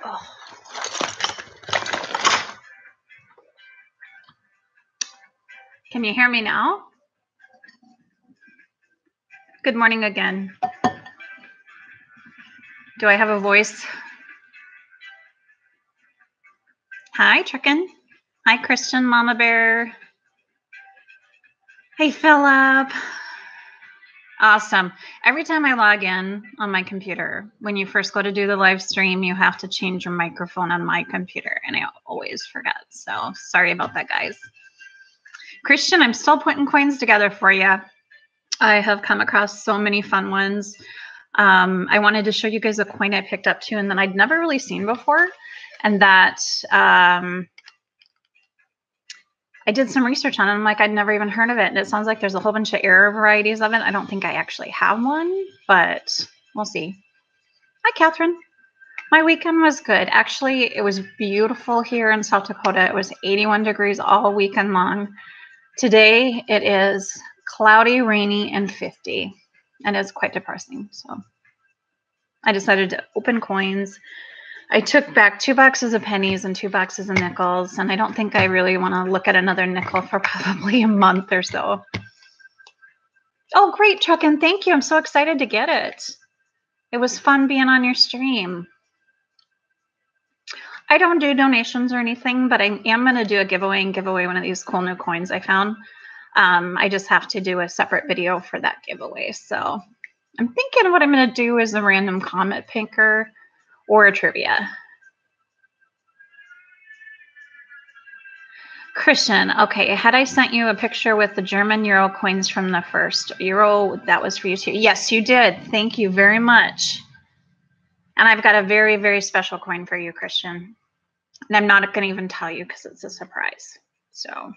Oh. Can you hear me now? Good morning again. Do I have a voice? Hi, Chicken. Hi, Christian Mama Bear. Hey, Philip. Awesome. Every time I log in on my computer, when you first go to do the live stream, you have to change your microphone on my computer, and I always forget. So sorry about that, guys. Christian, I'm still putting coins together for you. I have come across so many fun ones. I wanted to show you guys a coin I picked up too, and that I'd never really seen before, and that I did some research on it. I'm like, I'd never even heard of it. And it sounds like there's a whole bunch of error varieties of it. I don't think I actually have one, but we'll see. Hi, Catherine. My weekend was good. Actually, it was beautiful here in South Dakota. It was 81 degrees all weekend long. Today, it is cloudy, rainy, and 50. And it's quite depressing. So I decided to open coins. I took back 2 boxes of pennies and 2 boxes of nickels, and I don't think I really want to look at another nickel for probably a month or so. Oh, great, Chuckin. Thank you. I'm so excited to get it. It was fun being on your stream. I don't do donations or anything, but I am going to do a giveaway and give away one of these cool new coins I found. I just have to do a separate video for that giveaway. So I'm thinking what I'm going to do is a random comment picker or a trivia. Christian, okay, had I sent you a picture with the German euro coins from the first euro, that was for you too. Yes, you did. Thank you very much. And I've got a very, very special coin for you, Christian. And I'm not going to even tell you because it's a surprise. So,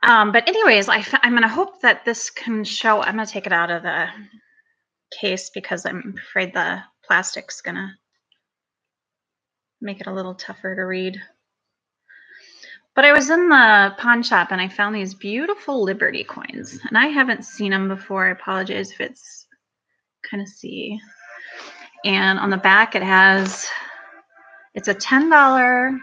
but anyways, I'm going to hope that this can show. I'm going to take it out of the case because I'm afraid the plastic's going to make it a little tougher to read. But I was in the pawn shop and I found these beautiful Liberty coins. And I haven't seen them before. I apologize if it's kind of see. And on the back it has, it's a $10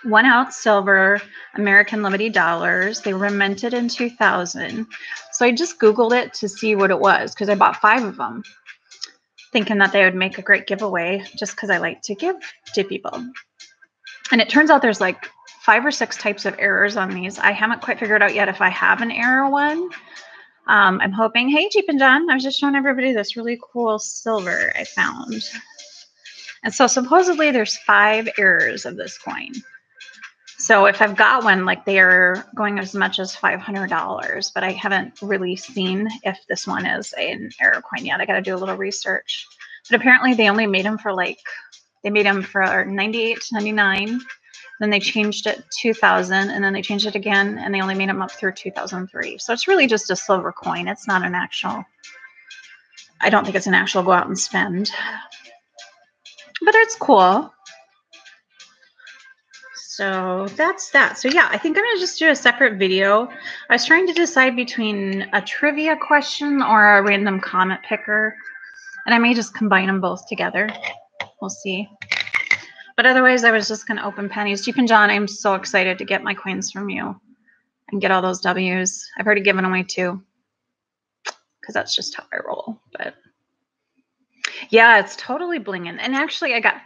1 ounce silver American Liberty dollars. They were minted in 2000. So I just Googled it to see what it was because I bought 5 of them, thinking that they would make a great giveaway just because I like to give to people. And it turns out there's like 5 or 6 types of errors on these. I haven't quite figured out yet if I have an error one. I'm hoping. Hey, Jeep and John. I was just showing everybody this really cool silver I found. And so supposedly there's 5 errors of this coin. So if I've got one, like they are going as much as $500, but I haven't really seen if this one is an error coin yet. I got to do a little research. But apparently they only made them for they made them for 98, 99. Then they changed it 2000, and then they changed it again, and they only made them up through 2003. So it's really just a silver coin. It's not an actual, I don't think it's an actual go out and spend. But it's cool. So that's that. So yeah, I think I'm going to just do a separate video. I was trying to decide between a trivia question or a random comment picker, and I may just combine them both together. We'll see. But otherwise, I was just going to open pennies. Jeep and John, I'm so excited to get my coins from you and get all those W's. I've already given away 2 because that's just how I roll. But yeah, it's totally blinging. And actually, I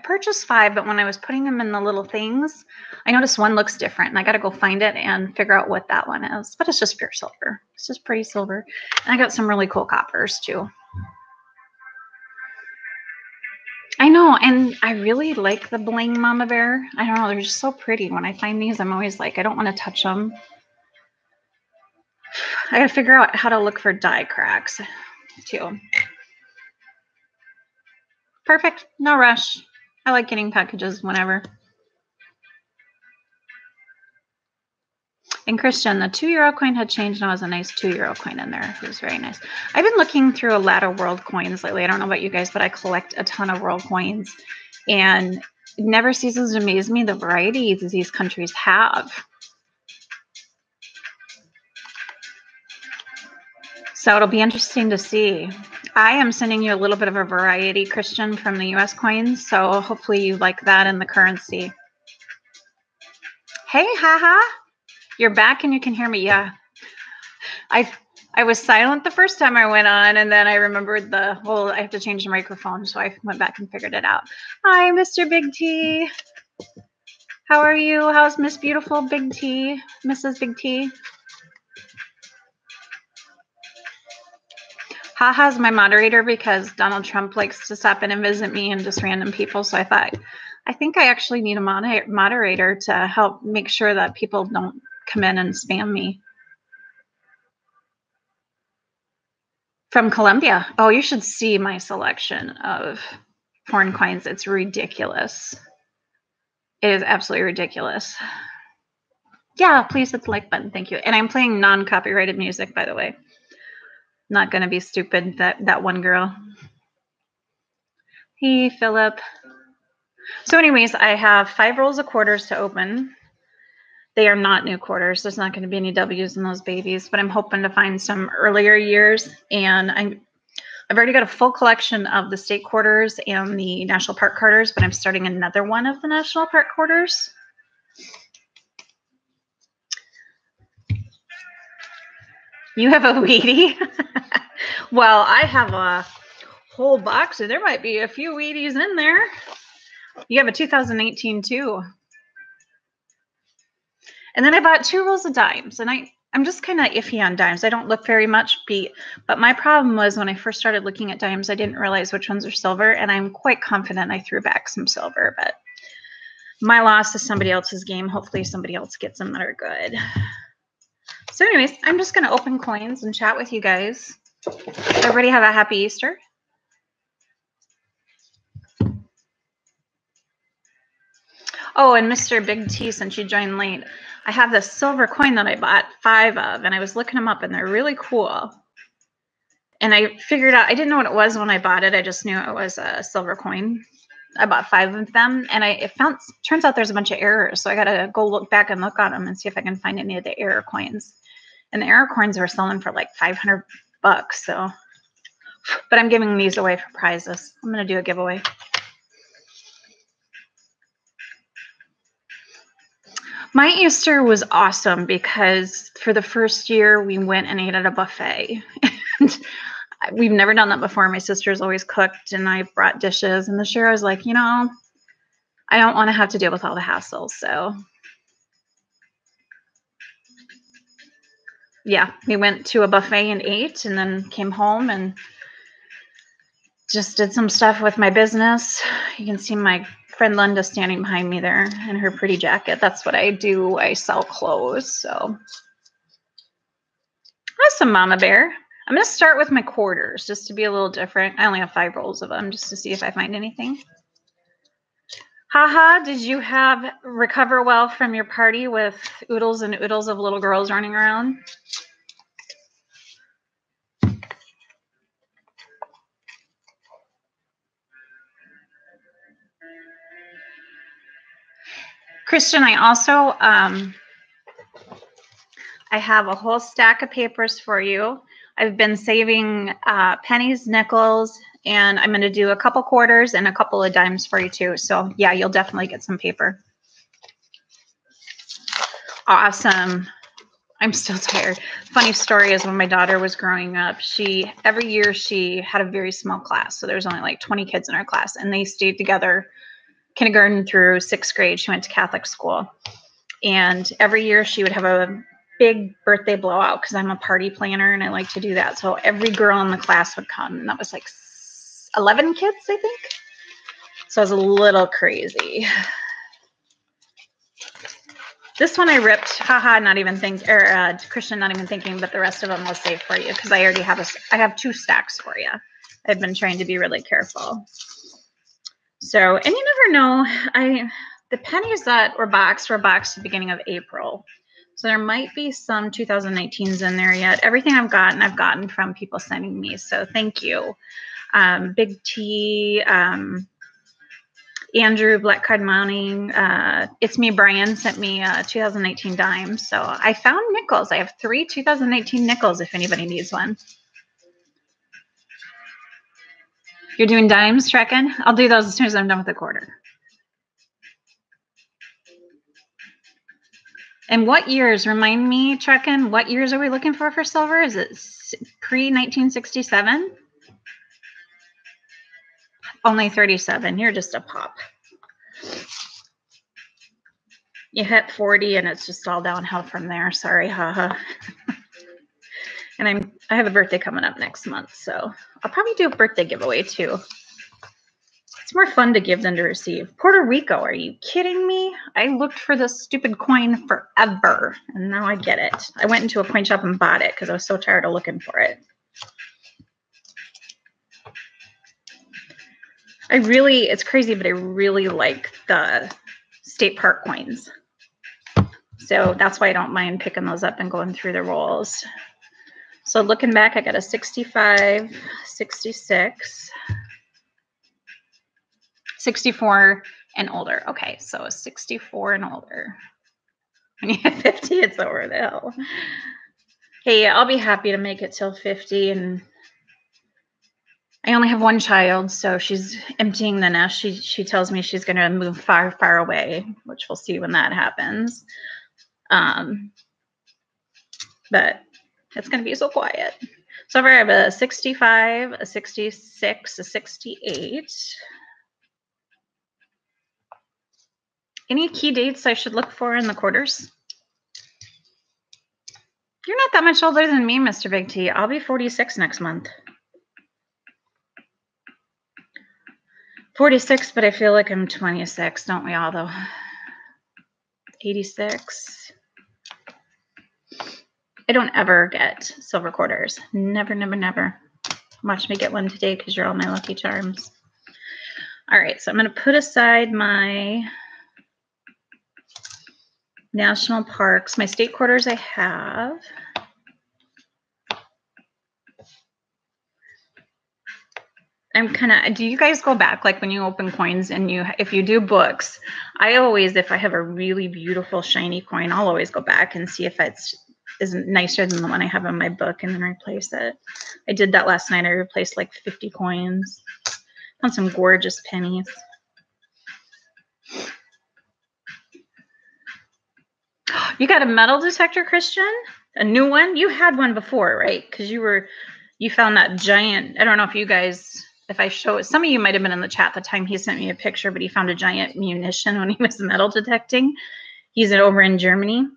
purchased 5, but when I was putting them in the little things, I noticed one looks different. And I got to go find it and figure out what that one is. But it's just pure silver. It's just pretty silver. And I got some really cool coppers too. I know, and I really like the bling Mama Bear. I don't know, they're just so pretty. When I find these, I'm always like, I don't want to touch them. I got to figure out how to look for die cracks too. Perfect, no rush. I like getting packages whenever. And Christian, the 2 euro coin had changed and it was a nice 2 euro coin in there. It was very nice. I've been looking through a lot of world coins lately. I don't know about you guys, but I collect a ton of world coins. And it never ceases to amaze me the variety these countries have. So it'll be interesting to see. I am sending you a little bit of a variety, Christian, from the US coins. So hopefully you like that in the currency. Hey, haha. You're back and you can hear me. Yeah. I was silent the first time I went on, and then I remembered I have to change the microphone. So I went back and figured it out. Hi, Mr. Big T. How are you? How's Miss Beautiful Big T? Mrs. Big T? Haha's my moderator because Donald Trump likes to stop in and visit me and just random people. So I think I actually need a moderator to help make sure that people don't come in and spam me. From Colombia. Oh, you should see my selection of foreign coins. It's ridiculous. It is absolutely ridiculous. Yeah, please hit the like button. Thank you. And I'm playing non-copyrighted music, by the way. Not going to be stupid, that one girl. Hey, Philip. So anyways, I have 5 rolls of quarters to open. They are not new quarters. There's not going to be any W's in those babies, but I'm hoping to find some earlier years. And I've already got a full collection of the state quarters and the national park quarters, but I'm starting another one of the national park quarters. You have a Wheatie? Well, I have a whole box, and there might be a few Wheaties in there. You have a 2018 too. And then I bought 2 rolls of dimes, and I'm just kind of iffy on dimes. I don't look very much beat, but my problem was when I first started looking at dimes, I didn't realize which ones are silver, and I'm quite confident I threw back some silver, but my loss is somebody else's game. Hopefully somebody else gets them that are good. So anyways, I'm just going to open coins and chat with you guys. Everybody have a happy Easter. Oh, and Mr. Big T, since you joined late, I have this silver coin that I bought 5 of, and I was looking them up, and they're really cool. And I figured out, I didn't know what it was when I bought it. I just knew it was a silver coin. I bought 5 of them, and turns out there's a bunch of errors. So I got to go look back and look at them and see if I can find any of the error coins. And the error coins were selling for like $500. So, but I'm giving these away for prizes. I'm going to do a giveaway. My Easter was awesome because for the first year we went and ate at a buffet. And we've never done that before. My sister's always cooked and I brought dishes. And this year I was like, you know, I don't want to have to deal with all the hassles. So yeah, we went to a buffet and ate and then came home and just did some stuff with my business. You can see my friend Linda standing behind me there in her pretty jacket. That's what I do. I sell clothes. So awesome, Mama Bear. I'm going to start with my quarters just to be a little different. I only have 5 rolls of them just to see if I find anything. Haha, did you recover well from your party with oodles and oodles of little girls running around? Christian, I also I have a whole stack of papers for you. I've been saving pennies, nickels, and I'm going to do a couple quarters and a couple of dimes for you too. So yeah, you'll definitely get some paper. Awesome. I'm still tired. Funny story is when my daughter was growing up, every year she had a very small class. So there's only like 20 kids in our class, and they stayed together kindergarten through 6th grade. She went to Catholic school. And every year she would have a big birthday blowout because I'm a party planner and I like to do that. So every girl in the class would come, and that was like 11 kids, I think. So it was a little crazy. This one I ripped, haha, not even think, or Christian, not even thinking, but the rest of them I'll save for you because I already I have 2 stacks for you. I've been trying to be really careful. So, and you never know, the pennies that were boxed at the beginning of April. So there might be some 2019s in there yet. Everything I've gotten from people sending me. So thank you. Big T, Andrew, Black Card Mounting, It's Me, Brian sent me 2019 dimes. So I found nickels. I have 3 2019 nickels if anybody needs one. You're doing dimes, trekking? I'll do those as soon as I'm done with the quarter. And what years, remind me, trekking, what years are we looking for silver? Is it pre-1967? Only 37. You're just a pop. You hit 40 and it's just all downhill from there. Sorry, haha. And I have a birthday coming up next month, so I'll probably do a birthday giveaway too. It's more fun to give than to receive. Puerto Rico, are you kidding me? I looked for this stupid coin forever, and now I get it. I went into a coin shop and bought it because I was so tired of looking for it. It's crazy, but I really like the state park coins. So that's why I don't mind picking those up and going through the rolls. So looking back, I got a 65, 66, 64 and older. Okay, so a 64 and older. When you hit 50, it's over the hill. Hey, I'll be happy to make it till 50, and I only have one child, so she's emptying the nest. She tells me she's going to move far, far away, which we'll see when that happens. But it's going to be so quiet. So far I have a 65, a 66, a 68. Any key dates I should look for in the quarters? You're not that much older than me, Mr. Big T. I'll be 46 next month. 46, but I feel like I'm 26, don't we all, though? 86. I don't ever get silver quarters. Never, never, never. Watch me get one today because you're all my lucky charms. All right, so I'm going to put aside my national parks. My state quarters I have. Do you guys go back, like when you open coins and if you do books, I always, if I have a really beautiful shiny coin, I'll always go back and see if it's isn't nicer than the one I have in my book and then replace it. I did that last night. I replaced like 50 coins. Found some gorgeous pennies. You got a metal detector, Christian? A new one? You had one before, right? Because you found that giant, I don't know if you guys, if I show it, some of you might have been in the chat the time he sent me a picture, but he found a giant munition when he was metal detecting. He's over in Germany.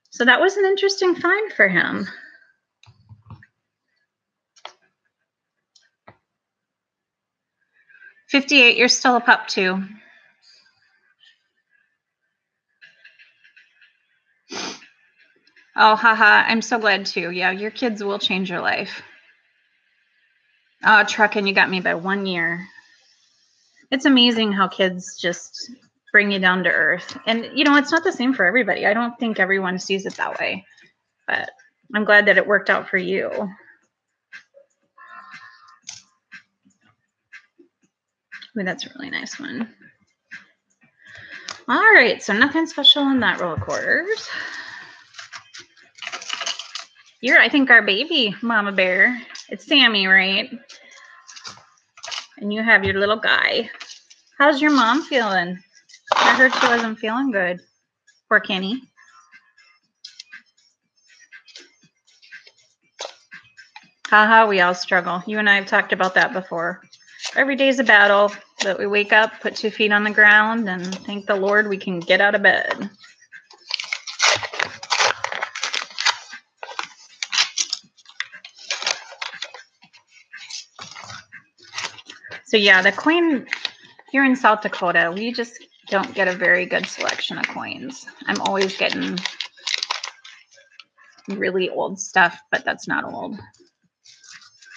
So that was an interesting find for him. $58, you're still a pup too. Oh, haha, I'm so glad too. Yeah, your kids will change your life. Oh, trucking, you got me by 1 year. It's amazing how kids just bring you down to earth. And, you know, it's not the same for everybody. I don't think everyone sees it that way. But I'm glad that it worked out for you. Ooh, that's a really nice one. All right, so nothing special in that roll of quarters. You're, I think, our baby, Mama Bear. It's Sammy, right? And you have your little guy. How's your mom feeling? I heard she wasn't feeling good. Poor Kenny. Haha, we all struggle. You and I have talked about that before. Every day's a battle, but we wake up, put 2 feet on the ground, and thank the Lord we can get out of bed. So yeah, the coin here in South Dakota, we just don't get a very good selection of coins. I'm always getting really old stuff, but that's not old.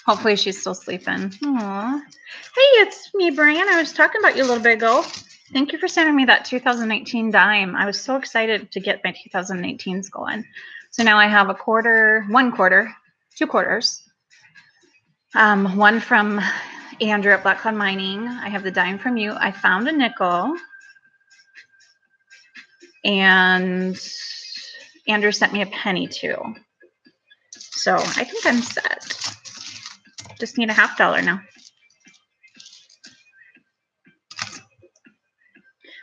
Hopefully she's still sleeping. Aww. Hey, it's me, Brian. I was talking about you a little bit ago. Thank you for sending me that 2019 dime. I was so excited to get my 2018s going. So now I have a quarter, 1 quarter, 2 quarters. One from Andrew at Black Cloud Mining. I have the dime from you. I found a nickel. And Andrew sent me a penny too. So I think I'm set. Just need a $50 now.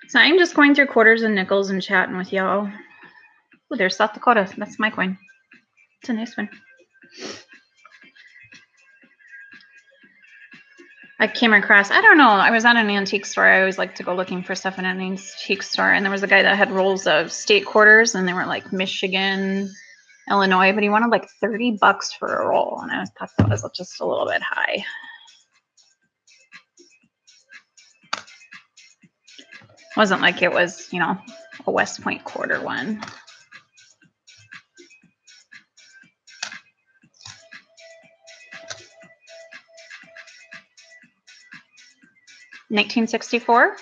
So I'm just going through quarters and nickels and chatting with y'all. Oh, there's South Dakota. That's my coin. It's a nice one. I came across, I don't know, I was at an antique store. I always like to go looking for stuff in an antique store. And there was a guy that had rolls of state quarters, and they were like Michigan, Illinois, but he wanted like $30 for a roll. And I thought that was just a little bit high. Wasn't like it was, you know, a West Point quarter one. $1964.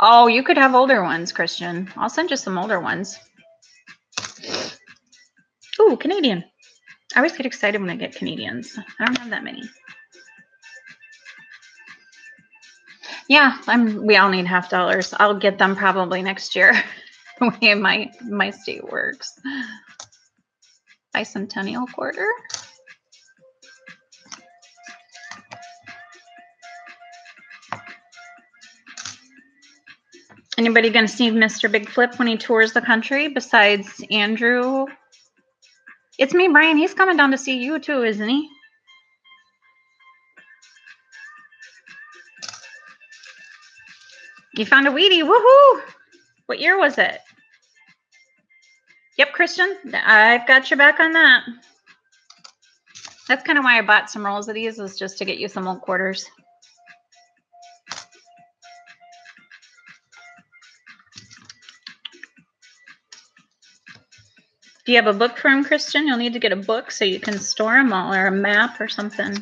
Oh, you could have older ones, Christian. I'll send you some older ones. Ooh, Canadian. I always get excited when I get Canadians. I don't have that many. Yeah, we all need $50. I'll get them probably next year. The way my state works. Bicentennial quarter. Anybody gonna see Mr. Big Flip when he tours the country besides Andrew? It's me, Brian. He's coming down to see you too, isn't he? You found a Wheatie. Woohoo! What year was it? Yep, Christian. I've got your back on that. That's kind of why I bought some rolls of these, was just to get you some old quarters. Do you have a book for him, Christian? You'll need to get a book so you can store them all, or a map or something.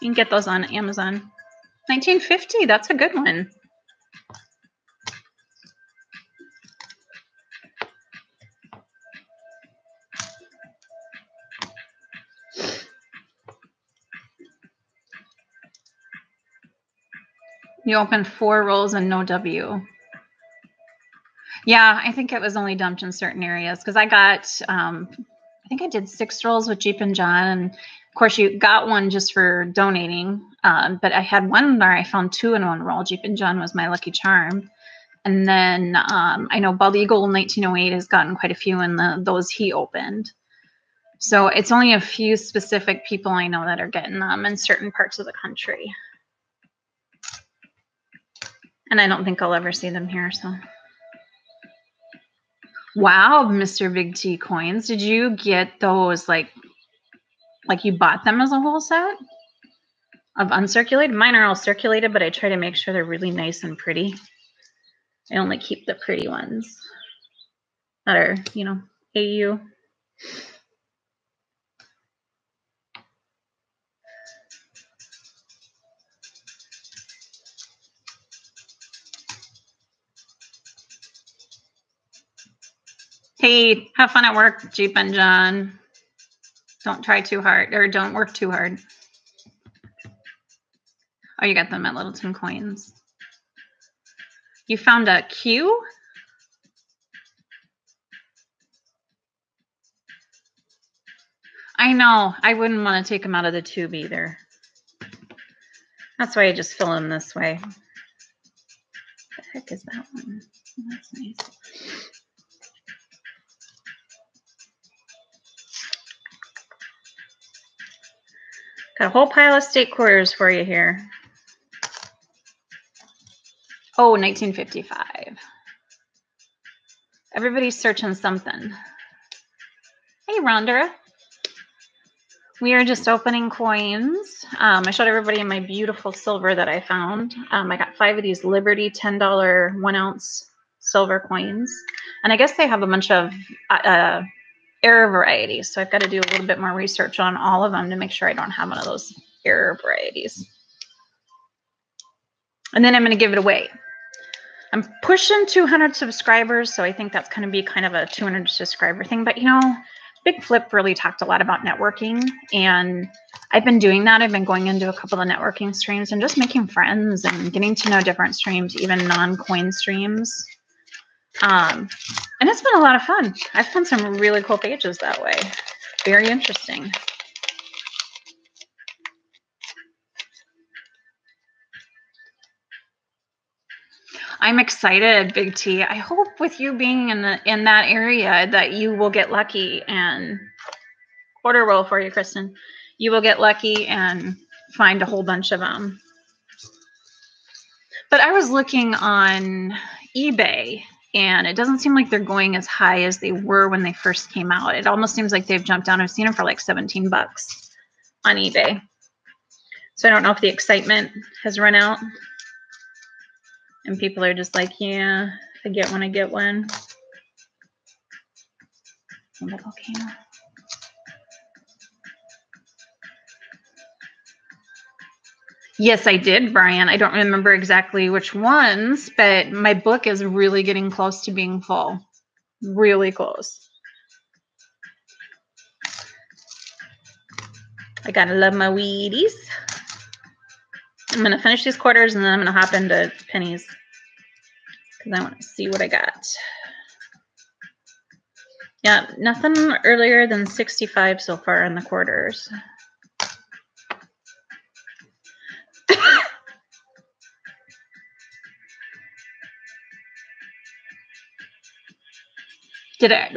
You can get those on Amazon. 1950, that's a good one. You opened 4 rolls and no W. Yeah, I think it was only dumped in certain areas because I got, I think I did 6 rolls with Jeep and John. And of course, you got one just for donating. But I had one where I found 2 in one roll. Jeep and John was my lucky charm. And then I know Bald Eagle 1908 has gotten quite a few in those he opened. So it's only a few specific people I know that are getting them in certain parts of the country. And I don't think I'll ever see them here, so. Wow, Mr. Big T coins. Did you get those like you bought them as a whole set of uncirculated? Mine are all circulated, but I try to make sure they're really nice and pretty. I only keep the pretty ones that are, you know, AU. Hey, have fun at work, Jeep and John. Don't try too hard, or don't work too hard. Oh, you got them at Littleton Coins. You found a Q? I know. I wouldn't want to take them out of the tube either. That's why I just fill them this way. What the heck is that one? Oh, that's nice. Got a whole pile of state quarters for you here. Oh, 1955. Everybody's searching something. Hey, Rhonda. We are just opening coins. I showed everybody my beautiful silver that I found. I got 5 of these Liberty $10 1-ounce silver coins. And I guess they have a bunch of error varieties. So I've got to do a little bit more research on all of them to make sure I don't have one of those error varieties. And then I'm going to give it away. I'm pushing 200 subscribers, so I think that's going to be kind of a 200 subscriber thing. But, you know, Big Flip really talked a lot about networking, and I've been doing that. I've been going into a couple of networking streams and just making friends and getting to know different streams, even non-coin streams. And it's been a lot of fun. I've found some really cool pages that way. Very interesting. I'm excited, Big T. I hope with you being in that area that you will get lucky and quarter roll for you, Kristen. You will get lucky and find a whole bunch of them. But I was looking on eBay, and it doesn't seem like they're going as high as they were when they first came out. It almost seems like they've jumped down. I've seen them for like $17 on eBay. So I don't know if the excitement has run out and people are just like, yeah, if I get one, I get one. I'm like, okay. Yes, I did, Brian. I don't remember exactly which ones, but my book is really getting close to being full. Really close. I gotta love my Wheaties. I'm gonna finish these quarters and then I'm gonna hop into pennies because I want to see what I got. Yeah, nothing earlier than 65 so far in the quarters.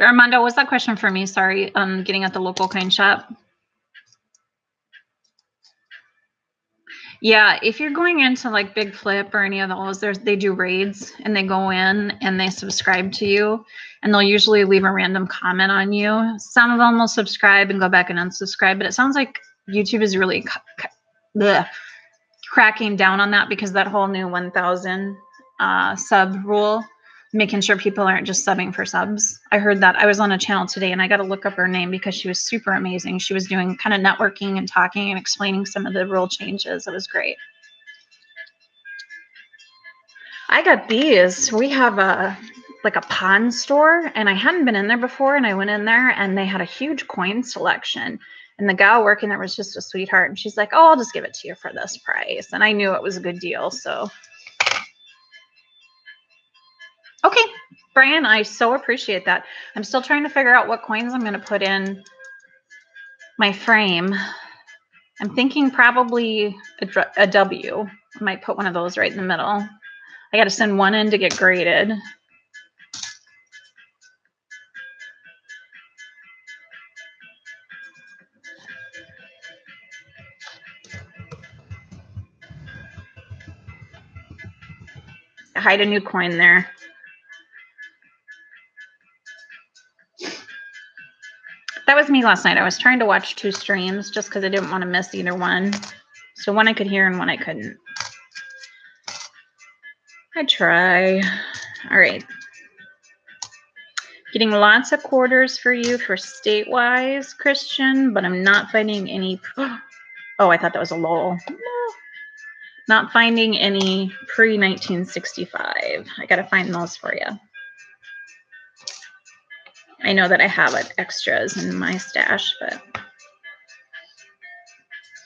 Armando, what's that question for me? Sorry, getting at the local coin shop. Yeah, if you're going into like Big Flip or any of those, they do raids and they go in and they subscribe to you and they'll usually leave a random comment on you. Some of them will subscribe and go back and unsubscribe, but it sounds like YouTube is really cracking down on that because that whole new 1,000 sub rule, making sure people aren't just subbing for subs. I heard that. I was on a channel today and I got to look up her name because she was super amazing. She was doing kind of networking and talking and explaining some of the rule changes. It was great. I got these. We have a pawn store and I hadn't been in there before and I went in there and they had a huge coin selection. And the gal working there was just a sweetheart. And she's like, oh, I'll just give it to you for this price. And I knew it was a good deal. So, okay, Brian, I so appreciate that. I'm still trying to figure out what coins I'm going to put in my frame. I'm thinking probably a W. I might put one of those right in the middle. I got to send one in to get graded. Hide a new coin there. That was me last night. I was trying to watch 2 streams just because I didn't want to miss either one. So one I could hear and one I couldn't. I try. All right. Getting lots of quarters for you for state-wise, Christian, but I'm not finding any. Oh, I thought that was a lol. Not finding any pre-1965. I got to find those for you. I know that I have extras in my stash, but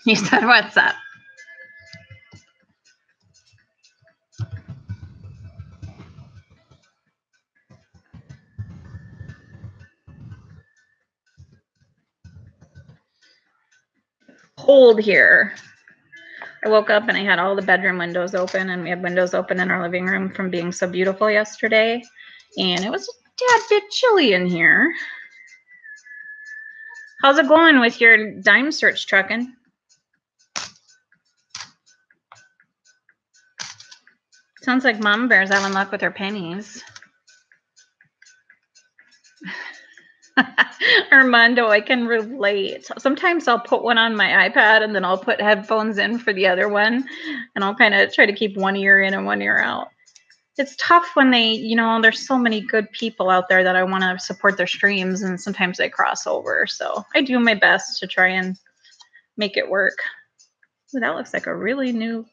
you said what's up? Cold here. I woke up and I had all the bedroom windows open and we had windows open in our living room from being so beautiful yesterday. And it was a tad bit chilly in here. How's it going with your dime search trucking? Sounds like Mom Bear's having luck with her pennies. Armando, I can relate. Sometimes I'll put one on my iPad and then I'll put headphones in for the other one. And I'll kind of try to keep one ear in and one ear out. It's tough when there's so many good people out there that I want to support their streams and sometimes they cross over. So I do my best to try and make it work. Ooh, that looks like a really new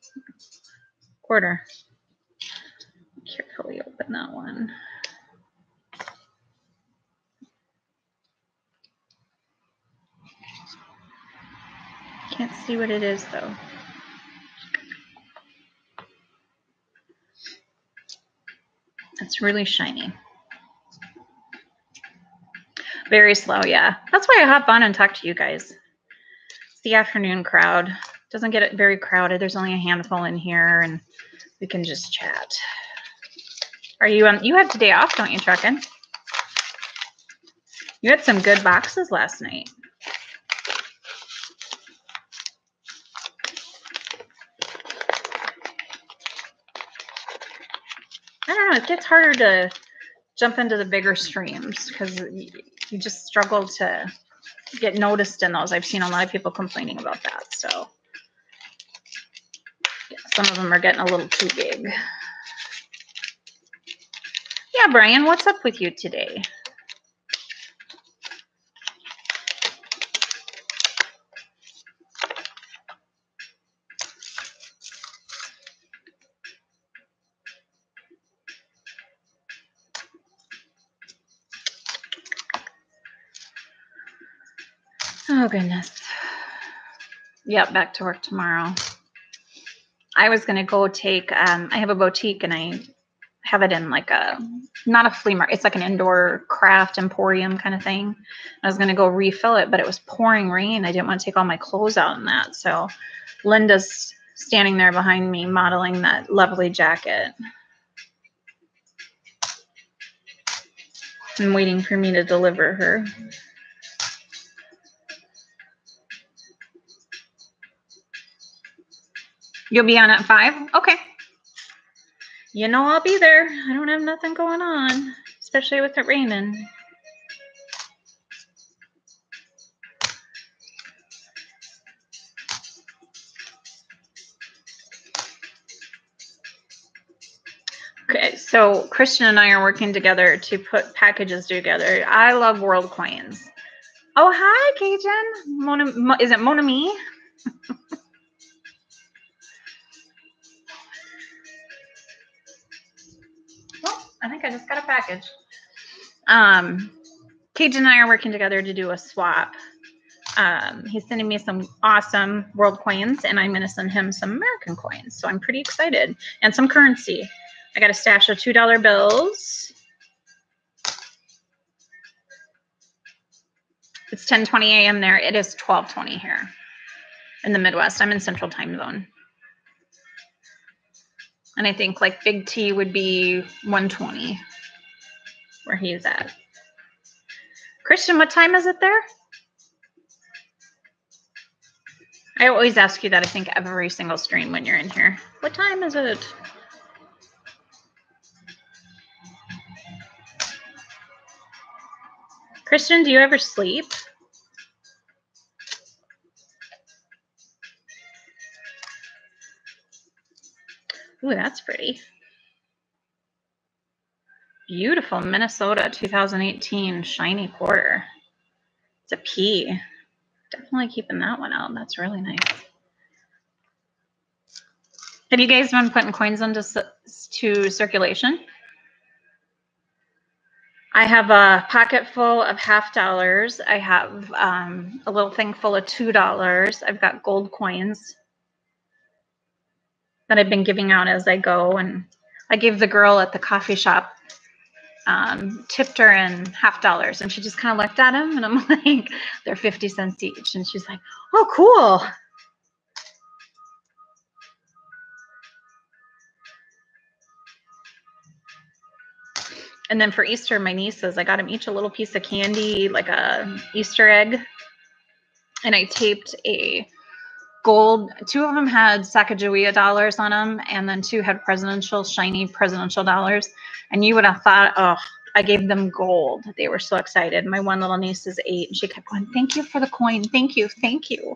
quarter. Carefully open that one. Can't see what it is though. It's really shiny. Very slow, yeah. That's why I hop on and talk to you guys. It's the afternoon crowd. Doesn't get it very crowded. There's only a handful in here and we can just chat. Are you on? You had today off, don't you, Truckin'? You had some good boxes last night. I don't know. It gets harder to jump into the bigger streams because you just struggle to get noticed in those. I've seen a lot of people complaining about that. So yeah, some of them are getting a little too big. Yeah, Brian, what's up with you today? Oh, goodness. Yep, back to work tomorrow. I was going to go take, I have a boutique and I have it in like a, not a flea market, it's like an indoor craft emporium kind of thing. I was going to go refill it, but it was pouring rain. I didn't want to take all my clothes out in that. So Linda's standing there behind me modeling that lovely jacket. I'm waiting for me to deliver her. You'll be on at 5? Okay. You know I'll be there. I don't have nothing going on, especially with it raining. Okay, so Christian and I are working together to put packages together. I love World Coins. Oh, hi, Cajun. Is it Mon Ami? Oh, I think I just got a package. Cajun and I are working together to do a swap. He's sending me some awesome World Coins, and I'm going to send him some American coins. So I'm pretty excited. And some currency. I got a stash of $2 bills. It's 10:20 a.m. there. It is 12:20 here in the Midwest. I'm in Central Time Zone. And I think like Big T would be 1:20 where he's at. Christian, what time is it there? I always ask you that, I think, every single stream when you're in here. What time is it? Christian, do you ever sleep? Ooh, that's pretty. Beautiful Minnesota 2018 shiny quarter. It's a P. Definitely keeping that one out. That's really nice. Have you guys been putting coins into circulation? I have a pocket full of $50. I have a little thing full of $2. I've got gold coins that I've been giving out as I go. And I gave the girl at the coffee shop, tipped her in $50, and she just kind of looked at him, and I'm like, they're 50 cents each. And she's like, oh, cool. And then for Easter, my nieces, I got them each a little piece of candy, like a Easter egg. And I taped a gold, 2 of them had Sacagawea dollars on them, and then 2 had shiny presidential dollars. And you would have thought, oh, I gave them gold. They were so excited. My one little niece is 8, and she kept going, thank you for the coin. Thank you. Thank you.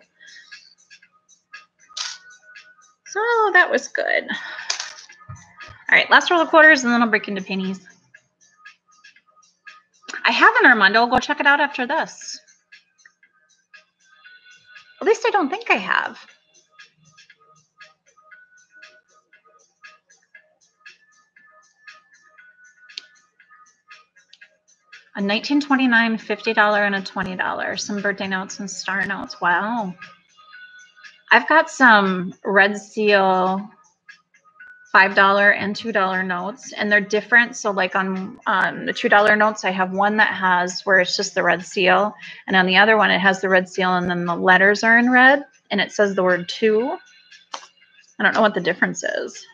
So that was good. All right, last roll of quarters, and then I'll break into pennies. I have an Armando. I'll go check it out after this. At least I don't think I have. A 1929 $50 and a $20. Some birthday notes and star notes. Wow. I've got some Red Seal $5 and $2 notes, and they're different. So like on the $2 notes, I have one that has where it's just the red seal, and on the other one it has the red seal and then the letters are in red and it says the word two. I don't know what the difference is.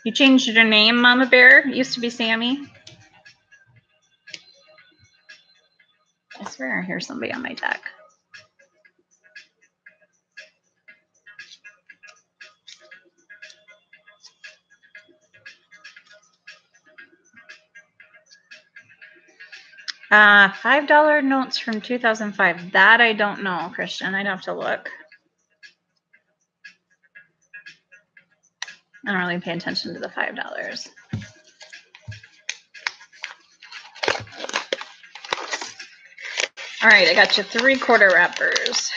You changed your name, Mama Bear? It used to be Sammy. I swear I hear somebody on my deck. $5 notes from 2005. That I don't know, Christian. I'd have to look. I don't really pay attention to the $5. All right, I got you 3/4 wrappers.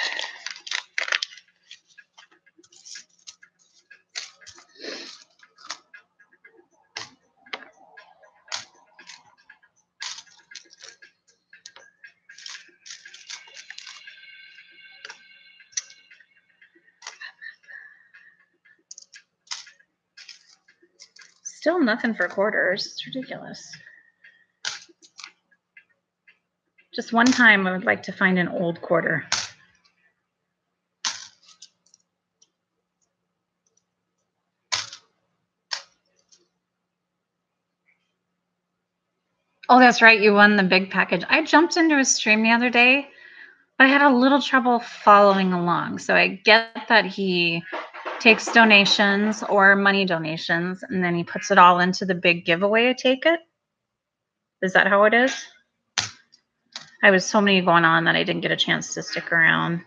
Still nothing for quarters. It's ridiculous. Just one time I would like to find an old quarter. Oh, that's right. You won the big package. I jumped into a stream the other day, but I had a little trouble following along. So I get that he takes donations or money donations, and then he puts it all into the big giveaway, I take it. Is that how it is? I was so many going on that I didn't get a chance to stick around.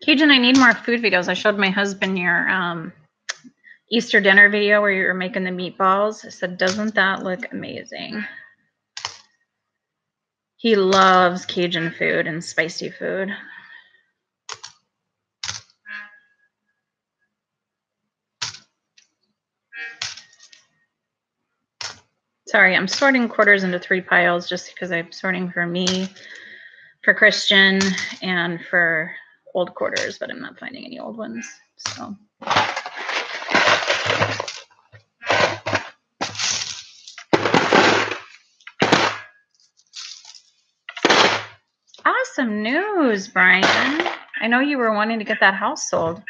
Cajun, I need more food videos. I showed my husband your Easter dinner video where you were making the meatballs. I said, doesn't that look amazing? He loves Cajun food and spicy food. Sorry, I'm sorting quarters into 3 piles just because I'm sorting for me, for Christian, and for old quarters, but I'm not finding any old ones. So. Awesome news, Brian. I know you were wanting to get that house sold.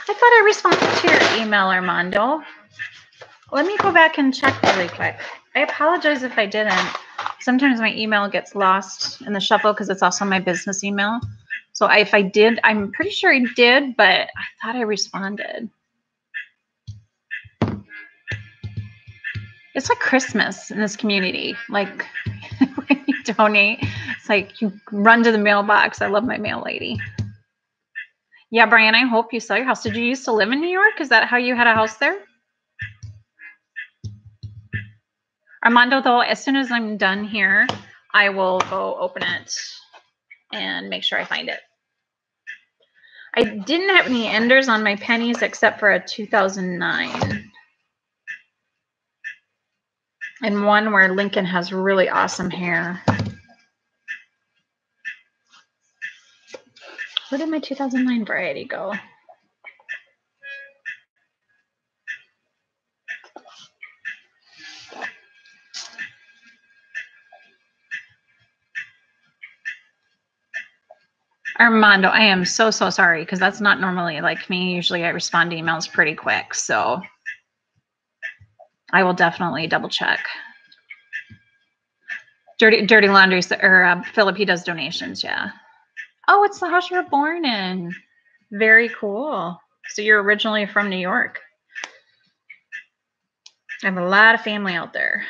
I thought I responded to your email, Armando. Let me go back and check really quick. I apologize if I didn't. Sometimes my email gets lost in the shuffle because it's also my business email. So if I did, I'm pretty sure I did, but I thought I responded. It's like Christmas in this community. Like when you donate, it's like you run to the mailbox. I love my mail lady. Yeah, Brian, I hope you sell your house. Did you used to live in New York? Is that how you had a house there? Armando, though, as soon as I'm done here, I will go open it and make sure I find it. I didn't have any enders on my pennies except for a 2009. And one where Lincoln has really awesome hair. Where did my 2009 variety go? Armando, I am so sorry because that's not normally like me. Usually I respond to emails pretty quick. So I will definitely double check. Dirty Laundry, or Philip, he does donations, yeah. Oh, it's the house you were born in. Very cool. So you're originally from New York. I have a lot of family out there.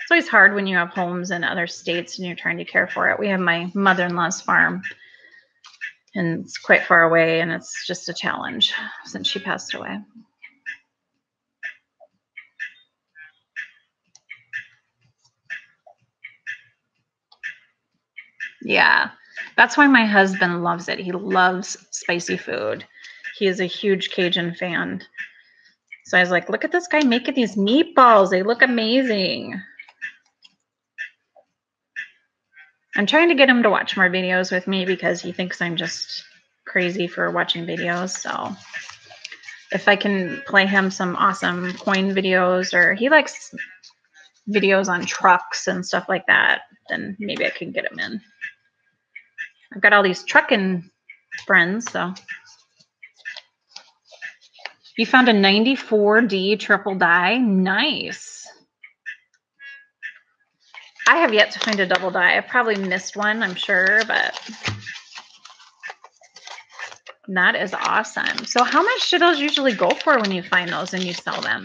It's always hard when you have homes in other states and you're trying to care for it. We have my mother-in-law's farm, and it's quite far away, and it's just a challenge since she passed away. Yeah, that's why my husband loves it. He loves spicy food. He is a huge Cajun fan. So I was like, look at this guy making these meatballs. They look amazing. I'm trying to get him to watch more videos with me because he thinks I'm just crazy for watching videos. So if I can play him some awesome coin videos, or he likes videos on trucks and stuff like that, then maybe I can get him in. I've got all these trucking friends, so. You found a 94D triple die? Nice. I have yet to find a double die. I probably missed one, I'm sure, but that is awesome. So how much do those usually go for when you find those and you sell them?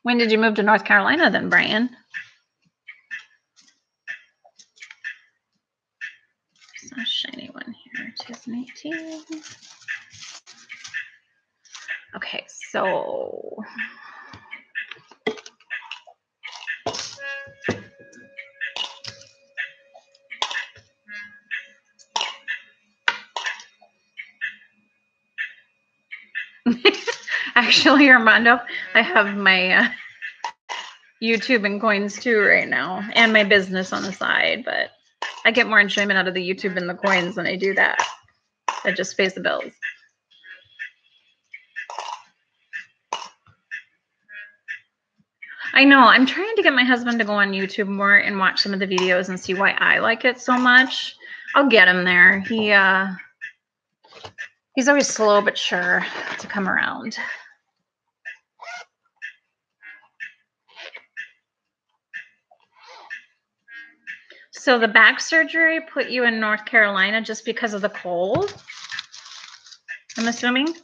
When did you move to North Carolina then, Brian? So shiny one here, 2018. Okay, so actually, Armando, I have my YouTube and coins too right now, and my business on the side, but I get more enjoyment out of the YouTube and the coins than I do that. It just pays the bills. I know. I'm trying to get my husband to go on YouTube more and watch some of the videos and see why I like it so much. I'll get him there. He's always slow but sure to come around. So the back surgery put you in North Carolina just because of the cold, I'm assuming?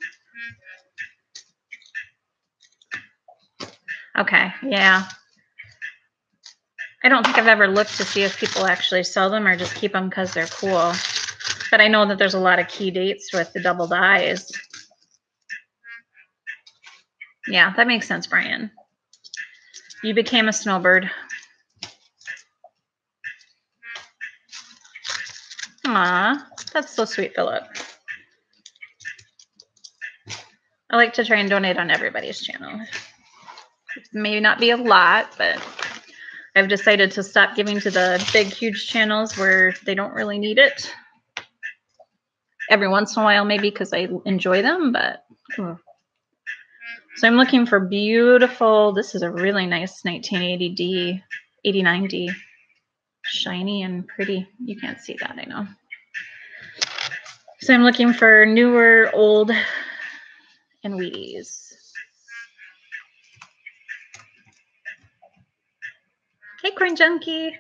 Okay, yeah. I don't think I've ever looked to see if people actually sell them or just keep them because they're cool. But I know that there's a lot of key dates with the double dies. Yeah, that makes sense, Brian. You became a snowbird. Aw, that's so sweet, Philip. I like to try and donate on everybody's channel. It may not be a lot, but I've decided to stop giving to the big, huge channels where they don't really need it. Every once in a while, maybe because I enjoy them, but. So I'm looking for beautiful, this is a really nice 1980D, 89D. Shiny and pretty. You can't see that, I know. So I'm looking for newer, old, and Wheaties. Hey, Coin Junkie.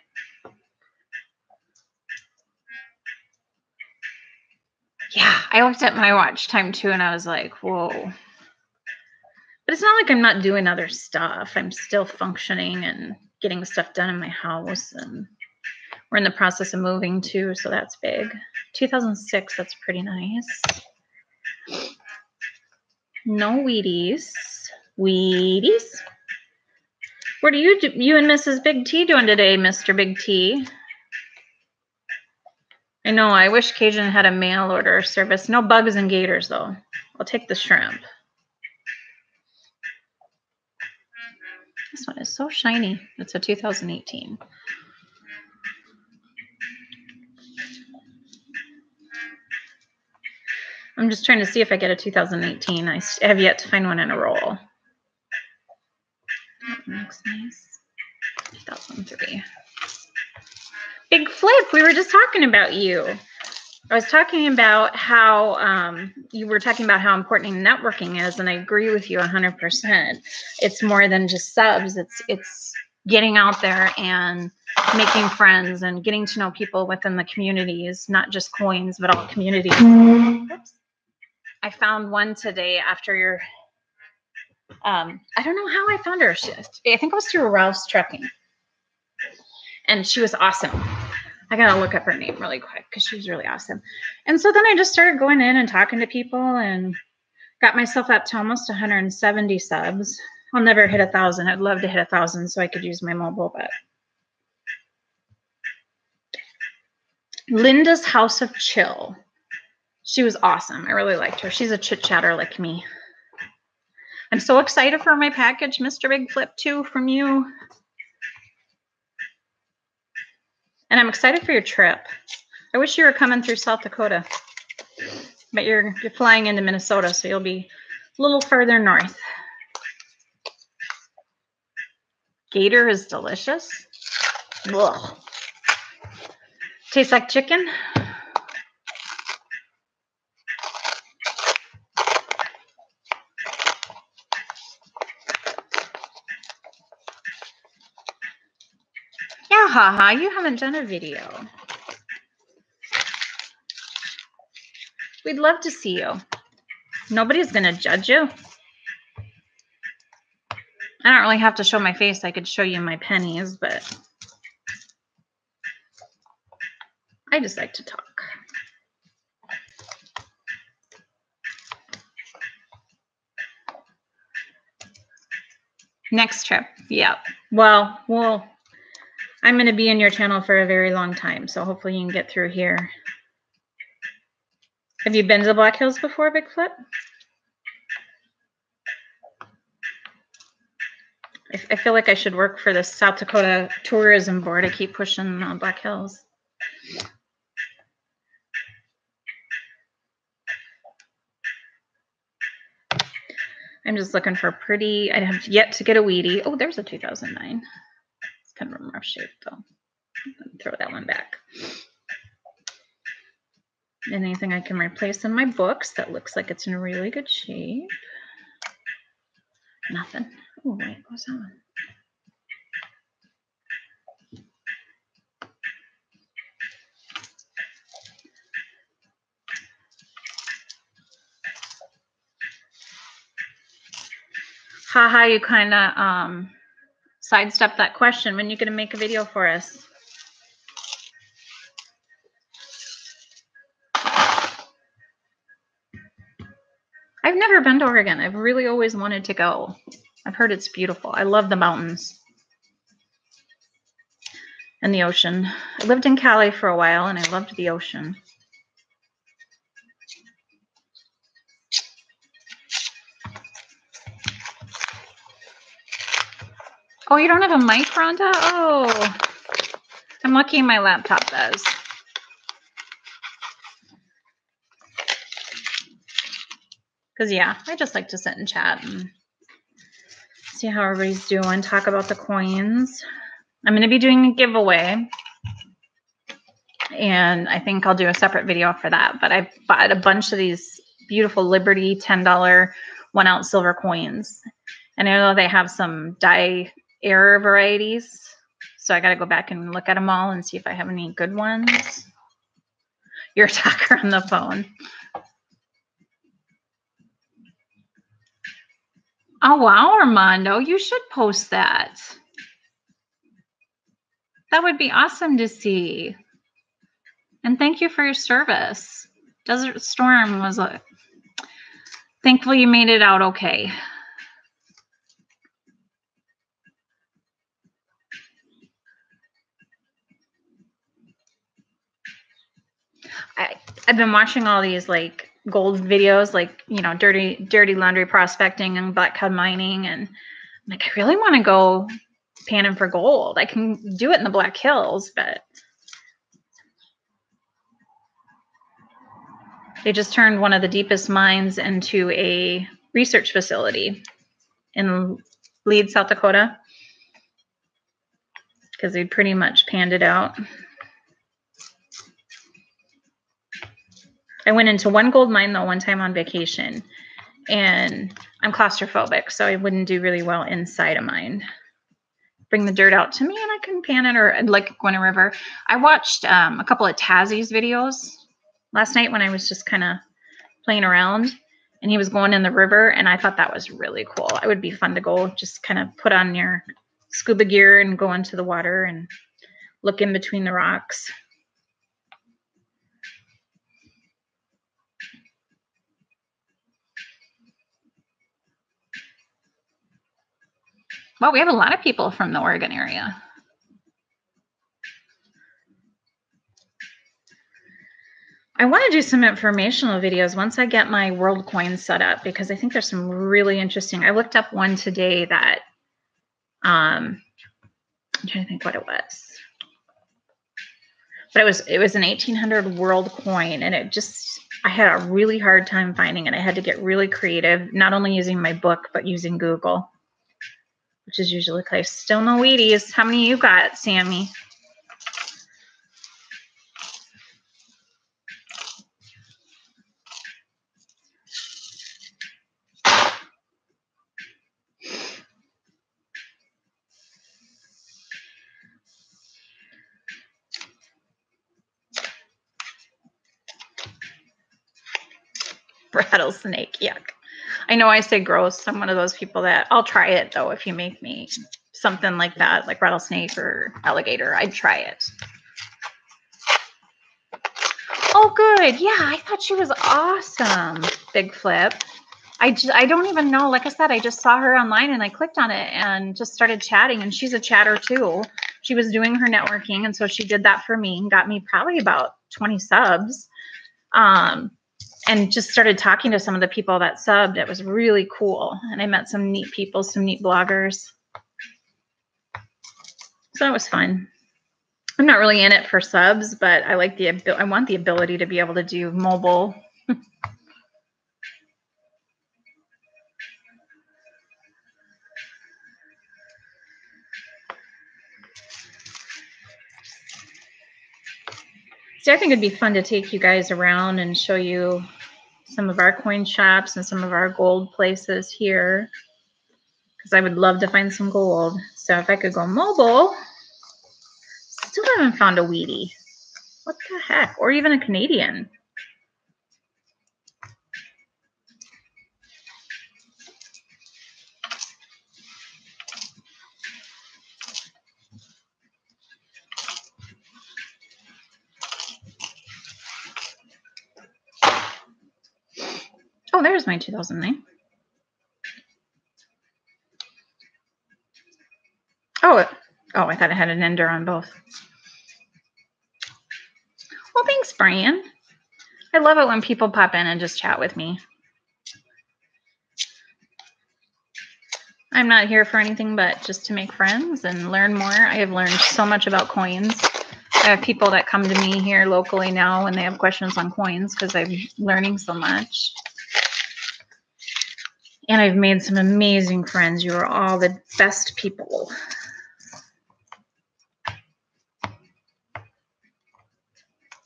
Yeah, I looked at my watch time too, and I was like, whoa. But it's not like I'm not doing other stuff. I'm still functioning and getting stuff done in my house, and we're in the process of moving too, so that's big. 2006, that's pretty nice. No Wheaties. Wheaties. What are you and Mrs. Big T doing today, Mr. Big T? I know, I wish Cajun had a mail order service. No bugs and gators, though. I'll take the shrimp. This one is so shiny. It's a 2018. I'm just trying to see if I get a 2018. I have yet to find one in a roll. That looks nice. 2003. Big Flip, we were just talking about you. I was talking about how you were talking about how important networking is, and I agree with you 100%. It's more than just subs. It's getting out there and making friends and getting to know people within the communities, not just coins, but all communities. Oops. I found one today after your, I don't know how I found her. I think it was through Rouse Trucking. And she was awesome. I got to look up her name really quick because she was really awesome. And so then I just started going in and talking to people and got myself up to almost 170 subs. I'll never hit 1,000. I'd love to hit 1,000 so I could use my mobile, but. Linda's House of Chill. She was awesome. I really liked her. She's a chit-chatter like me. I'm so excited for my package, Mr. Big Flip 2 from you. And I'm excited for your trip. I wish you were coming through South Dakota. But you're flying into Minnesota, so you'll be a little further north. Gator is delicious. Ugh. Tastes like chicken. Yeah, haha, you haven't done a video. We'd love to see you. Nobody's going to judge you. I don't really have to show my face. I could show you my pennies, but I just like to talk. Next trip. Yeah. Well, I'm going to be in your channel for a very long time, so hopefully you can get through here. Have you been to the Black Hills before, Big Flip? I feel like I should work for the South Dakota Tourism Board. I keep pushing Black Hills. I'm just looking for pretty. I have yet to get a weedy. Oh, there's a 2009. It's kind of in rough shape, though. Throw that one back. Anything I can replace in my books that looks like it's in really good shape? Nothing. Oh, wait, what's that one? Haha, you kind of sidestepped that question. When are you going to make a video for us? I've never been to Oregon. I've really always wanted to go. I've heard it's beautiful. I love the mountains and the ocean. I lived in Cali for a while, and I loved the ocean. Oh, you don't have a mic, Rhonda? Oh, I'm lucky my laptop does. Because, yeah, I just like to sit and chat and see how everybody's doing, talk about the coins. I'm going to be doing a giveaway, and I think I'll do a separate video for that. But I bought a bunch of these beautiful Liberty $10 1-ounce silver coins. And I know they have some die error varieties, so I got to go back and look at them all and see if I have any good ones. You're a talker on the phone. Oh, wow, Armando, you should post that. That would be awesome to see. And thank you for your service. Desert Storm was thankfully you made it out okay. I've been watching all these like gold videos, like, you know, dirty laundry prospecting and black cod mining, and I'm like, I really want to go panning for gold. I can do it in the Black Hills, but they just turned one of the deepest mines into a research facility in Leeds, South Dakota, because they pretty much panned it out. I went into one gold mine, though, one time on vacation, and I'm claustrophobic, so I wouldn't do really well inside a mine. Bring the dirt out to me, and I can pan it, or like Gwinnett River. I watched a couple of Tazzie's videos last night when I was just kind of playing around, and he was going in the river, and I thought that was really cool. It would be fun to go just kind of put on your scuba gear and go into the water and look in between the rocks. Well, we have a lot of people from the Oregon area. I want want to do some informational videos once I get my world coins set up, because I think there's some really interesting. I looked up one today that I'm trying to think what it was. But it was an 1800 world coin, and I had a really hard time finding it. I had to get really creative, not only using my book, but using Google, which is usually close. Still no Wheaties. How many you got, Sammy? Rattlesnake, yuck. I know I say gross. I'm one of those people that I'll try it, though. If you make me something like that, like rattlesnake or alligator, I'd try it. Oh, good. Yeah, I thought she was awesome, Big Flip. I don't even know. Like I said, I just saw her online and I clicked on it and just started chatting. And she's a chatter too. She was doing her networking, and so she did that for me and got me probably about 20 subs. And just started talking to some of the people that subbed. It was really cool. And I met some neat people, some neat bloggers. So that was fun. I'm not really in it for subs, but I want the ability to be able to do mobile. See, I think it'd be fun to take you guys around and show you some of our coin shops and some of our gold places here, because I would love to find some gold. So if I could go mobile, still haven't found a Wheatie. What the heck? Or even a Canadian. Oh, there's my 2009. Oh, I thought it had an ender on both. Well, thanks, Brian. I love it when people pop in and just chat with me. I'm not here for anything but just to make friends and learn more. I have learned so much about coins. I have people that come to me here locally now when they have questions on coins because I'm learning so much. And I've made some amazing friends. You are all the best people.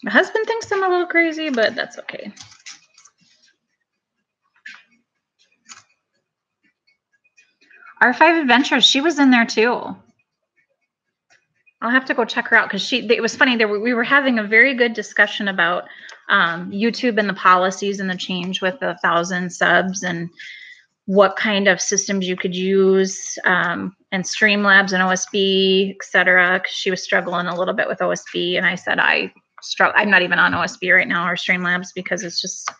My husband thinks I'm a little crazy, but that's okay. R5 Adventures, she was in there too. I'll have to go check her out because it was funny. We were having a very good discussion about YouTube and the policies and the change with the 1,000 subs and what kind of systems you could use, and Streamlabs and OSB, etc. Because she was struggling a little bit with OSB, and I said I'm not even on OSB right now or Streamlabs because it's just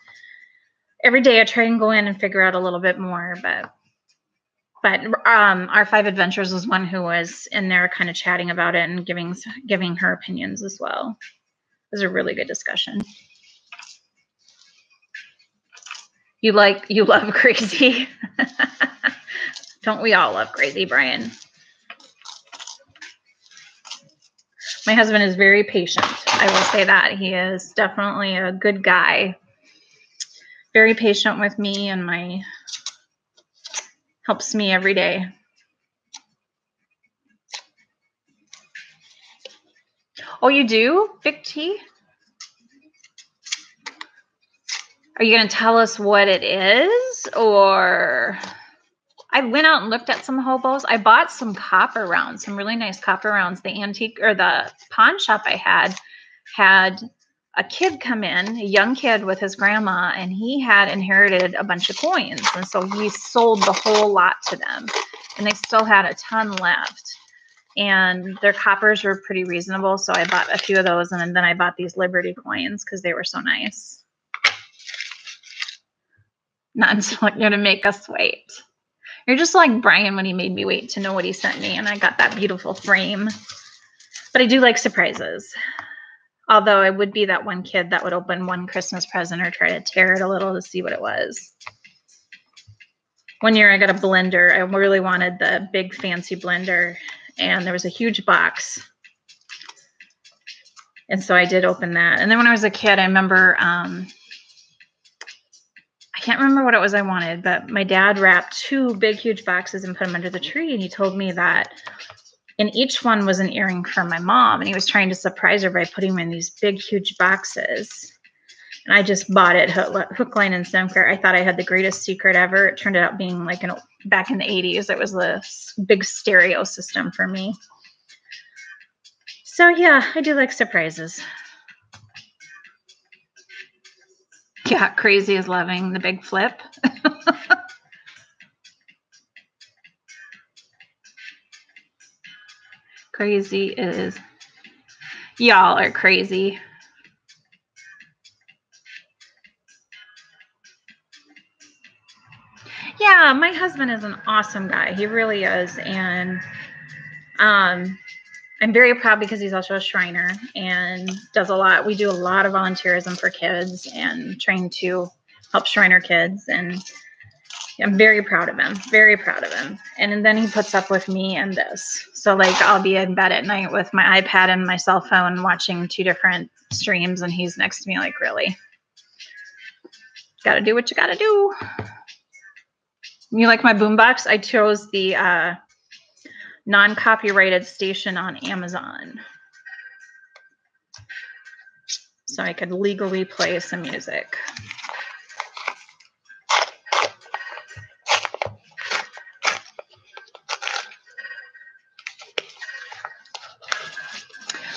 every day I try and go in and figure out a little bit more. But R5 Adventures was one who was in there kind of chatting about it and giving her opinions as well. It was a really good discussion. You love crazy. Don't we all love crazy, Brian? My husband is very patient. I will say that. He is definitely a good guy. Very patient with me and helps me every day. Oh, you do? Big T? Are you going to tell us what it is? Or I went out and looked at some hobos. I bought some copper rounds, some really nice copper rounds. The antique or the pawn shop I had a kid come in, a young kid with his grandma, and he had inherited a bunch of coins. And so he sold the whole lot to them. And they still had a ton left. And their coppers were pretty reasonable. So I bought a few of those. And then I bought these Liberty coins because they were so nice. Not until you're going to make us wait. You're just like Brian when he made me wait to know what he sent me. And I got that beautiful frame. But I do like surprises. Although I would be that one kid that would open one Christmas present or try to tear it a little to see what it was. One year I got a blender. I really wanted the big fancy blender, and there was a huge box. And so I did open that. And then when I was a kid, I remember, I can't remember what it was I wanted, but my dad wrapped 2 big, huge boxes and put them under the tree. And he told me that in each one was an earring from my mom. And he was trying to surprise her by putting them in these big, huge boxes. And I just bought it hook, line, and sinker. I thought I had the greatest secret ever. It turned out being like back in the 80s. It was the big stereo system for me. So yeah, I do like surprises. Yeah, crazy is loving the big flip. Crazy is, y'all are crazy. Yeah, my husband is an awesome guy. He really is. And I'm very proud because he's also a Shriner and does a lot. We do a lot of volunteerism for kids and trying to help Shriner kids. And I'm very proud of him, very proud of him. And then he puts up with me and this. So like I'll be in bed at night with my iPad and my cell phone watching 2 different streams, and he's next to me like, really? Got to do what you got to do. You like my boombox? I chose the non-copyrighted station on Amazon, so I could legally play some music.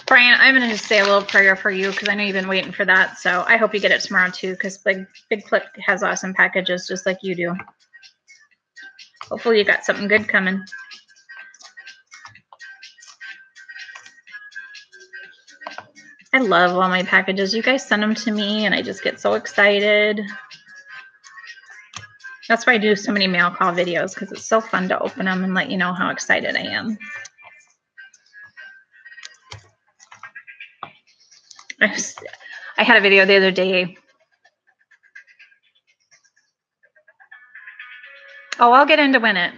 Brian, I'm going to just say a little prayer for you because I know you've been waiting for that. So I hope you get it tomorrow too, because Big Flip has awesome packages just like you do. Hopefully you got something good coming. I love all my packages. You guys send them to me and I just get so excited. That's why I do so many mail call videos, because it's so fun to open them and let you know how excited I am. I had a video the other day. Oh, I'll get into it.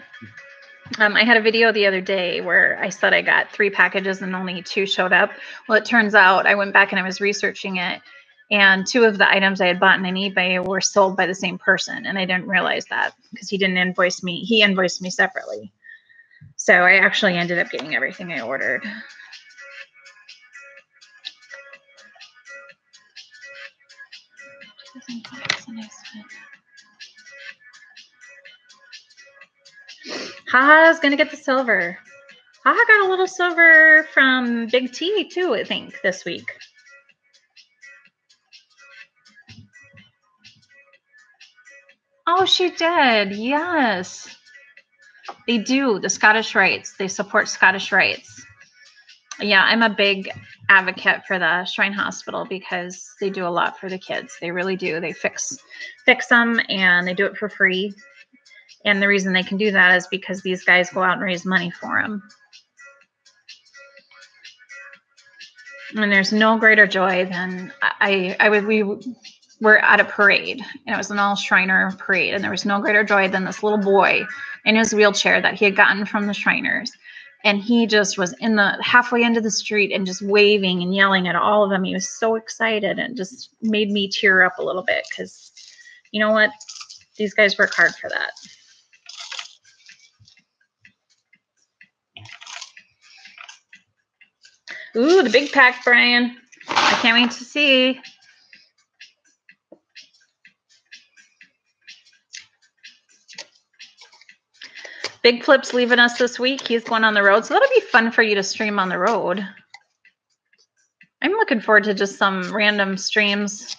I had a video the other day where I said I got 3 packages and only 2 showed up. Well, it turns out I went back and I was researching it, and 2 of the items I had bought on eBay were sold by the same person, and I didn't realize that because he didn't invoice me. He invoiced me separately. So I actually ended up getting everything I ordered. Haha's gonna get the silver. Haha got a little silver from Big T too, I think, this week. Oh, she did. Yes. They do. The Scottish Rites. They support Scottish Rites. Yeah, I'm a big advocate for the Shrine Hospital because they do a lot for the kids. They really do. They fix them, and they do it for free. And the reason they can do that is because these guys go out and raise money for them. And there's no greater joy than we were at a parade, and it was an all Shriner parade, and there was no greater joy than this little boy in his wheelchair that he had gotten from the Shriners. And he just was in the halfway into the street and just waving and yelling at all of them. He was so excited, and just made me tear up a little bit because you know what? These guys work hard for that. Ooh, the big pack, Brian. I can't wait to see. Big Flip's leaving us this week. He's going on the road. So that'll be fun for you to stream on the road. I'm looking forward to just some random streams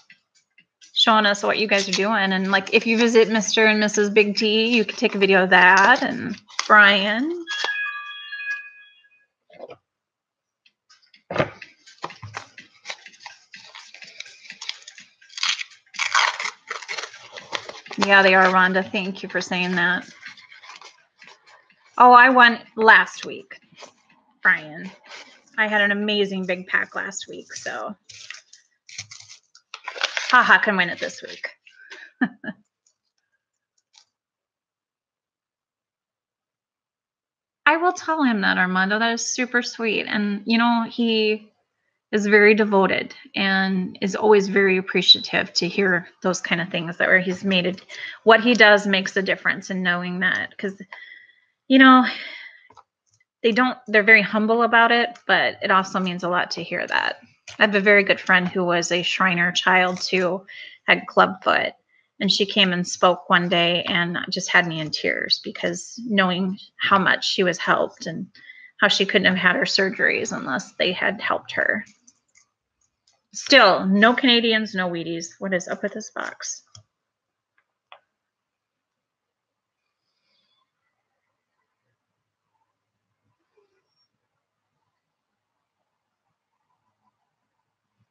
showing us what you guys are doing. And like if you visit Mr. and Mrs. Big T, you can take a video of that. And Brian. Yeah, they are, Rhonda. Thank you for saying that. Oh, I won last week, Brian. I had an amazing big pack last week, so Haha can win it this week. I will tell him that, Armando. That is super sweet. And, you know, he is very devoted and is always very appreciative to hear those kind of things that where he's made it. What he does makes a difference in knowing that, because, you know, they're very humble about it, but it also means a lot to hear that. I have a very good friend who was a Shriner child too, had clubfoot, and she came and spoke one day and just had me in tears because knowing how much she was helped and how she couldn't have had her surgeries unless they had helped her. Still, no Canadians, no Wheaties. What is up with this box?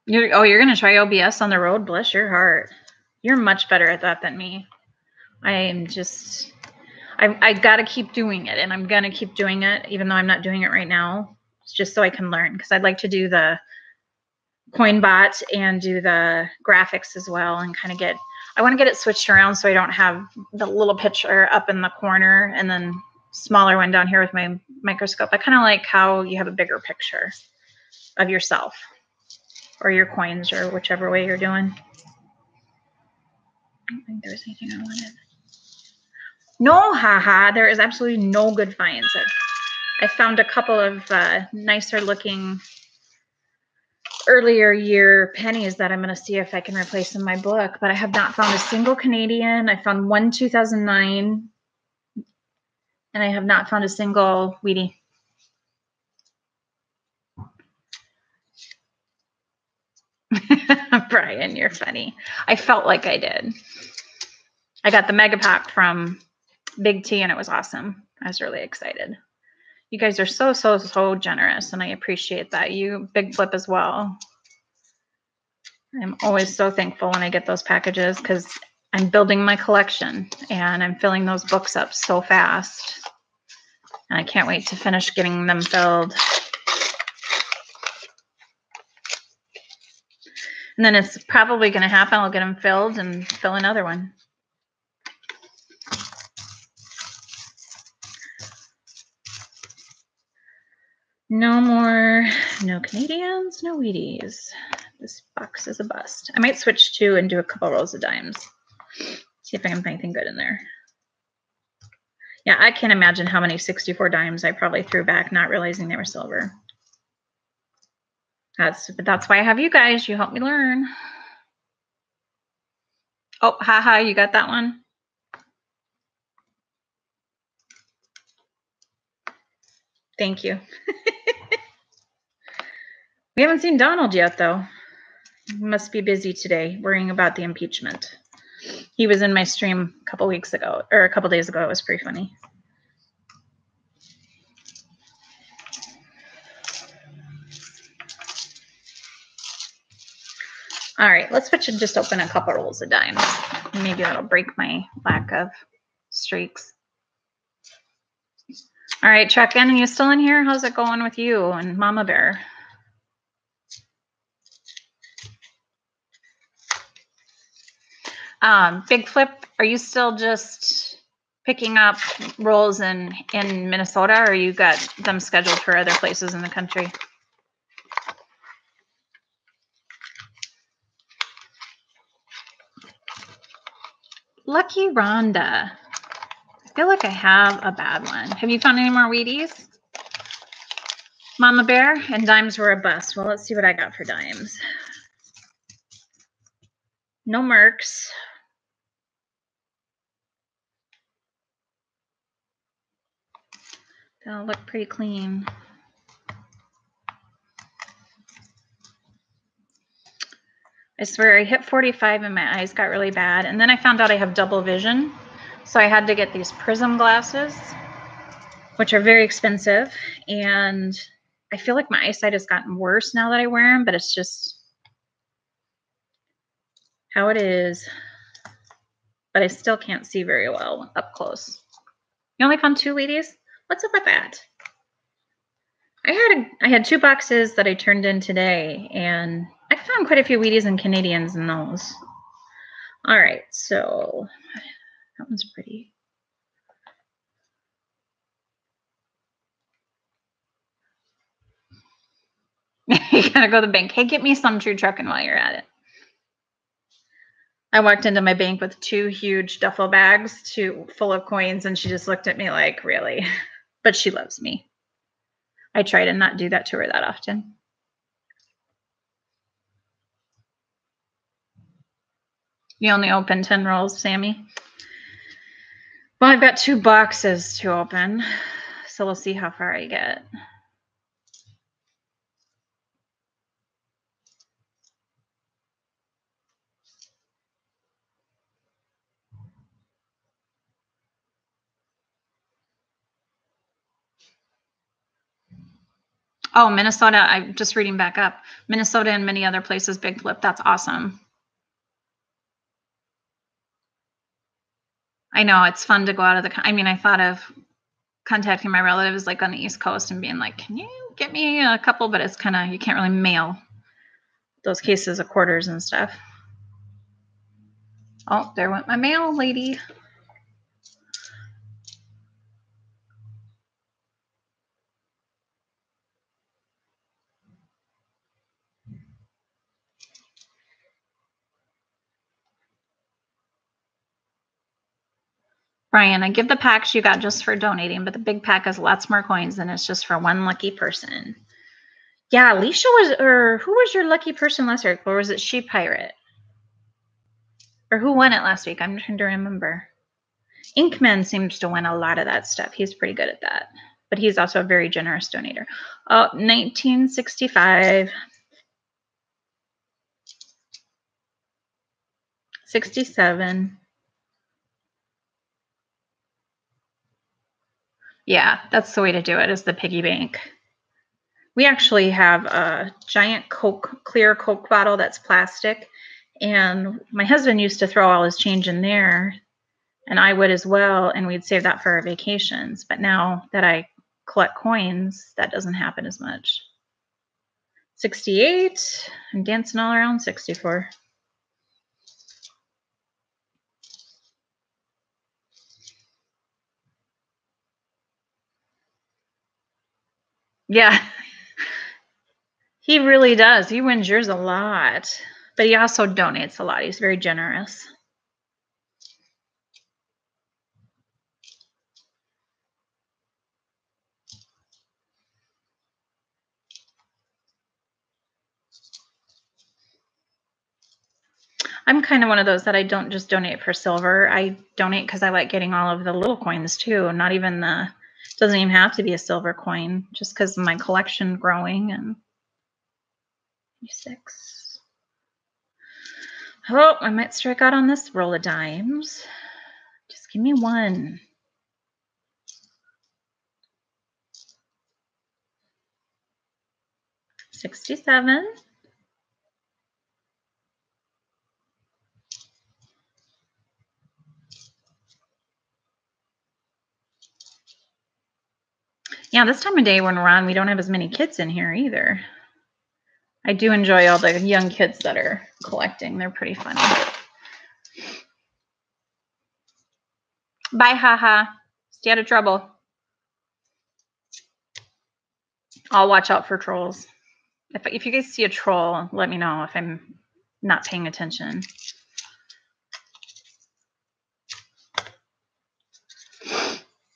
You're going to try OBS on the road? Bless your heart. You're much better at that than me. I got to keep doing it, and I'm going to keep doing it, even though I'm not doing it right now, just so I can learn, because I'd like to do the CoinBot and do the graphics as well, and kind of I want to get it switched around so I don't have the little picture up in the corner and then smaller one down here with my microscope. I kind of like how you have a bigger picture of yourself or your coins or whichever way you're doing. I don't think there was anything I wanted. No, haha, there is absolutely no good finds. I found a couple of nicer looking earlier year pennies that I'm going to see if I can replace in my book, but I have not found a single Canadian. I found one 2009, and I have not found a single Wheatie. Brian, you're funny. I felt like I did. I got the mega pack from Big T, and it was awesome. I was really excited. You guys are so generous, and I appreciate that. You, Big Flip, as well. I'm always so thankful when I get those packages because I'm building my collection, and I'm filling those books up so fast. And I can't wait to finish getting them filled. And then it's probably going to happen. I'll get them filled and fill another one. No more, no Canadians, no Wheaties. This box is a bust. I might switch to and do a couple rolls of dimes. See if I can find anything good in there. Yeah, I can't imagine how many 64 dimes I probably threw back, not realizing they were silver. But that's why I have you guys. You help me learn. Oh, haha, you got that one? Thank you. We haven't seen Donald yet, though. He must be busy today worrying about the impeachment. He was in my stream a couple weeks ago, or a couple days ago. It was pretty funny. All right, let's switch and just open a couple rolls of dimes. Maybe that'll break my lack of streaks. All right, Chuck-in, are you still in here? How's it going with you and Mama Bear? Big Flip, are you still just picking up rolls in Minnesota, or you got them scheduled for other places in the country? Lucky Rhonda. I feel like I have a bad one. Have you found any more Wheaties? Mama Bear, and dimes were a bust. Well, let's see what I got for dimes. No Mercs. They'll look pretty clean. I swear I hit 45 and my eyes got really bad. And then I found out I have double vision. So I had to get these prism glasses, which are very expensive. And I feel like my eyesight has gotten worse now that I wear them, but it's just how it is. But I still can't see very well up close. You only found 2 Wheaties? What's up with that? I had 2 boxes that I turned in today, and I found quite a few Wheaties and Canadians in those. All right, so that one's pretty. You gotta go to the bank. Hey, get me some true trucking while you're at it. I walked into my bank with 2 huge duffel bags full of coins, and she just looked at me like, really? But she loves me. I try to not do that to her that often. You only open 10 rolls, Sammy? Well, I've got 2 boxes to open, so we'll see how far I get. Oh, Minnesota, I'm just reading back up. Minnesota and many other places, big flip. That's awesome. I know, it's fun to go out of the I thought of contacting my relatives like on the East Coast and being like, can you get me a couple? But it's kind of, you can't really mail those cases of quarters and stuff. Oh, there went my mail lady. Brian, I give the packs you got just for donating, but the big pack has lots more coins and it's just for one lucky person. Yeah, Alicia who was your lucky person last week? Or was it She Pirate? Or who won it last week? I'm trying to remember. Inkman seems to win a lot of that stuff. He's pretty good at that. But he's also a very generous donator. Oh, 1965. 67. Yeah, that's the way to do it, is the piggy bank. We actually have a giant clear Coke bottle that's plastic. And my husband used to throw all his change in there, and I would as well, and we'd save that for our vacations. But now that I collect coins, that doesn't happen as much. 68. I'm dancing all around 64. Yeah, he really does. He wins yours a lot, but he also donates a lot. He's very generous. I'm kind of one of those that I don't just donate for silver. I donate because I like getting all of the little coins too. Not even doesn't even have to be a silver coin, just because of my collection growing. And 6. Oh, I might strike out on this roll of dimes. Just give me one. 67. Yeah, this time of day when we're on, we don't have as many kids in here either. I do enjoy all the young kids that are collecting. They're pretty funny. Bye, haha. Stay out of trouble. I'll watch out for trolls. If you guys see a troll, let me know if I'm not paying attention.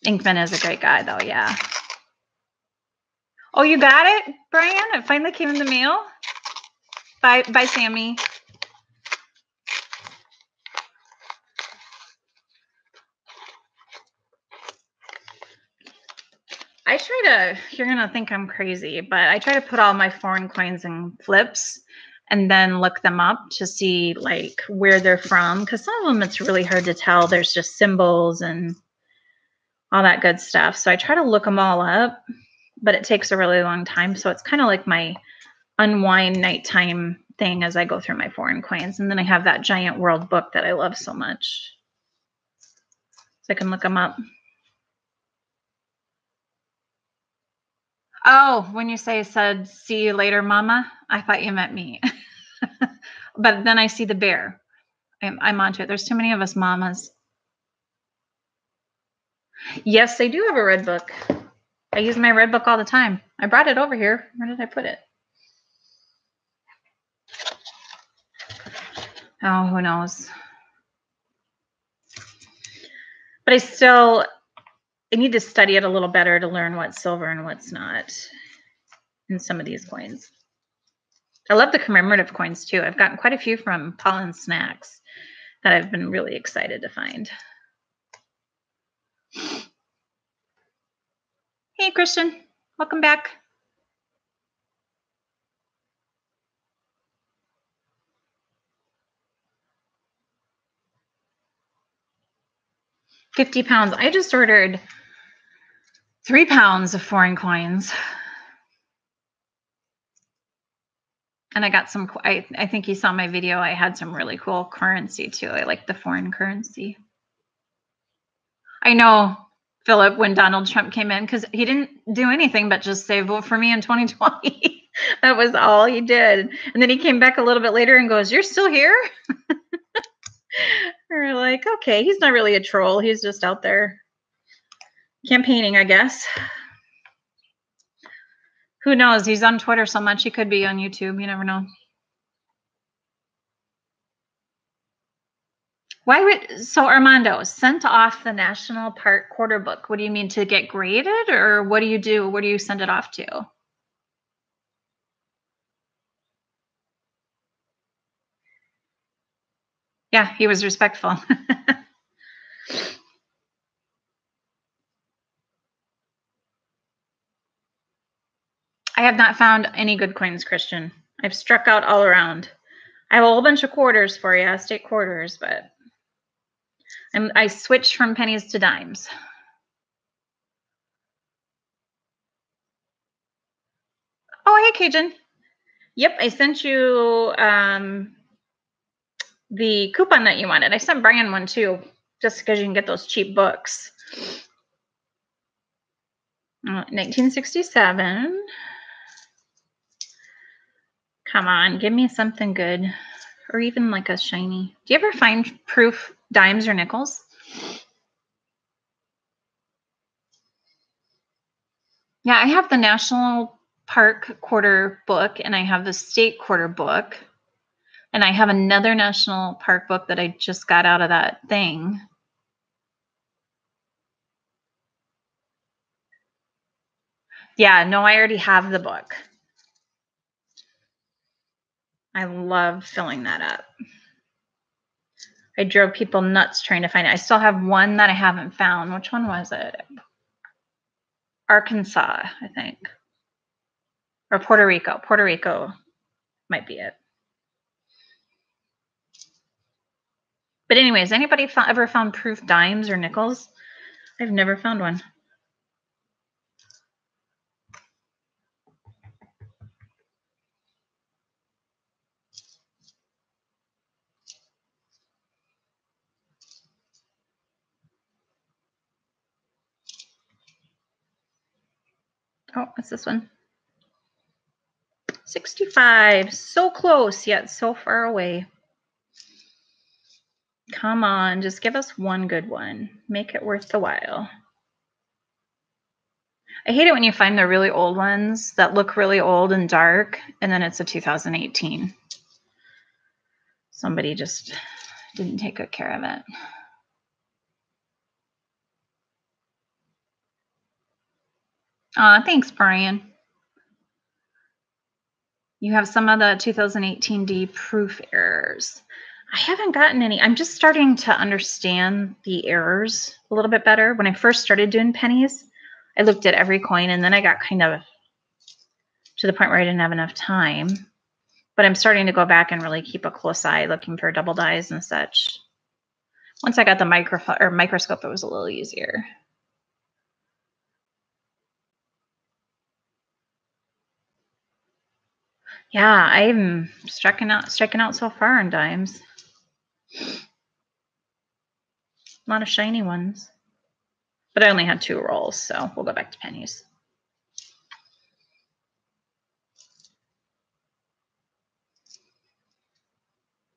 Inkman is a great guy, though, yeah. Oh, you got it, Brian? It finally came in the mail? Bye, Sammy. I try to, you're going to think I'm crazy, but I try to put all my foreign coins in flips and then look them up to see like where they're from. Because some of them, it's really hard to tell. There's just symbols and all that good stuff. So I try to look them all up, but it takes a really long time. So it's kind of like my unwind nighttime thing as I go through my foreign coins. And then I have that giant world book that I love so much. So I can look them up. Oh, when you said, see you later, mama, I thought you meant me. But then I see the bear. I'm onto it. There's too many of us mamas. Yes, I do have a red book. I use my red book all the time. I brought it over here. Where did I put it? Oh, who knows? But I need to study it a little better to learn what's silver and what's not in some of these coins. I love the commemorative coins too. I've gotten quite a few from Pollen Snacks that I've been really excited to find. Hey, Christian, welcome back. £50. I just ordered 3 pounds of foreign coins. And I got some, I think you saw my video. I had some really cool currency too. I like the foreign currency. I know, Philip, when Donald Trump came in, because he didn't do anything but just say, vote for me in 2020. That was all he did. And then he came back a little bit later and goes, you're still here? We're like, okay, he's not really a troll. He's just out there campaigning, I guess. Who knows? He's on Twitter so much. He could be on YouTube. You never know. Why would, so Armando, sent off the National Park Quarter Book. What do you mean, to get graded, or what do you do? Where do you send it off to? Yeah, he was respectful. I have not found any good coins, Christian. I've struck out all around. I have a whole bunch of quarters for you, state quarters, but I switched from pennies to dimes. Oh, hey, Cajun. Yep, I sent you the coupon that you wanted. I sent Brian one too, just because you can get those cheap books. 1967. Come on, give me something good, or even like a shiny. Do you ever find proof dimes or nickels? Yeah, I have the National Park Quarter book, and I have the State Quarter book, and I have another National Park book that I just got out of that thing. Yeah, no, I already have the book. I love filling that up. I drove people nuts trying to find it. I still have one that I haven't found. Which one was it? Arkansas, I think. Or Puerto Rico. Puerto Rico might be it. But anyways, anybody ever found proof dimes or nickels? I've never found one. Oh, what's this one? 65. So close, yet so far away. Come on, just give us one good one. Make it worth the while. I hate it when you find the really old ones that look really old and dark, and then it's a 2018. Somebody just didn't take good care of it. Thanks, Brian. You have some of the 2018D proof errors. I haven't gotten any. I'm just starting to understand the errors a little bit better. When I first started doing pennies, I looked at every coin, and then I got kind of to the point where I didn't have enough time. But I'm starting to go back and really keep a close eye looking for double dies and such. Once I got the microscope, it was a little easier. Yeah, I'm striking out so far on dimes. A lot of shiny ones. But I only had 2 rolls, so we'll go back to pennies.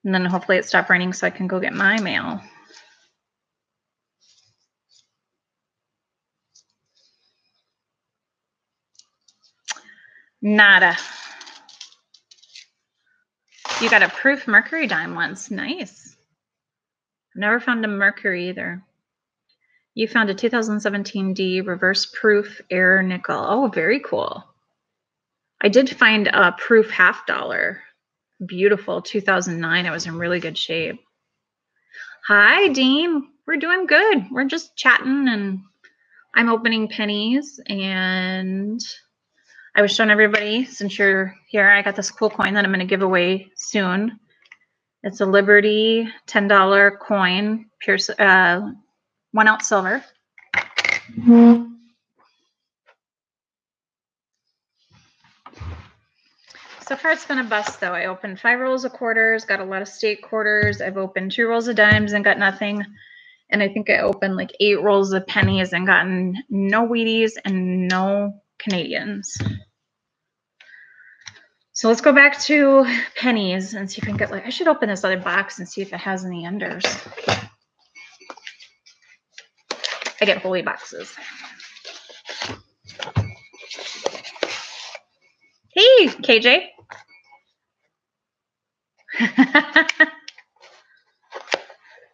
And then hopefully it stopped raining so I can go get my mail. Nada. You got a proof Mercury dime once. Nice. I've never found a Mercury either. You found a 2017 D reverse proof error nickel. Oh, very cool. I did find a proof half dollar. Beautiful. 2009. It was in really good shape. Hi, Dean. We're doing good. We're just chatting and I'm opening pennies, and I was showing everybody, since you're here, I got this cool coin that I'm going to give away soon. It's a Liberty $10 coin, pure 1 ounce silver. So far it's been a bust though. I opened 5 rolls of quarters, got a lot of state quarters. I've opened 2 rolls of dimes and got nothing. And I think I opened like 8 rolls of pennies and gotten no Wheaties and no Canadians. So let's go back to pennies and see if I can get I should open this other box and see if it has any unders. I get holy boxes. Hey, KJ.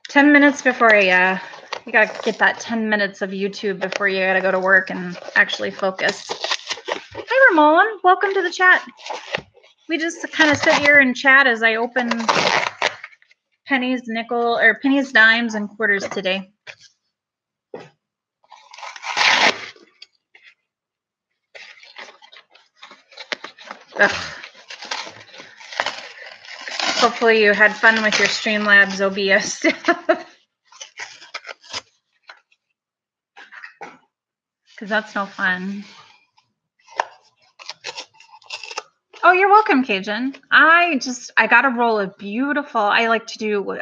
10 minutes before you gotta get that 10 minutes of YouTube before you gotta go to work and actually focus. Hi, Ramon. Welcome to the chat. We just kind of sit here and chat as I open pennies, pennies, dimes, and quarters today. Ugh. Hopefully you had fun with your Streamlabs OBS stuff. Because that's no fun. Oh, you're welcome, Cajun. I got a roll of beautiful, I like to do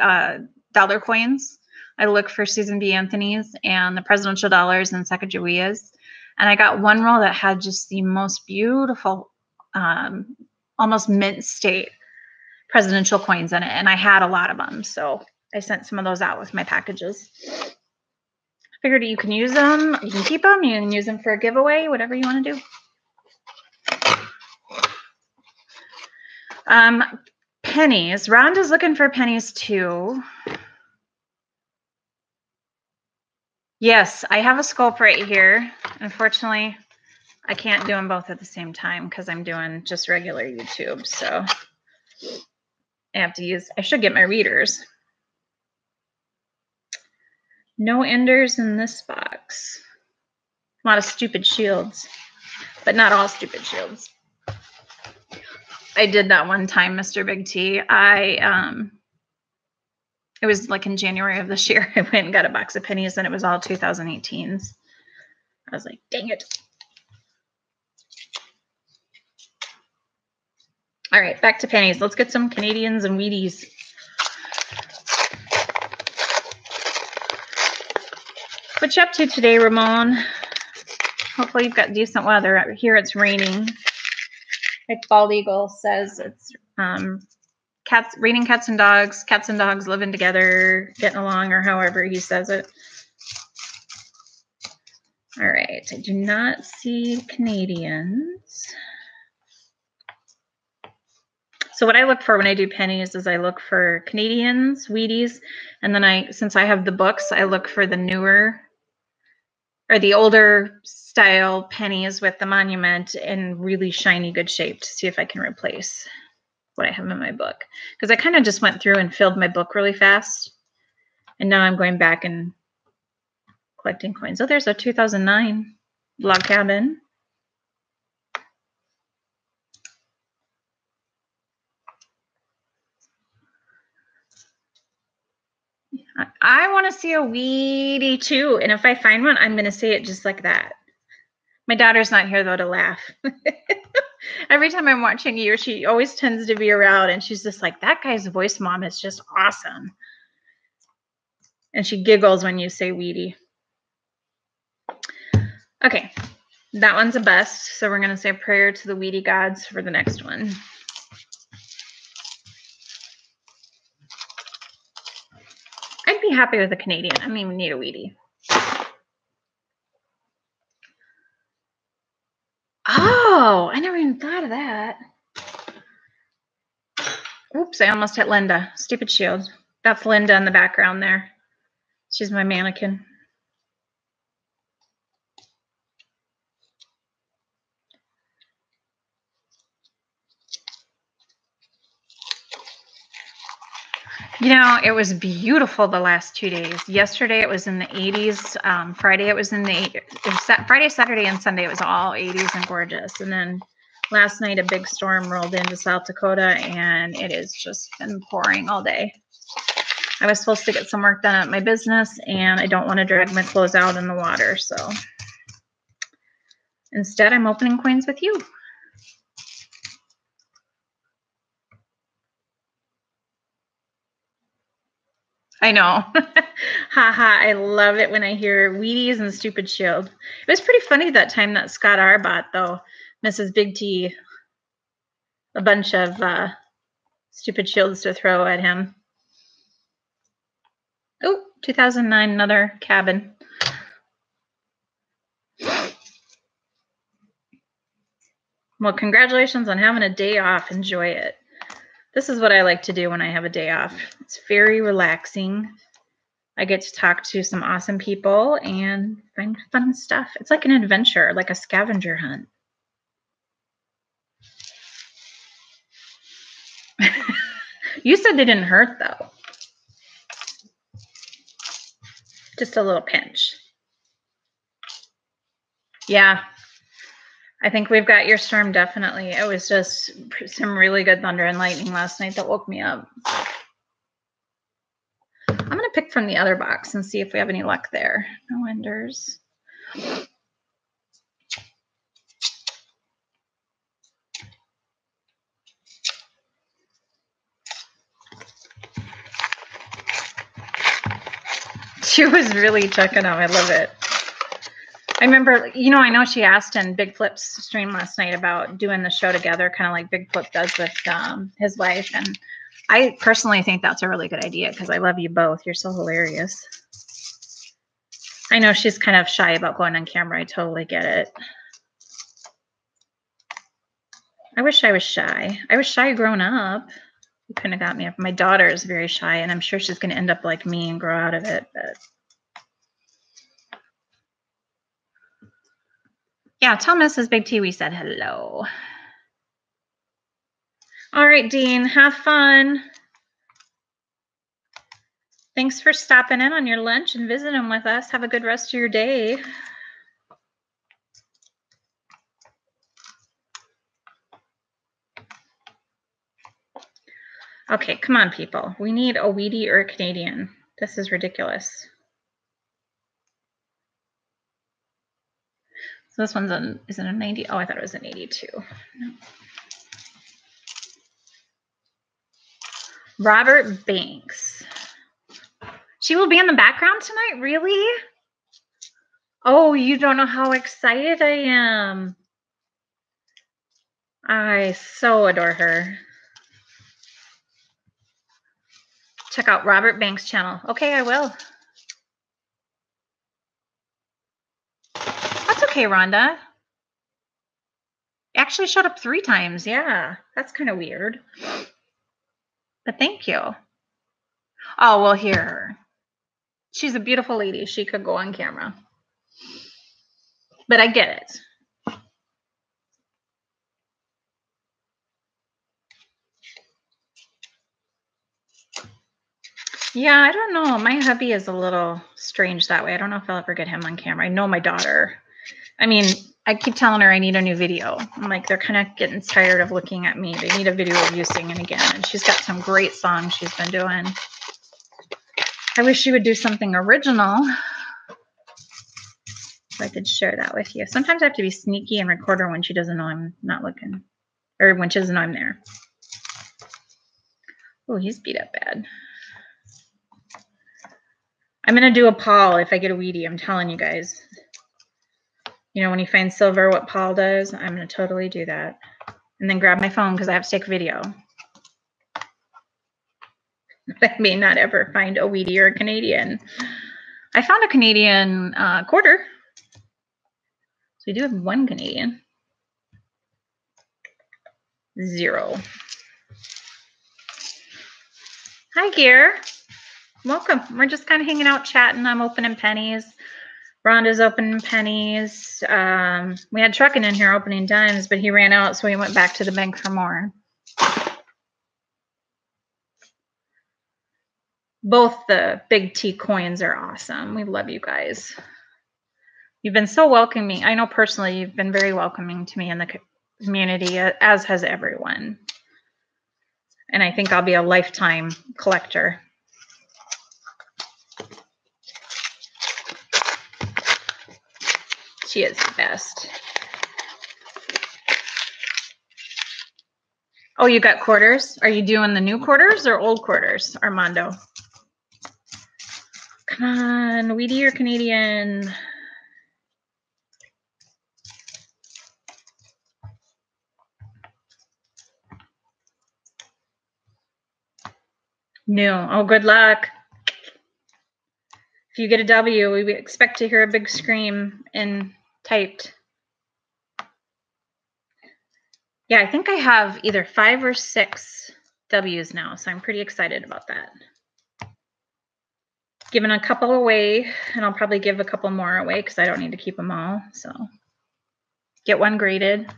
dollar coins. I look for Susan B. Anthony's and the presidential dollars and Sacagaweas. And I got one roll that had just the most beautiful, almost mint state presidential coins in it. And I had a lot of them. So I sent some of those out with my packages. I figured you can use them, you can keep them, you can use them for a giveaway, whatever you want to do. Pennies. Rhonda's looking for pennies too. Yes, I have a sculpt right here. Unfortunately, I can't do them both at the same time because I'm doing just regular YouTube. So I have to I should get my readers. No enders in this box. A lot of stupid shields, but not all stupid shields. I did that one time, Mr. Big T. It was like in January of this year. I went and got a box of pennies and it was all 2018s. I was like, dang it. All right, back to pennies. Let's get some Canadians and Wheaties. What you up to today, Ramon? Hopefully you've got decent weather. Here it's raining. Like Bald Eagle says, it's raining cats and dogs living together, getting along, or however he says it. All right, I do not see Canadians. So what I look for when I do pennies is I look for Canadians, Wheaties, and then since I have the books, I look for the newer or the older style pennies with the monument in really shiny, good shape to see if I can replace what I have in my book. Because I kind of just went through and filled my book really fast. And now I'm going back and collecting coins. Oh, there's a 2009 log cabin. I want to see a Wheatie too. And if I find one, I'm going to say it just like that. My daughter's not here though to laugh. Every time I'm watching you, she always tends to be around and she's just like, that guy's voice, Mom, is just awesome. And she giggles when you say Wheatie. Okay, that one's a bust. So we're going to say a prayer to the Wheatie gods for the next one. happy with the Canadian. I don't even need a Wheatie. Oh, I never even thought of that. Oops, I almost hit Linda. Stupid shield. That's Linda in the background there. She's my mannequin. You know, it was beautiful the last 2 days. Yesterday it was in the 80s. Friday it was in the Friday, Saturday, and Sunday it was all 80s and gorgeous. And then last night a big storm rolled into South Dakota, and it has just been pouring all day. I was supposed to get some work done at my business, and I don't want to drag my clothes out in the water, so instead I'm opening coins with you. I know. Haha, I love it when I hear Wheaties and Stupid Shield. It was pretty funny that time that Scott R bought, though, Mrs. Big T, a bunch of Stupid Shields to throw at him. Oh, 2009, another cabin. Well, congratulations on having a day off. Enjoy it. This is what I like to do when I have a day off. It's very relaxing. I get to talk to some awesome people and find fun stuff. It's like an adventure, like a scavenger hunt. You said they didn't hurt, though. Just a little pinch. Yeah. I think we've got your storm, definitely. It was just some really good thunder and lightning last night that woke me up. I'm going to pick from the other box and see if we have any luck there. No enders. She was really checking out. I love it. I remember, you know, I know she asked in Big Flip's stream last night about doing the show together, kind of like Big Flip does with his wife. And I personally think that's a really good idea because I love you both. You're so hilarious. I know she's kind of shy about going on camera. I totally get it. I wish I was shy. I was shy growing up. You couldn't have got me up. My daughter is very shy, and I'm sure she's going to end up like me and grow out of it. But yeah, tell Mrs. Big T we said hello. All right, Dean, have fun. Thanks for stopping in on your lunch and visiting with us. Have a good rest of your day. Okay, come on, people. We need a Wheatie or a Canadian. This is ridiculous. So this one's is it a 90? Oh, I thought it was an 82. No. Robert Banks. She will be in the background tonight? Really? Oh, you don't know how excited I am. I so adore her. Check out Robert Banks' channel. Okay, I will. That's okay, Rhonda. Actually showed up 3 times. Yeah, that's kind of weird. But thank you. Oh, we'll hear her. She's a beautiful lady. She could go on camera. But I get it. Yeah, I don't know. My hubby is a little strange that way. I don't know if I'll ever get him on camera. I know my daughter. I mean, I keep telling her I need a new video. I'm like, they're kind of getting tired of looking at me. They need a video of you singing again. And she's got some great songs she's been doing. I wish she would do something original. So I could share that with you. Sometimes I have to be sneaky and record her when she doesn't know I'm not looking. Or when she doesn't know I'm there. Oh, he's beat up bad. I'm going to do a Paul if I get a Wheatie. I'm telling you guys. You know, when you find silver, what Paul does, I'm going to totally do that. And then grab my phone because I have to take video. I may not ever find a Wheatie or a Canadian. I found a Canadian quarter. So we do have one Canadian. 0. Hi, Gear. Welcome. We're just kind of hanging out, chatting. I'm opening pennies. Rhonda's opening pennies. We had Truckin' in here opening dimes, but he ran out, so we went back to the bank for more. Both the Big T coins are awesome. We love you guys. You've been so welcoming. I know personally you've been very welcoming to me in the community, as has everyone. And I think I'll be a lifetime collector. She is the best. Oh, you got quarters? Are you doing the new quarters or old quarters, Armando? Come on, Wheatie or Canadian? No. Oh, good luck. If you get a W, we expect to hear a big scream and typed. Yeah, I think I have either 5 or 6 W's now, so I'm pretty excited about that. Giving a couple away, and I'll probably give a couple more away because I don't need to keep them all. So get one graded.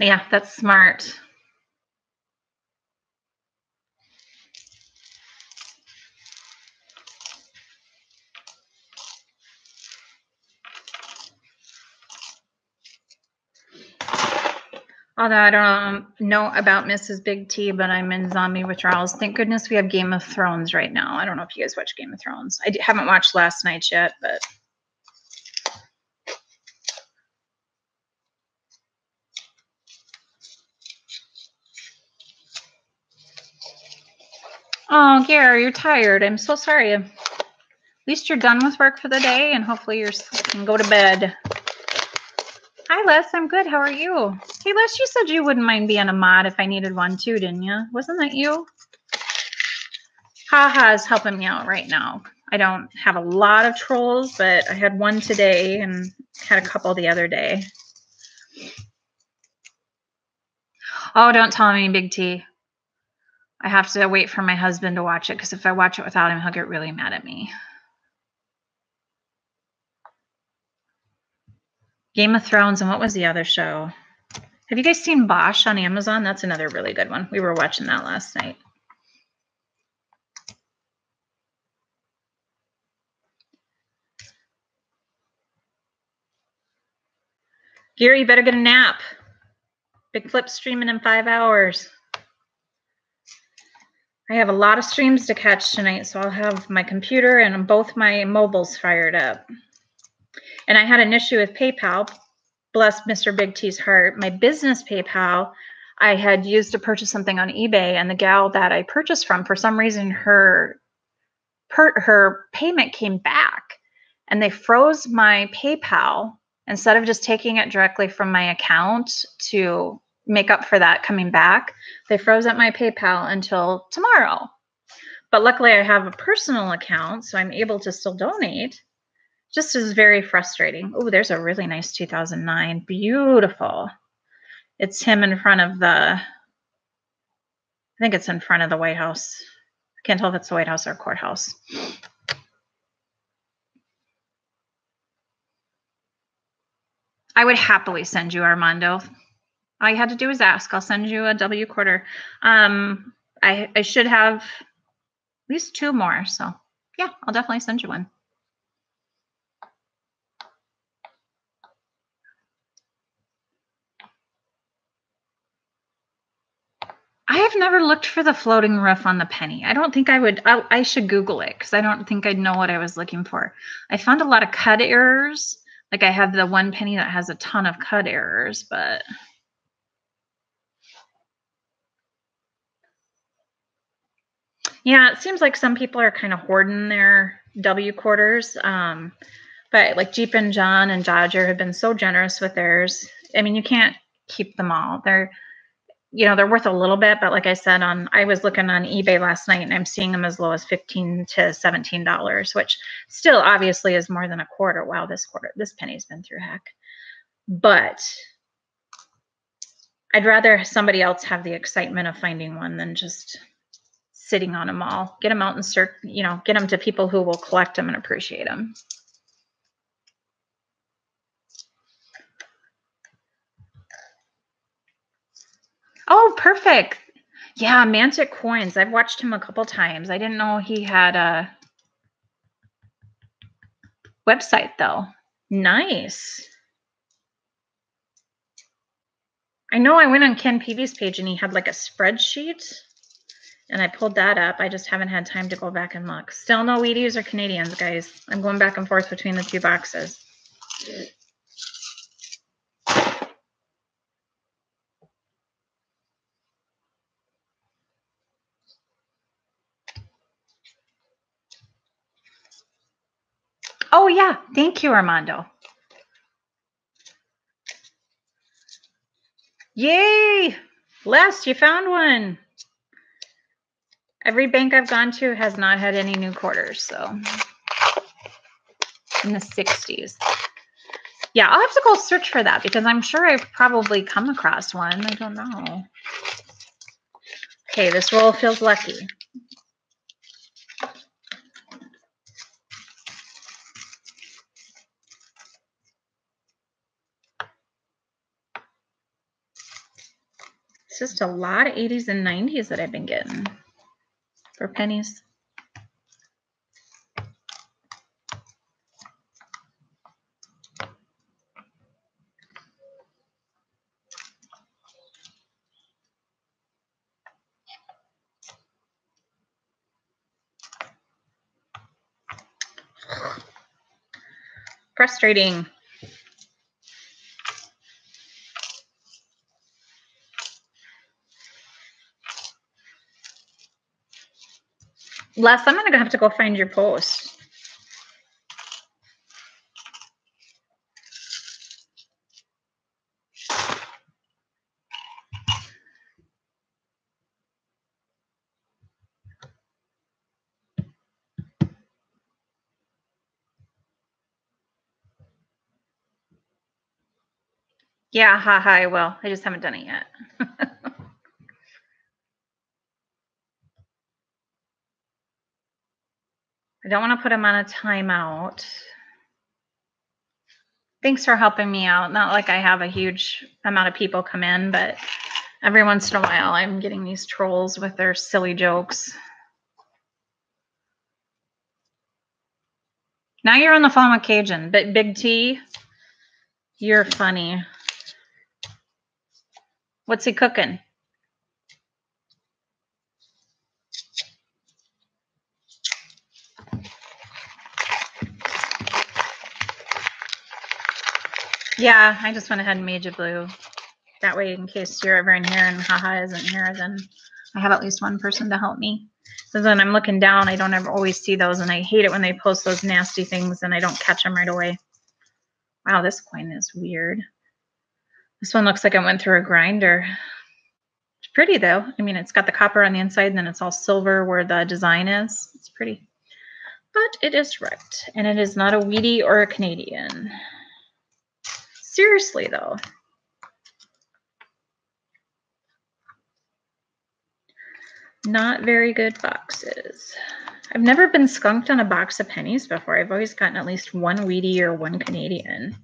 Yeah, that's smart. Although I don't know about Mrs. Big T, but I'm in zombie withdrawals. Thank goodness we have Game of Thrones right now. I don't know if you guys watch Game of Thrones. I haven't watched last night yet, but... Oh, Gary, you're tired. I'm so sorry. At least you're done with work for the day, and hopefully you can go to bed. Hi, Les. I'm good. How are you? Hey, Les, you said you wouldn't mind being a mod if I needed one too, didn't you? Wasn't that you? Haha is helping me out right now. I don't have a lot of trolls, but I had one today and had a couple the other day. Oh, don't tell me, Big T. I have to wait for my husband to watch it, because if I watch it without him, he'll get really mad at me. Game of Thrones, and what was the other show? Have you guys seen Bosch on Amazon? That's another really good one. We were watching that last night. Gary, you better get a nap. Big Flip streaming in 5 hours. I have a lot of streams to catch tonight, so I'll have my computer and both my mobiles fired up. And I had an issue with PayPal. Bless Mr. Big T's heart. My business PayPal, I had used to purchase something on eBay, and the gal that I purchased from, for some reason, her payment came back, and they froze my PayPal instead of just taking it directly from my account to make up for that coming back. They froze up my PayPal until tomorrow. But luckily I have a personal account, so I'm able to still donate. Just is very frustrating. Oh, there's a really nice 2009. Beautiful. It's him in front of I think it's in front of the White House. I can't tell if it's the White House or courthouse. I would happily send you, Armando. All you had to do is ask. I'll send you a W quarter. I should have at least 2 more. So yeah, I'll definitely send you one. I have never looked for the floating roof on the penny. I don't think I would. I should Google it, because I don't think I'd know what I was looking for. I found a lot of cut errors. Like I have the one penny that has a ton of cut errors, but yeah, it seems like some people are kind of hoarding their W quarters. But like Jeep and John and Dodger have been so generous with theirs. I mean, you can't keep them all. They're worth a little bit, but like I said, I was looking on eBay last night and I'm seeing them as low as $15 to $17, which still obviously is more than a quarter. Wow, this penny's been through heck. But I'd rather somebody else have the excitement of finding one than just sitting on them all. Get them out and get them to people who will collect them and appreciate them. Oh, perfect. Yeah, Mantic Coins. I've watched him a couple times. I didn't know he had a website though. Nice. I know I went on Ken Peavy's page and he had like a spreadsheet and I pulled that up. I just haven't had time to go back and look. Still no Wheaties or Canadians, guys. I'm going back and forth between the two boxes. Oh yeah, thank you, Armando. Yay! Les, you found one. Every bank I've gone to has not had any new quarters, so in the 60s. Yeah, I'll have to go search for that because I'm sure I've probably come across one. I don't know. Okay, this roll feels lucky. It's just a lot of 80s and 90s that I've been getting for pennies. Frustrating. Les, I'm gonna have to go find your post. Yeah, haha, I will. I just haven't done it yet. I don't want to put him on a timeout. Thanks for helping me out. Not like I have a huge amount of people come in, but every once in a while I'm getting these trolls with their silly jokes. Now you're on the phone with Cajun, but Big T, you're funny. What's he cooking? Yeah, I just went ahead and made you blue. That way, in case you're ever in here and haha isn't here, then I have at least one person to help me. So when I'm looking down, I don't ever always see those, and I hate it when they post those nasty things and I don't catch them right away. Wow, this coin is weird. This one looks like it went through a grinder. It's pretty though. I mean, it's got the copper on the inside and then it's all silver where the design is. It's pretty. But it is red, and it is not a Wheatie or a Canadian. Seriously though. Not very good boxes. I've never been skunked on a box of pennies before. I've always gotten at least one Wheatie or one Canadian.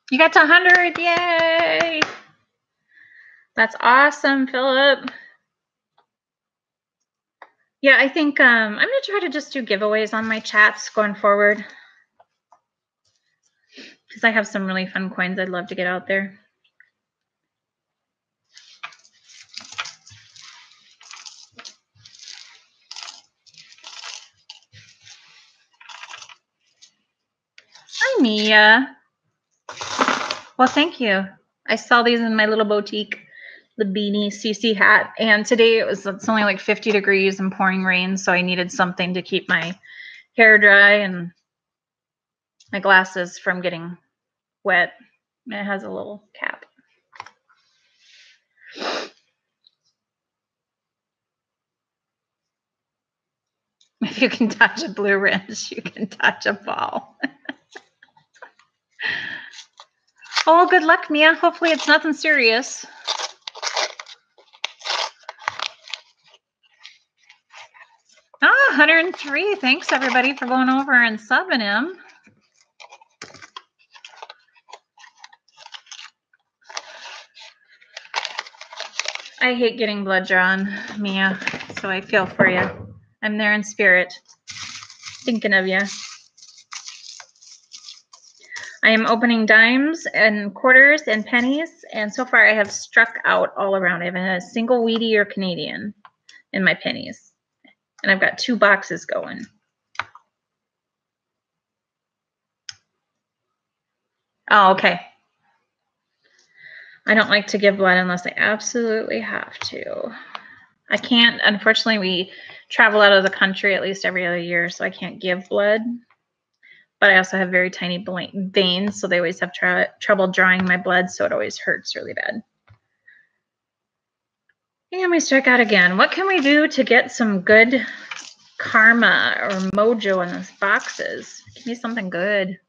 You got to 100, yay! That's awesome, Philip. Yeah, I think I'm going to try to just do giveaways on my chats going forward. Because I have some really fun coins I'd love to get out there. Hi, Mia. Well, thank you. I saw these in my little boutique. the beanie CC hat. And today it's only like 50 degrees and pouring rain, so I needed something to keep my hair dry and my glasses from getting wet. And it has a little cap. If you can touch a blue wrench, you can touch a ball. Oh, good luck, Mia. Hopefully it's nothing serious. Ah, 103. Thanks, everybody, for going over and subbing him. I hate getting blood drawn, Mia, so I feel for you. I'm there in spirit, thinking of you. I am opening dimes and quarters and pennies, and so far I have struck out all around. I haven't had a single Wheatie or Canadian in my pennies, and I've got 2 boxes going. Oh, okay. I don't like to give blood unless I absolutely have to. I can't, unfortunately, we travel out of the country at least every other year, so I can't give blood. But I also have very tiny veins, so they always have trouble drawing my blood, so it always hurts really bad. And we strike out again. What can we do to get some good karma or mojo in these boxes? Give me something good.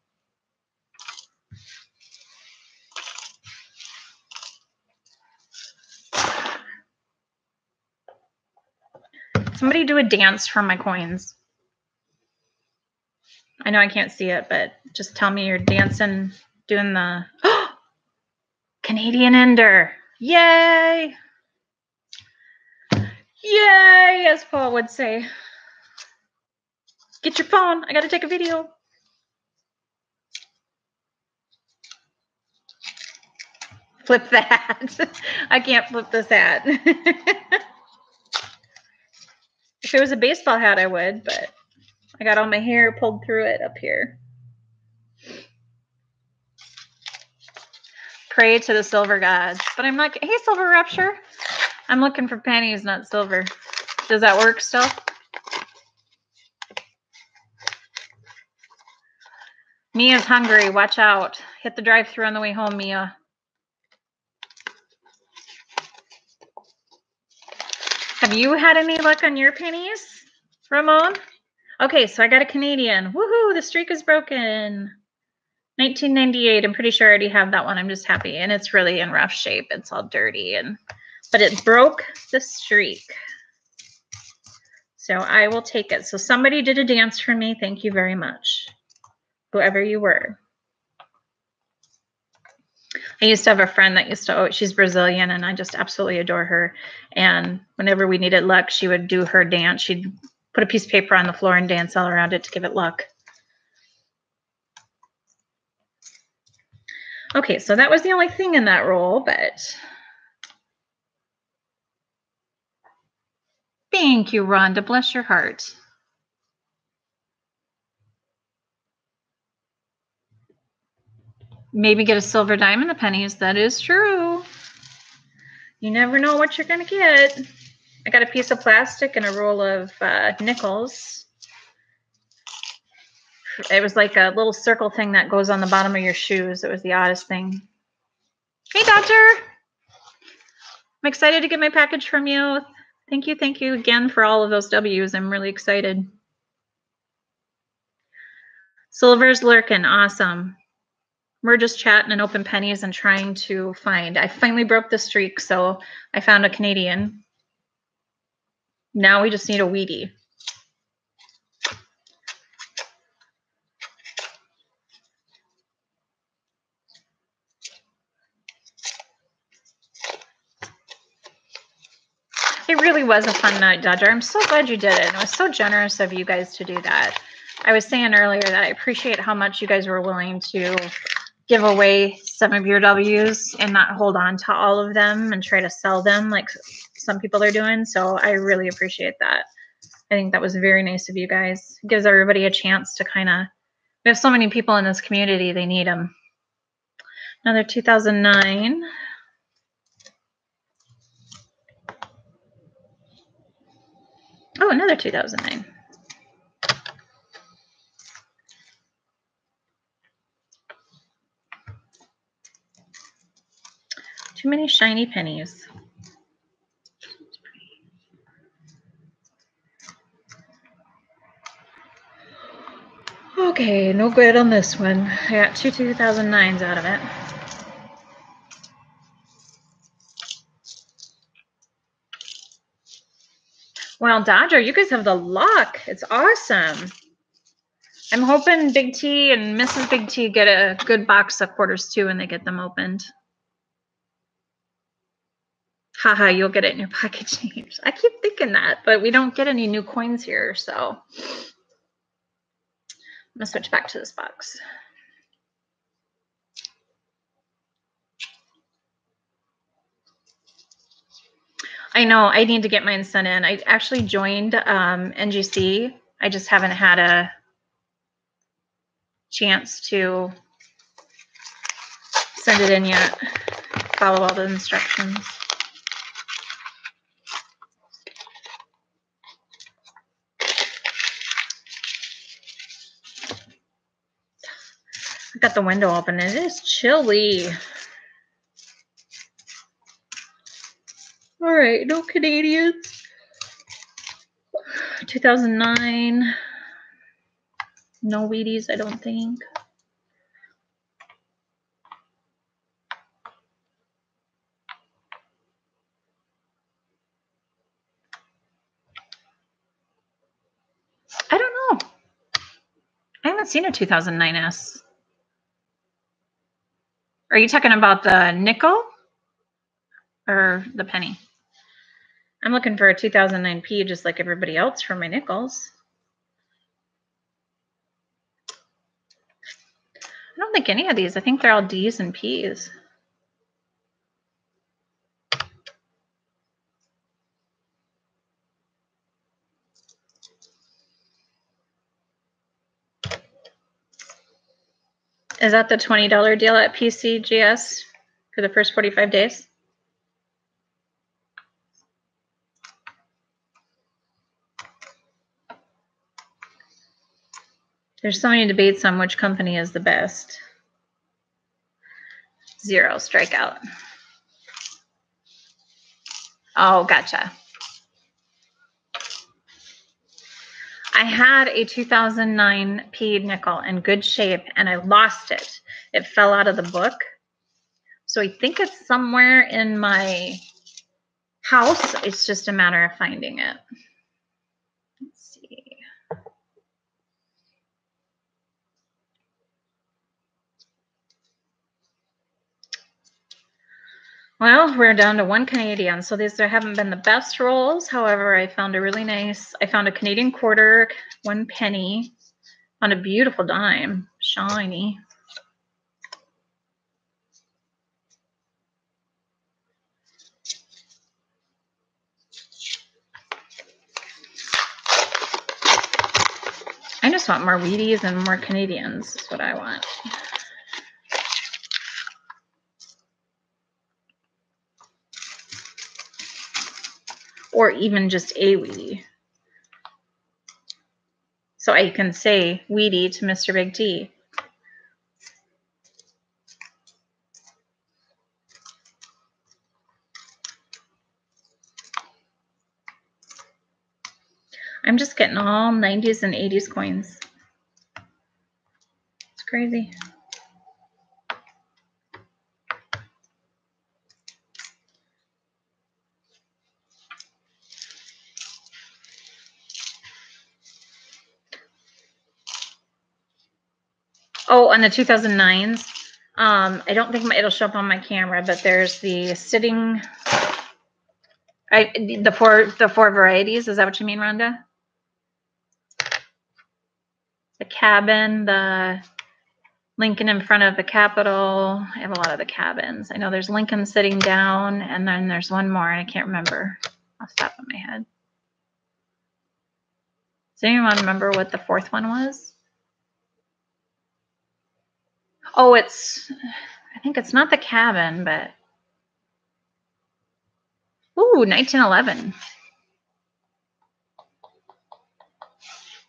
Somebody do a dance for my coins. I know I can't see it, but just tell me you're dancing, doing the Canadian Ender. Yay! Yay, as Paul would say. Get your phone. I got to take a video. Flip that. I can't flip this hat. If it was a baseball hat, I would, but I got all my hair pulled through it up here. Pray to the silver gods. But I'm like, hey, Silver Rupture. I'm looking for pennies, not silver. Does that work still? Mia's hungry. Watch out. Hit the drive-thru on the way home, Mia. Have you had any luck on your pennies, Ramon? Okay, so I got a Canadian. Woohoo, the streak is broken. 1998. I'm pretty sure I already have that one. I'm just happy. And it's really in rough shape. It's all dirty, but it broke the streak. So I will take it. So somebody did a dance for me. Thank you very much, whoever you were. I used to have a friend that used to, she's Brazilian, and I just absolutely adore her. And whenever we needed luck, she would do her dance. She'd put a piece of paper on the floor and dance all around it to give it luck. Okay, so that was the only thing in that roll, but thank you, Rhonda. Bless your heart. Maybe get a silver dime in the pennies. That is true. You never know what you're going to get. I got a piece of plastic and a roll of nickels. It was like a little circle thing that goes on the bottom of your shoes. It was the oddest thing. Hey, Doctor. I'm excited to get my package from you. Thank you again for all of those W's. I'm really excited. Silver's lurking. Awesome. We're just chatting and open pennies and trying to find. I finally broke the streak, so I found a Canadian. Now we just need a Wheatie. It really was a fun night, Dodger. I'm so glad you did it. It was so generous of you guys to do that. I was saying earlier that I appreciate how much you guys were willing to give away some of your W's and not hold on to all of them and try to sell them like some people are doing. So I really appreciate that. I think that was very nice of you guys. It gives everybody a chance to kind of, we have so many people in this community, they need them. Another 2009. Oh, another 2009. Too many shiny pennies. Okay, no good on this one. I got two 2009s out of it. Well, Dodger, you guys have the luck. It's awesome. I'm hoping Big T and Mrs. Big T get a good box of quarters too when they get them opened. Haha, you'll get it in your pocket change. I keep thinking that, but we don't get any new coins here, so I'm gonna switch back to this box. I know, I need to get mine sent in. I actually joined NGC. I just haven't had a chance to send it in yet. Follow all the instructions. I got the window open. It is chilly. All right, no Canadians. 2009. No Wheaties, I don't think. I don't know. I haven't seen a 2009S. Are you talking about the nickel or the penny? I'm looking for a 2009P just like everybody else for my nickels. I don't think any of these. I think they're all D's and P's. Is that the $20 deal at PCGS for the first 45 days? There's so many debates on which company is the best. Zero strikeout. Oh, gotcha. I had a 2009 P nickel in good shape and I lost it. It fell out of the book. So I think it's somewhere in my house. It's just a matter of finding it. Let's see. Well, we're down to one Canadian. So these haven't been the best rolls. However, I found a really nice, I found a Canadian quarter, 1 penny, on a beautiful dime, shiny. I just want more Wheaties and more Canadians. That's what I want. Or even just a Wheatie. So I can say Wheatie to Mr. Big T. I'm just getting all 90s and 80s coins. It's crazy. Oh, on the 2009s, I don't think it'll show up on my camera, but there's the sitting, the four varieties. Is that what you mean, Rhonda? The cabin, the Lincoln in front of the Capitol. I have a lot of the cabins. I know there's Lincoln sitting down, and then there's one more, and I can't remember off the top of my head. Does anyone remember what the fourth one was? Oh, I think it's not the cabin, but, ooh, 1911.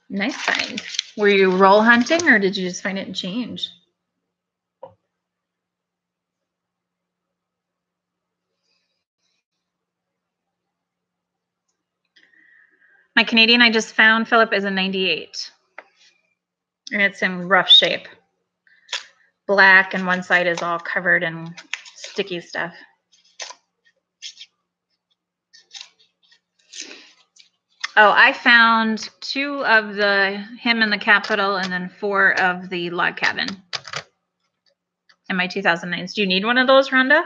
Nice find. Were you roll hunting or did you just find it and change? My Canadian I just found, Philip, is a 98. And it's in rough shape. Black, and one side is all covered in sticky stuff. Oh, I found 2 of the Hymn in the Capitol and then 4 of the Log Cabin in my 2009s. Do you need one of those, Rhonda?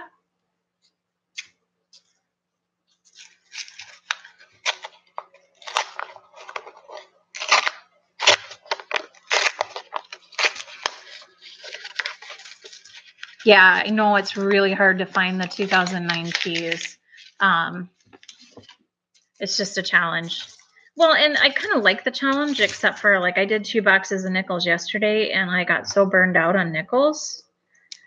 Yeah, I know it's really hard to find the 2009 keys. It's just a challenge. Well, and I kind of like the challenge, except for like I did 2 boxes of nickels yesterday and I got so burned out on nickels.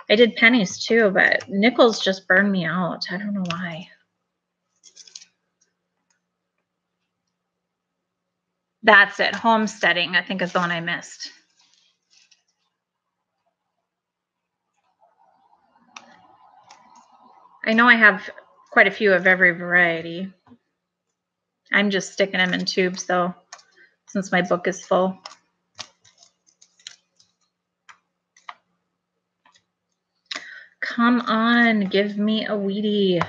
I did pennies too, but nickels just burned me out. I don't know why. That's it. Homesteading, I think, is the one I missed. I know I have quite a few of every variety. I'm just sticking them in tubes though, since my book is full. Come on, give me a Wheatie.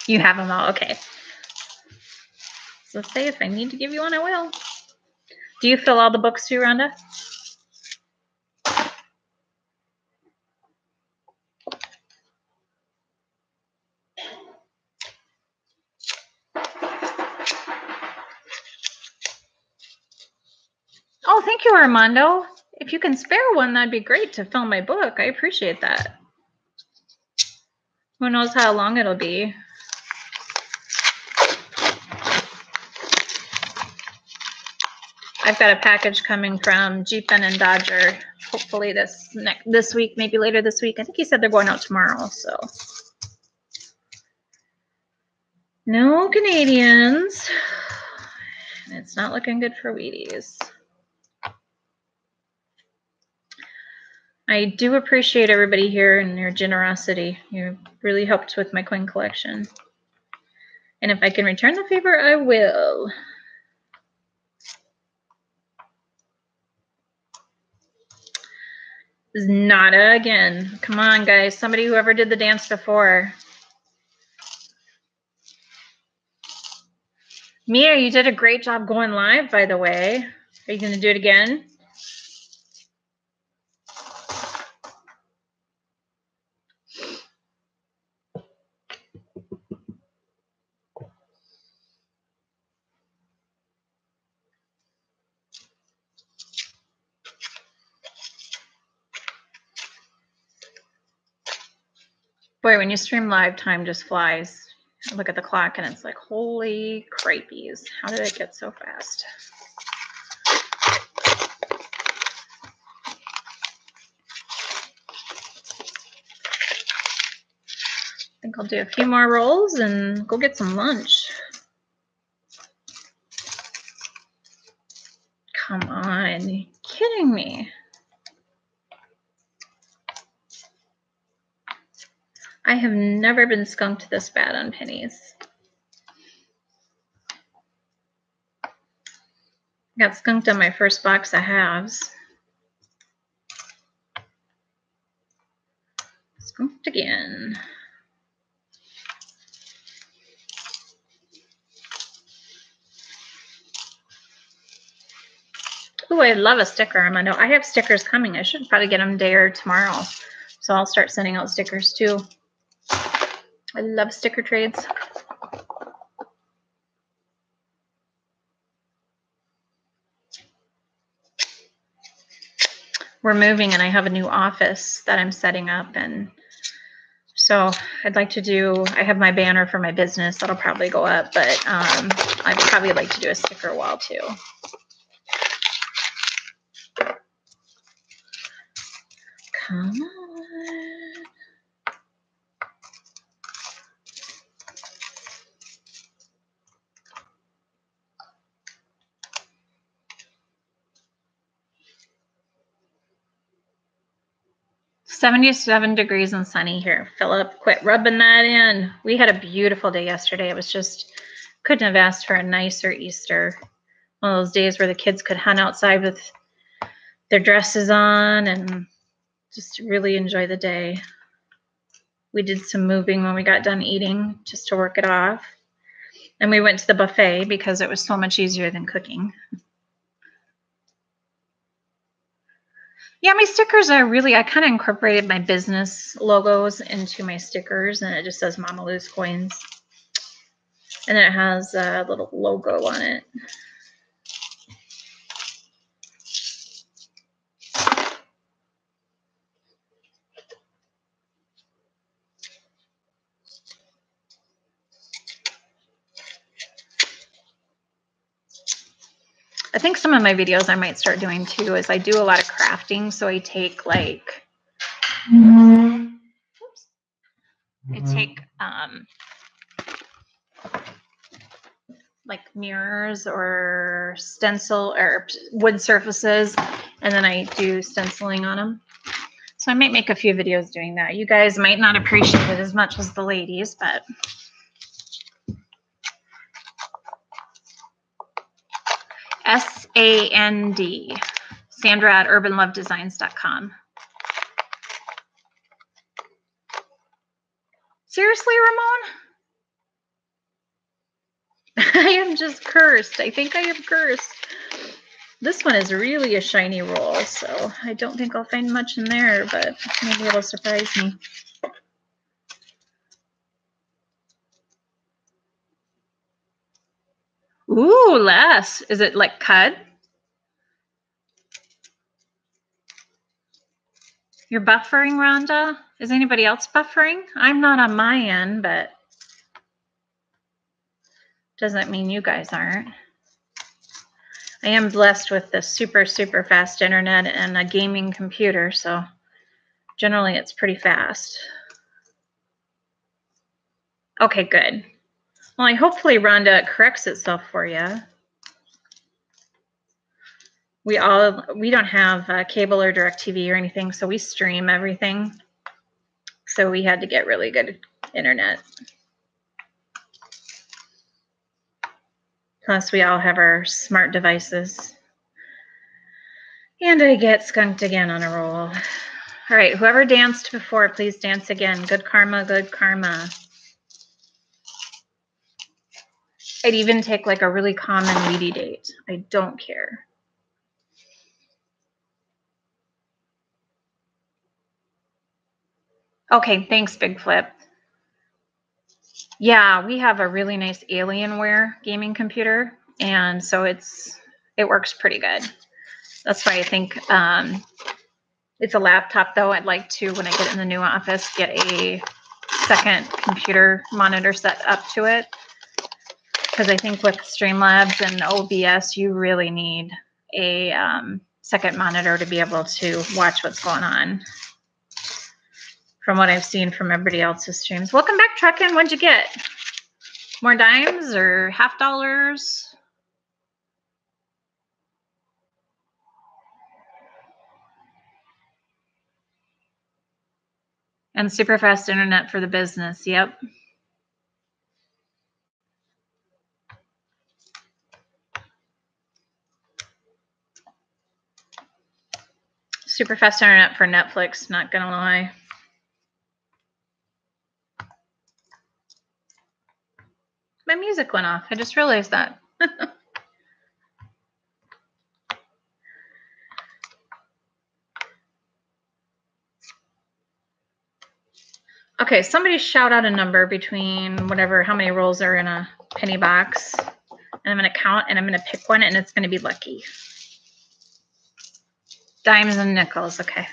You have them all, okay. So say if I need to give you one, I will. Do you fill all the books too, Rhonda? Oh, thank you, Armando. If you can spare one, that'd be great to fill my book. I appreciate that. Who knows how long it'll be. I've got a package coming from Jeep and Dodger. Hopefully this week, maybe later this week. I think he said they're going out tomorrow, so. No Canadians. It's not looking good for Wheaties. I do appreciate everybody here and your generosity. You really helped with my coin collection. And if I can return the favor, I will. Nada again. Come on, guys. Somebody who ever did the dance before. Mia, you did a great job going live, by the way. Are you going to do it again? Boy, when you stream live, time just flies. I look at the clock and it's like, holy cripees. How did it get so fast? I think I'll do a few more rolls and go get some lunch. Come on, are you kidding me? I have never been skunked this bad on pennies. Got skunked on my first box of halves. Skunked again. Oh, I love a sticker, Armando. I have stickers coming. I should probably get them today or tomorrow. So I'll start sending out stickers too. I love sticker trades. We're moving and I have a new office that I'm setting up, and so I'd like to do, I have my banner for my business that'll probably go up, but I'd probably like to do a sticker wall too. Come on. 77 degrees and sunny here. Philip, quit rubbing that in. We had a beautiful day yesterday. It was just, couldn't have asked for a nicer Easter. One of those days where the kids could hunt outside with their dresses on and just really enjoy the day. We did some moving when we got done eating just to work it off. And we went to the buffet because it was so much easier than cooking. Yeah, my stickers are really, I kind of incorporated my business logos into my stickers, and it just says Mama Lou's Coins. And then it has a little logo on it. I think some of my videos I might start doing too is I do a lot of crafting. So I take like, like mirrors or stencil or wood surfaces, and then I do stenciling on them. So I might make a few videos doing that. You guys might not appreciate it as much as the ladies, but SAND, Sandra at urbanlovedesigns.com. Seriously, Ramon? I am just cursed. I think I am cursed. This one is really a shiny roll, so I don't think I'll find much in there, but maybe it'll surprise me. Ooh, less. Is it like cut? You're buffering, Rhonda? Is anybody else buffering? I'm not on my end, but doesn't mean you guys aren't. I am blessed with the super, super fast internet and a gaming computer, so generally it's pretty fast. Okay, good. Well, hopefully Rhonda corrects itself for you. We don't have cable or DirecTV or anything, so we stream everything. So we had to get really good internet. Plus, we all have our smart devices. And I get skunked again on a roll. All right, whoever danced before, please dance again. Good karma, good karma. I'd even take like a really common weedy date. I don't care. Okay, thanks, Big Flip. Yeah, we have a really nice Alienware gaming computer, and so it works pretty good. That's why I think it's a laptop, though. I'd like to, when I get in the new office, get a second computer monitor set up to it. Because I think with Streamlabs and OBS, you really need a second monitor to be able to watch what's going on. From what I've seen from everybody else's streams. Welcome back, Truckin'. What'd you get? More dimes or half dollars? And super fast internet for the business. Yep. Super fast internet for Netflix, not gonna lie. My music went off. I just realized that. Okay, somebody shout out a number between whatever, how many rolls are in a penny box. And I'm going to count and I'm going to pick one and it's going to be lucky. Dimes and nickels. Okay.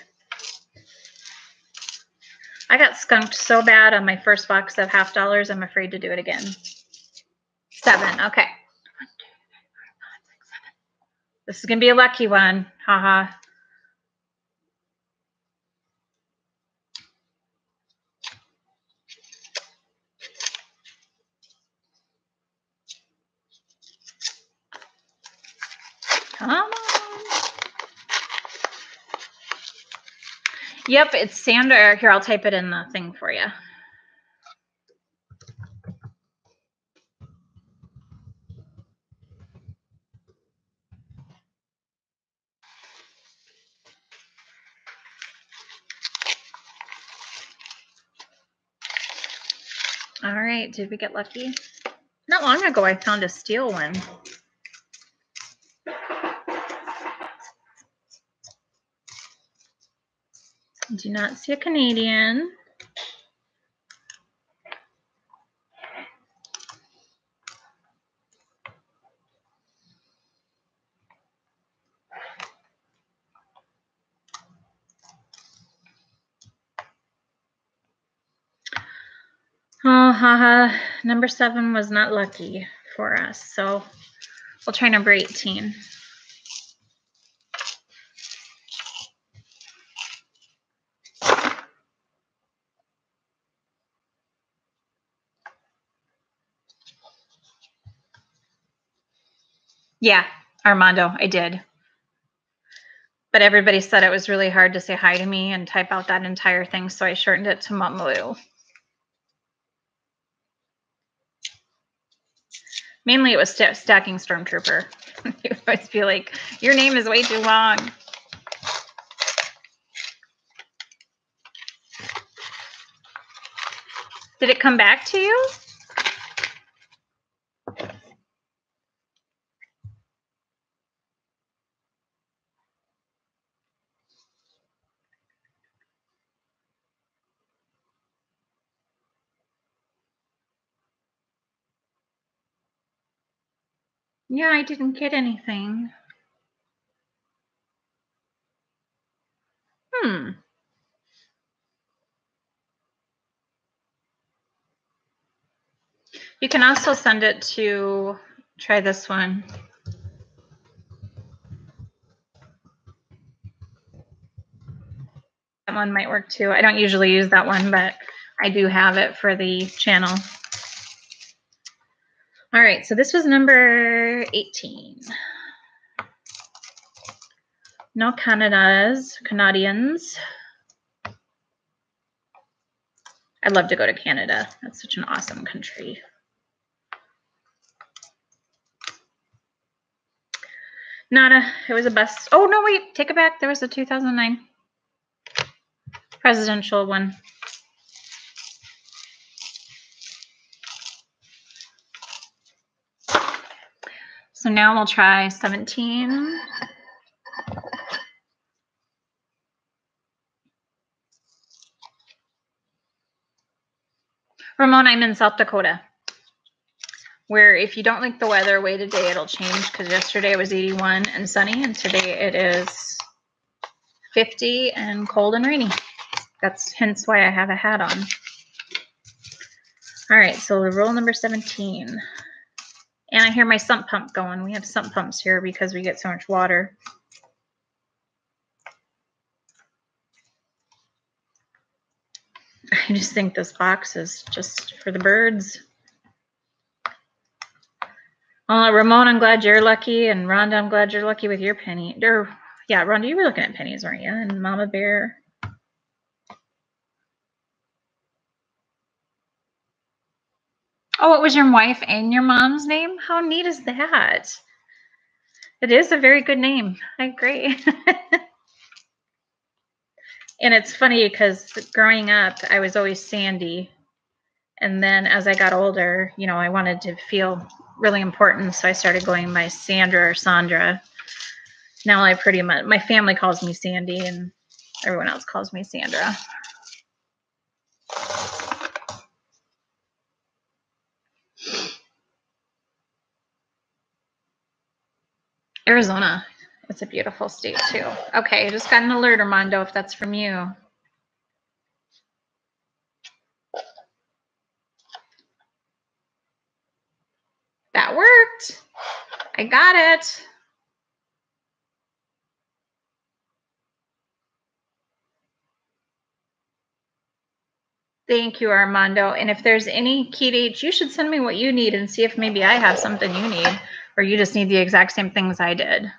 I got skunked so bad on my first box of half dollars, I'm afraid to do it again. 7. Okay. This is going to be a lucky one. Haha. Come on. Yep, it's Sandra. Here, I'll type it in the thing for you. All right, did we get lucky? Not long ago, I found a steel one. I do not see a Canadian. Oh, haha. Number 7 was not lucky for us, so we'll try number 18. Yeah, Armando, I did. But everybody said it was really hard to say hi to me and type out that entire thing, so I shortened it to Mamalu. Mainly it was stacking Stormtrooper. You would always be like, your name is way too long. Did it come back to you? Yeah, I didn't get anything. You can also send it to, try this one. That one might work too. I don't usually use that one, but I do have it for the channel. All right, so this was number 18. No Canadians. I'd love to go to Canada. That's such an awesome country. Nada. It was a bus. Oh, no, wait. Take it back. There was a 2009 presidential one. So now we'll try 17. Ramon, I'm in South Dakota, where if you don't like the weather, wait a day, it'll change, because yesterday it was 81 and sunny, and today it is 50 and cold and rainy. That's hence why I have a hat on. All right, so roll number 17. And I hear my sump pump going. We have sump pumps here because we get so much water. I just think this box is just for the birds. Ramon, I'm glad you're lucky. And Rhonda, I'm glad you're lucky with your penny. Yeah, Rhonda, you were looking at pennies, weren't you? And Mama Bear. Oh, it was your wife and your mom's name? How neat is that? It is a very good name. I agree. And it's funny because growing up, I was always Sandy. And then as I got older, you know, I wanted to feel really important. So I started going by Sandra or Sandra. Now I pretty much, my family calls me Sandy and everyone else calls me Sandra. Arizona. It's a beautiful state too. Okay, I just got an alert, Armando, if that's from you. That worked. I got it. Thank you, Armando. And if there's any key dates, you should send me what you need and see if maybe I have something you need, or you just need the exact same things I did.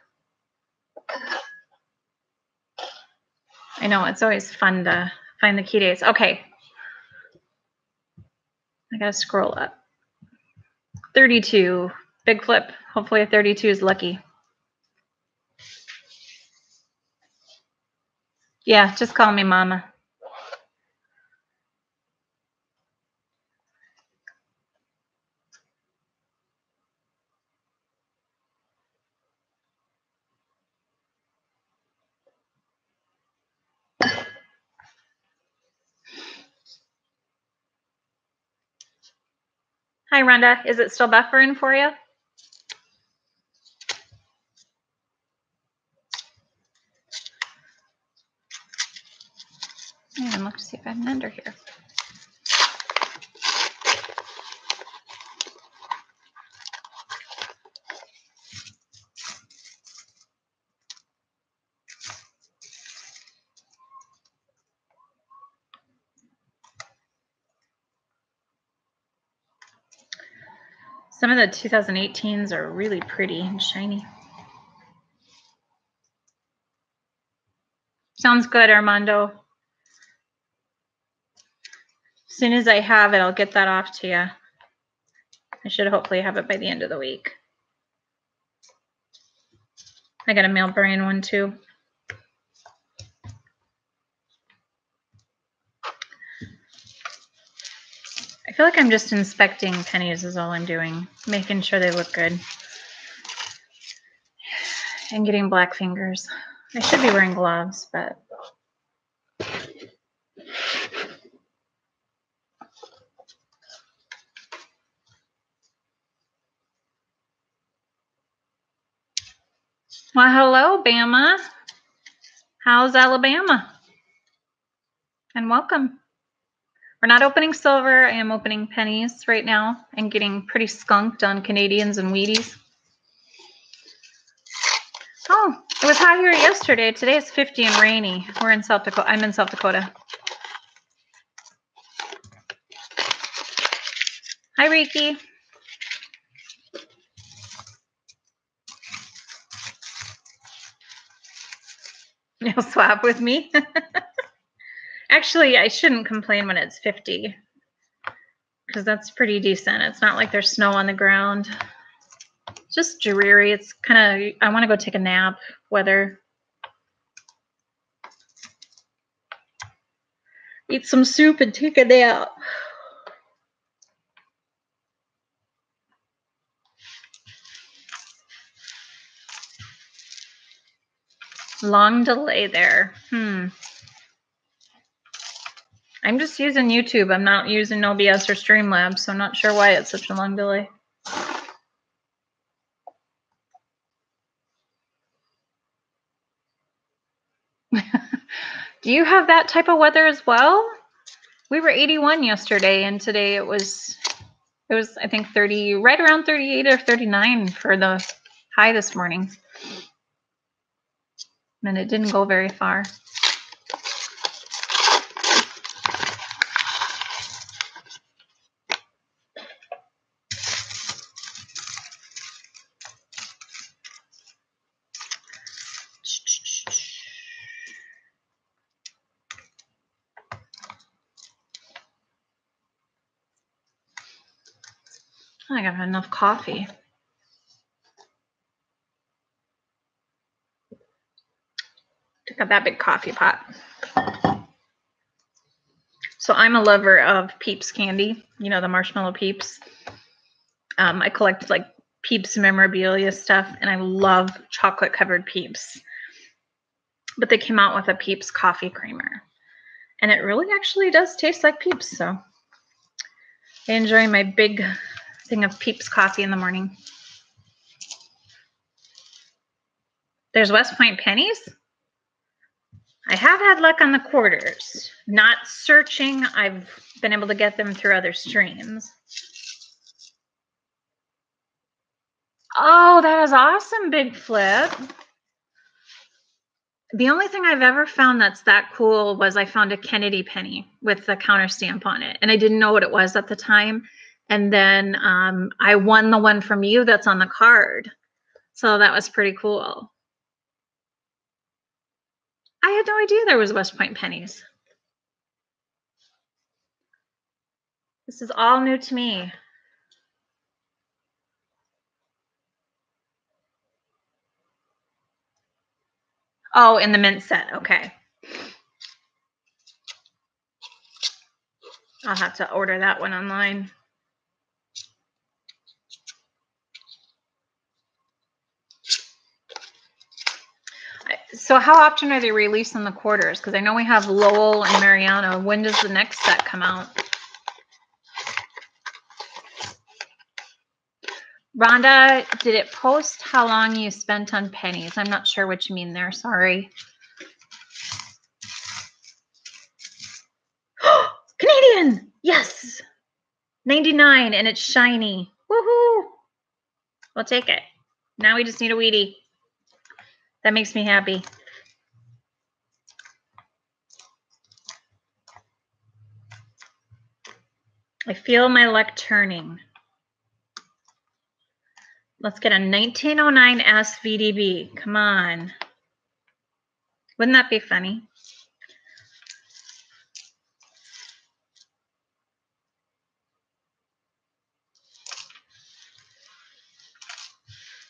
I know, it's always fun to find the key days. Okay. I gotta scroll up. 32. Big flip. Hopefully a 32 is lucky. Yeah, just call me Mama. Hi, Rhonda. Is it still buffering for you? And look to see if I have an under here. Some of the 2018s are really pretty and shiny. Sounds good, Armando. As soon as I have it, I'll get that off to you. I should hopefully have it by the end of the week. I got a male Brian one too. I feel like I'm just inspecting pennies is all I'm doing, making sure they look good. And getting black fingers. I should be wearing gloves, but well, hello, Bama. How's Alabama? And welcome. We're not opening silver. I am opening pennies right now and getting pretty skunked on Canadians and Wheaties. Oh, it was hot here yesterday. Today it's 50 and rainy. We're in South Dakota. I'm in South Dakota. Hi, Riki. You'll swap with me? Actually, I shouldn't complain when it's 50 because that's pretty decent. It's not like there's snow on the ground. It's just dreary. It's kind of, I want to go take a nap weather. Eat some soup and take a nap. Long delay there. I'm just using YouTube. I'm not using OBS or Streamlabs, so I'm not sure why it's such a long delay. Do you have that type of weather as well? We were 81 yesterday, and today it was I think 30, right around 38 or 39 for the high this morning. And it didn't go very far. I got enough coffee. Took out that big coffee pot. So I'm a lover of Peeps candy, you know, the marshmallow Peeps. I collect like Peeps memorabilia stuff, and I love chocolate covered Peeps. But they came out with a Peeps coffee creamer, and it really actually does taste like Peeps. So I enjoy my big thing of Peeps coffee in the morning. There's West Point pennies. I have had luck on the quarters. Not searching. I've been able to get them through other streams. Oh, that is awesome, Big Flip. The only thing I've ever found that's that cool was I found a Kennedy penny with the counter stamp on it, and I didn't know what it was at the time. And then I won the one from you that's on the card. So that was pretty cool. I had no idea there was West Point pennies. This is all new to me. Oh, in the mint set. Okay. I'll have to order that one online. So how often are they releasing the quarters? Because I know we have Lowell and Mariana. When does the next set come out? Rhonda, did it post how long you spent on pennies? I'm not sure what you mean there. Sorry. Canadian! Yes! 99 and it's shiny. Woohoo! We'll take it. Now we just need a Wheatie. That makes me happy. I feel my luck turning. Let's get a 1909 SVDB. Come on. Wouldn't that be funny?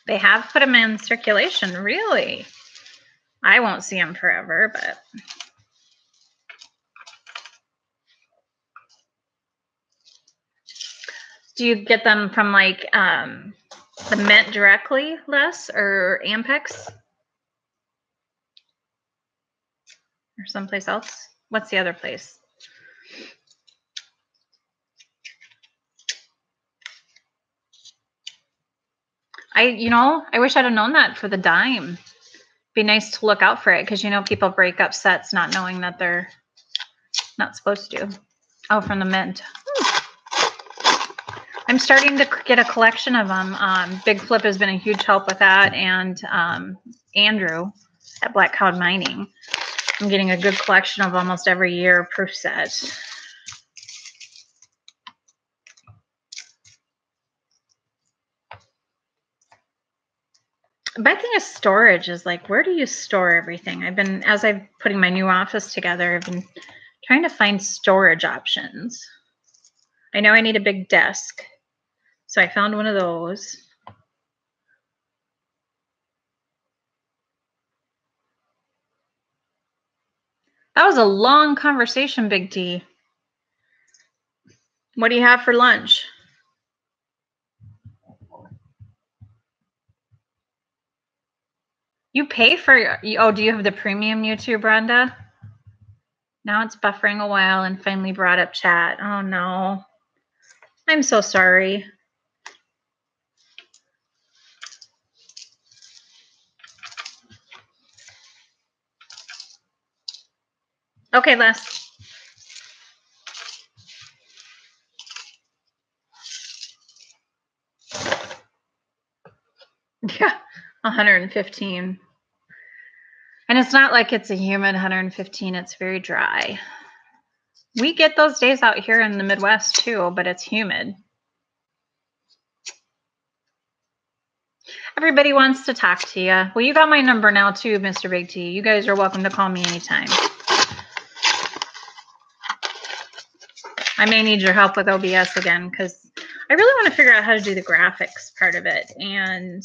They have put them in circulation, really. I won't see them forever, but do you get them from like the Mint directly, Les, or Ampex? Or someplace else? What's the other place? I wish I'd have known that for the dime. Be nice to look out for it because people break up sets not knowing that they're not supposed to. Oh, from the Mint. I'm starting to get a collection of them. Big Flip has been a huge help with that, and Andrew at Black Cloud Mining. I'm getting a good collection of almost every year proof set. My thing is storage is like, where do you store everything? As I'm putting my new office together, I've been trying to find storage options. I know I need a big desk, so I found one of those. That was a long conversation, Big T. What do you have for lunch? You pay for do you have the premium YouTube, Brenda? Now it's buffering a while and finally brought up chat. Oh no. I'm so sorry. Okay, Les. Yeah, 115. And it's not like it's a humid 115. It's very dry. We get those days out here in the Midwest too, but it's humid. Everybody wants to talk to you. Well, you got my number now too, Mr. Big T. You guys are welcome to call me anytime. I may need your help with OBS again because I really want to figure out how to do the graphics part of it. And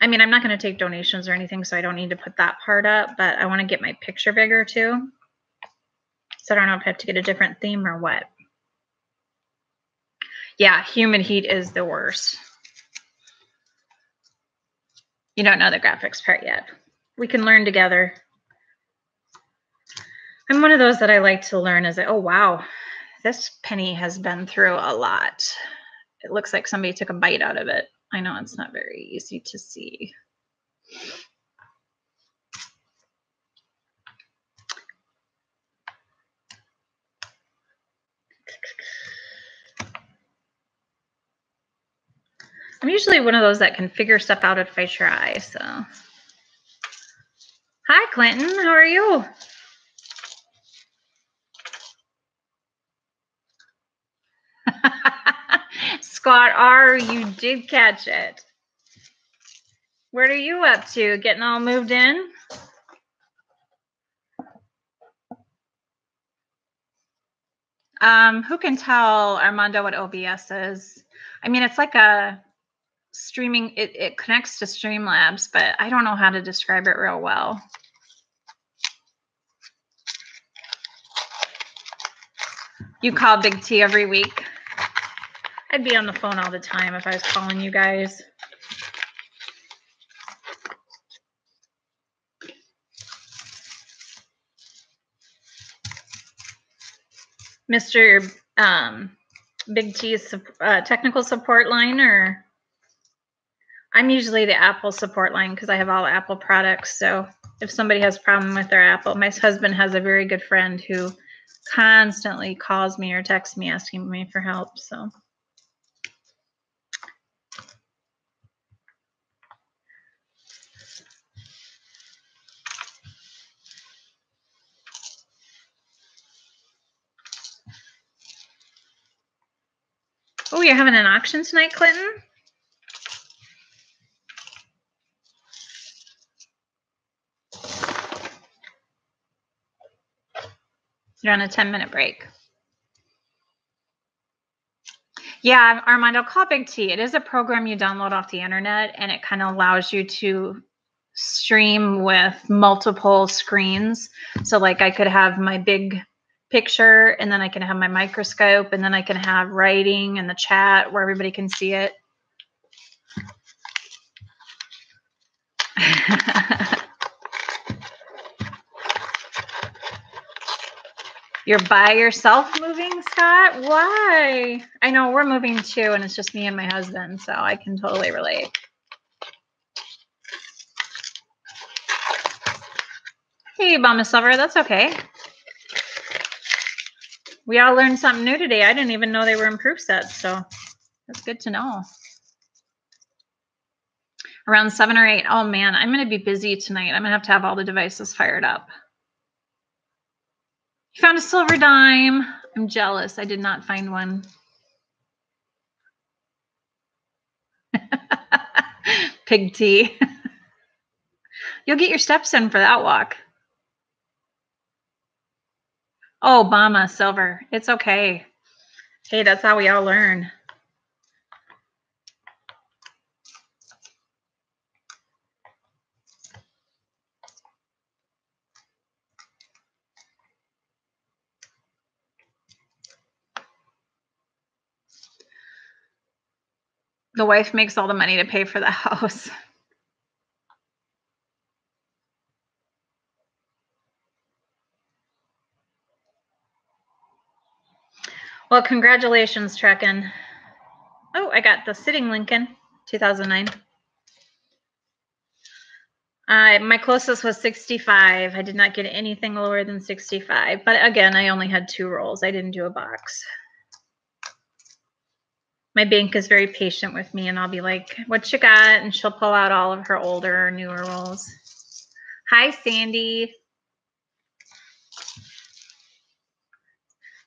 I'm not going to take donations or anything, so I don't need to put that part up, but I want to get my picture bigger too. So I don't know if I have to get a different theme or what. Yeah, humid heat is the worst. You don't know the graphics part yet. We can learn together. I'm one of those that I like to learn as oh wow, this penny has been through a lot. It looks like somebody took a bite out of it. I know it's not very easy to see. I'm usually one of those that can figure stuff out if I try, so. Hi, Clinton. How are you? Scott R., you did catch it. What are you up to? Getting all moved in? Who can tell Armando what OBS is? I mean, it's like a streaming, it connects to Streamlabs, but I don't know how to describe it real well. You call Big T every week. I'd be on the phone all the time if I was calling you guys. Mr. Big T's technical support line, or I'm usually the Apple support line because I have all Apple products. So if somebody has a problem with their Apple, my husband has a very good friend who constantly calls me or texts me asking me for help. So oh, you're having an auction tonight, Clinton? You're on a 10-minute break. Yeah, Armando, call Big T. It is a program you download off the internet, and it kind of allows you to stream with multiple screens. So like I could have my big picture, and then I can have my microscope, and then I can have writing and the chat where everybody can see it. You're by yourself moving, Scott? Why? I know we're moving too, and it's just me and my husband, so I can totally relate. Hey, Mama Silver, that's okay. We all learned something new today. I didn't even know they were in proof sets, so that's good to know. Around 7 or 8. Oh, man, I'm going to be busy tonight. I'm going to have all the devices fired up. You found a silver dime. I'm jealous. I did not find one. Pig tea. You'll get your steps in for that walk. Oh, Mama Silver. It's okay. Hey, that's how we all learn. The wife makes all the money to pay for the house. Well, congratulations, Trekken. Oh, I got the sitting Lincoln, 2009. My closest was 65. I did not get anything lower than 65. But again, I only had 2 rolls. I didn't do a box. My bank is very patient with me, and I'll be like, what you got? And she'll pull out all of her older, newer rolls. Hi, Sandy.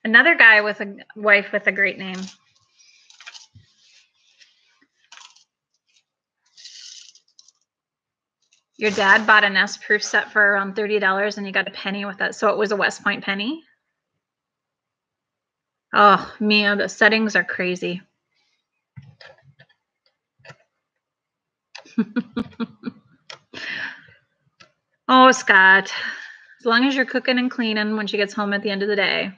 Another guy with a wife with a great name. Your dad bought an S proof set for around $30, and you got a penny with it. So it was a West Point penny. Oh, Mia, the settings are crazy. Oh, Scott, as long as you're cooking and cleaning when she gets home at the end of the day.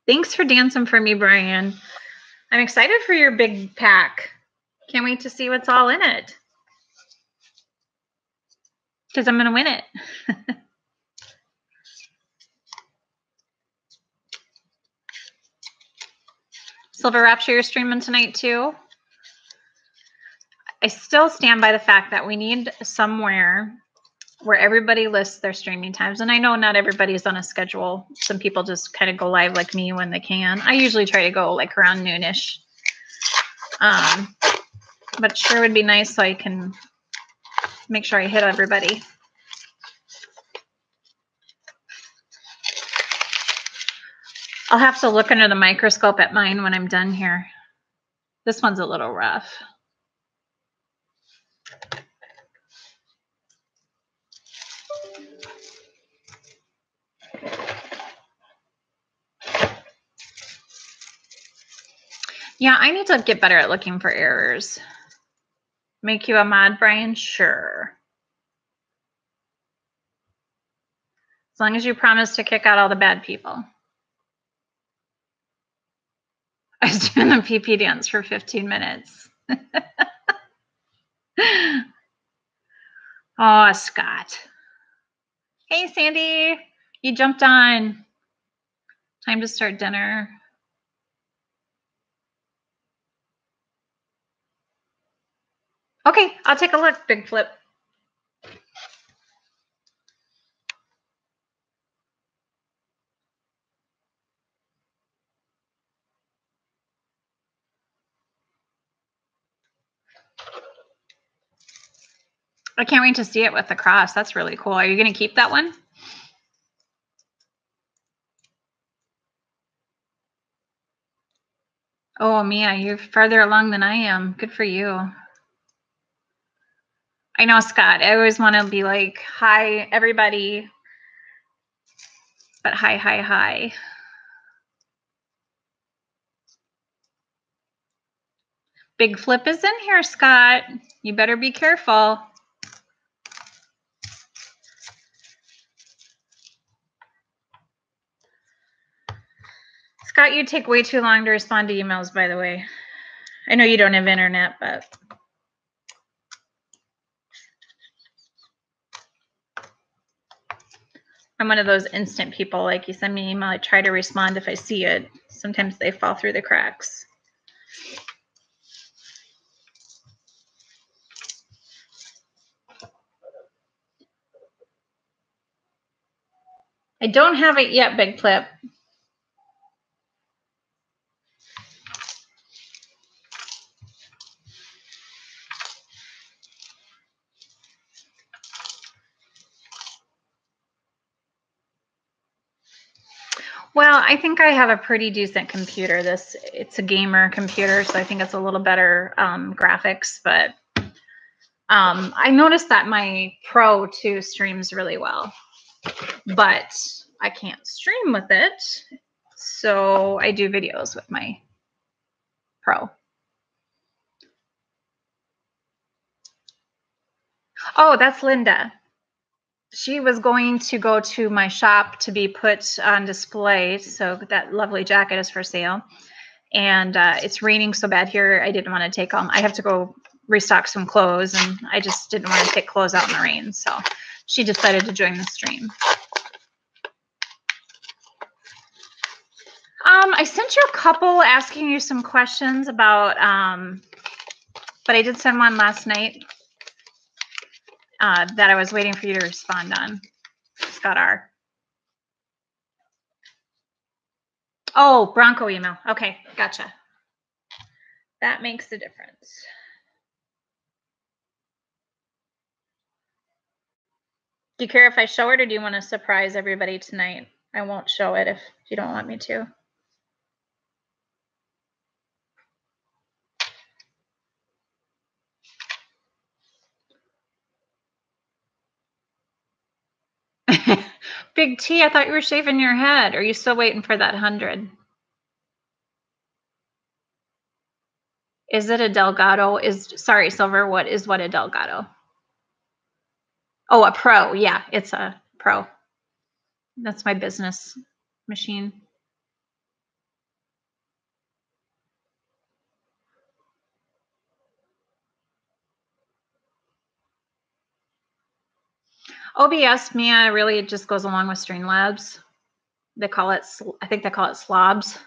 Thanks for dancing for me, Brian. I'm excited for your big pack. Can't wait to see what's all in it. Because I'm going to win it. Silver Rapture, you're streaming tonight too? I still stand by the fact that we need somewhere where everybody lists their streaming times. And I know not everybody's on a schedule. Some people just kind of go live like me when they can. I usually try to go like around noonish. But it sure would be nice so I can make sure I hit everybody. I'll have to look under the microscope at mine when I'm done here. This one's a little rough. Yeah, I need to get better at looking for errors. Make you a mod, Brian? Sure. As long as you promise to kick out all the bad people. I was doing the pee-pee dance for 15 minutes. Oh, Scott. Hey, Sandy. You jumped on. Time to start dinner. Okay, I'll take a look, Big Flip. I can't wait to see it with the cross. That's really cool. Are you going to keep that one? Oh, Mia, you're farther along than I am. Good for you. I know, Scott. I always want to be like, hi, everybody. But hi, hi, hi. Big Flip is in here, Scott. You better be careful. Scott, you take way too long to respond to emails, by the way. I know you don't have internet, but I'm one of those instant people. Like, you send me an email, I try to respond if I see it. Sometimes they fall through the cracks. I don't have it yet, Big Flip. Well, I think I have a pretty decent computer. It's a gamer computer, so I think it's a little better graphics, but I noticed that my Pro 2 streams really well, but I can't stream with it, so I do videos with my Pro. Oh, that's Linda. She was going to go to my shop to be put on display, so that lovely jacket is for sale. And it's raining so bad here, I didn't want to take them. I have to go restock some clothes, and I just didn't want to take clothes out in the rain. So she decided to join the stream. I sent you a couple asking you some questions about, but I did send one last night that I was waiting for you to respond on. Scott R. Oh, Bronco email. Okay, gotcha. That makes a difference. Do you care if I show it, or do you want to surprise everybody tonight? I won't show it if you don't want me to. Big T, I thought you were shaving your head. Are you still waiting for that 100? Is it a Delgado? Sorry, Silver, what a Delgado? Oh, a Pro. Yeah, it's a Pro. That's my business machine. OBS, Mia, really it just goes along with Streamlabs. They call it, I think they call it slobs.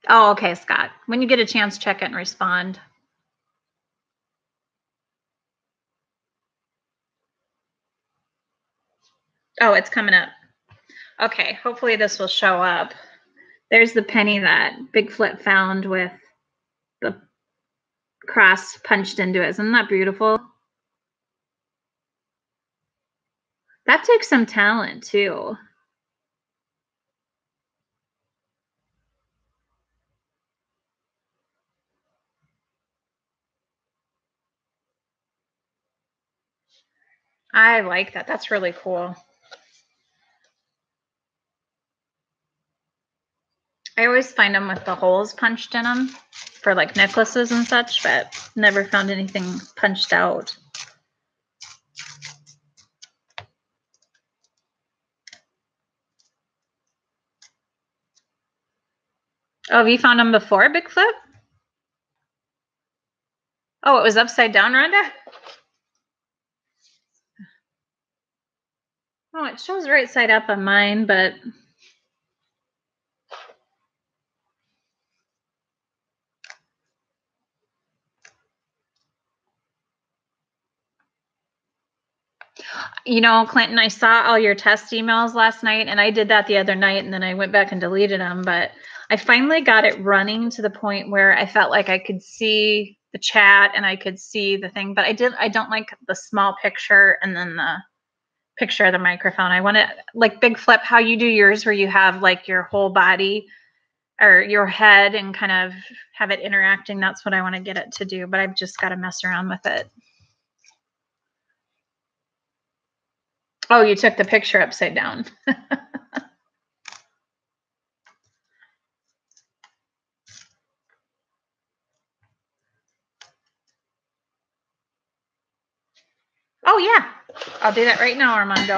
Oh, okay, Scott. When you get a chance, check it and respond. Oh, it's coming up. Okay, hopefully this will show up. There's the penny that Big Flip found with the cross punched into it. Isn't that beautiful? That takes some talent too. I like that. That's really cool. I always find them with the holes punched in them for like necklaces and such, but never found anything punched out. Oh, have you found them before, Bigfoot? Oh, it was upside down, Rhonda? Oh, it shows right side up on mine, but you know, Clinton, I saw all your test emails last night, and I did that the other night, and then I went back and deleted them. But I finally got it running to the point where I felt like I could see the chat and I could see the thing. But I don't like the small picture and then the picture of the microphone. I want it like Big Flip, how you do yours, where you have like your whole body or your head and kind of have it interacting. That's what I want to get it to do. But I've just got to mess around with it. Oh, you took the picture upside down. Oh, yeah. I'll do that right now, Armando.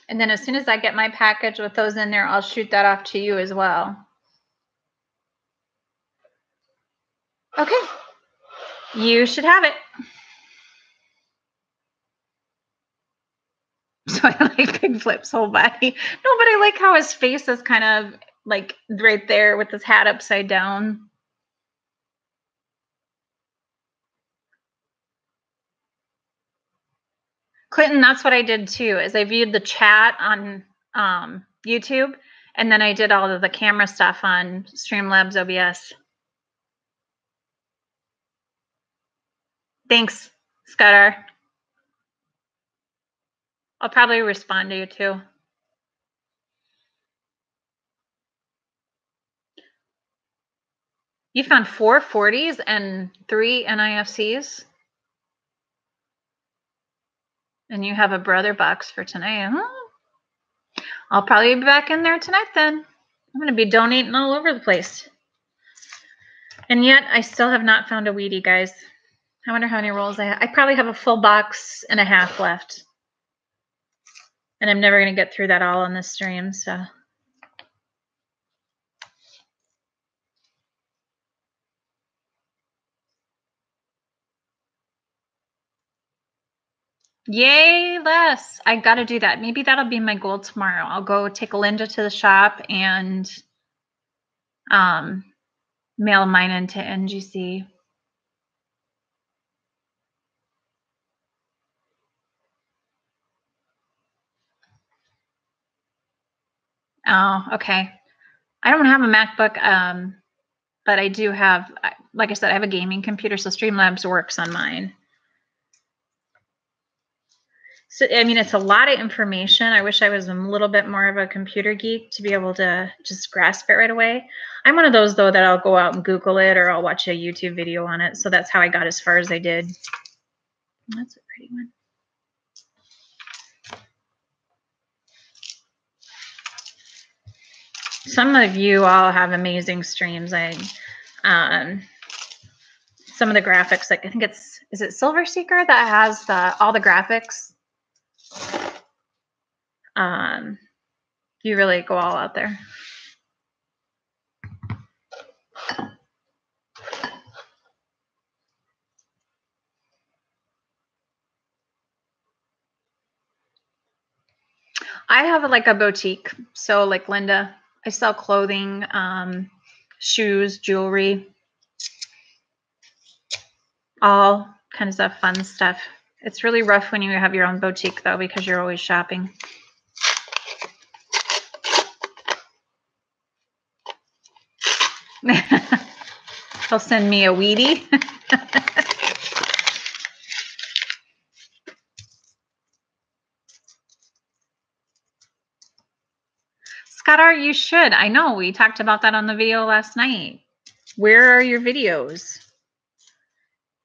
And then as soon as I get my package with those in there, I'll shoot that off to you as well. Okay. You should have it. So I like Big Flip's whole body. No, but I like how his face is kind of like right there with his hat upside down. Clinton, that's what I did too, is I viewed the chat on YouTube, and then I did all of the camera stuff on Streamlabs OBS. Thanks, Scudder. I'll probably respond to you too. You found 4 40s and 3 NIFCs? And you have a brother box for tonight, huh? I'll probably be back in there tonight then. I'm going to be donating all over the place. And yet, I still have not found a Wheatie, guys. I wonder how many rolls I have. I probably have a full box and a half left. And I'm never going to get through that all on this stream, so. Yay, Les. I got to do that. Maybe that'll be my goal tomorrow. I'll go take Linda to the shop and mail mine into NGC. Oh, okay. I don't have a MacBook, but I do have, like I said, I have a gaming computer, so Streamlabs works on mine. So, I mean, it's a lot of information. I wish I was a little bit more of a computer geek to be able to just grasp it right away. I'm one of those, though, that I'll go out and Google it or I'll watch a YouTube video on it. So that's how I got as far as I did. That's a pretty one. Some of you all have amazing streams. Some of the graphics, like I think is it Silver Seeker that has all the graphics? You really go all out there. I have like a boutique. So like Linda, I sell clothing, shoes, jewelry, all kinds of fun stuff. It's really rough when you have your own boutique though, because you're always shopping. He'll send me a Wheatie. Scott, you should. I know. We talked about that on the video last night. Where are your videos?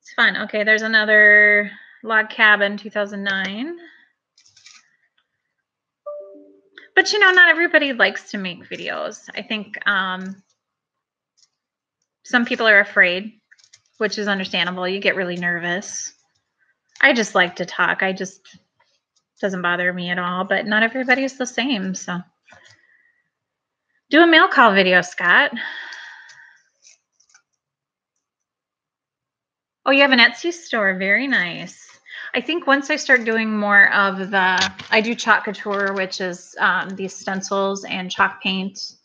It's fun. Okay, there's another log cabin 2009. But you know, not everybody likes to make videos. I think some people are afraid, which is understandable. You get really nervous. I just like to talk. Doesn't bother me at all, but not everybody's the same. So do a mail call video, Scott. Oh, you have an Etsy store. Very nice. I think once I start doing more of I do chalk couture, which is these stencils and chalk paint,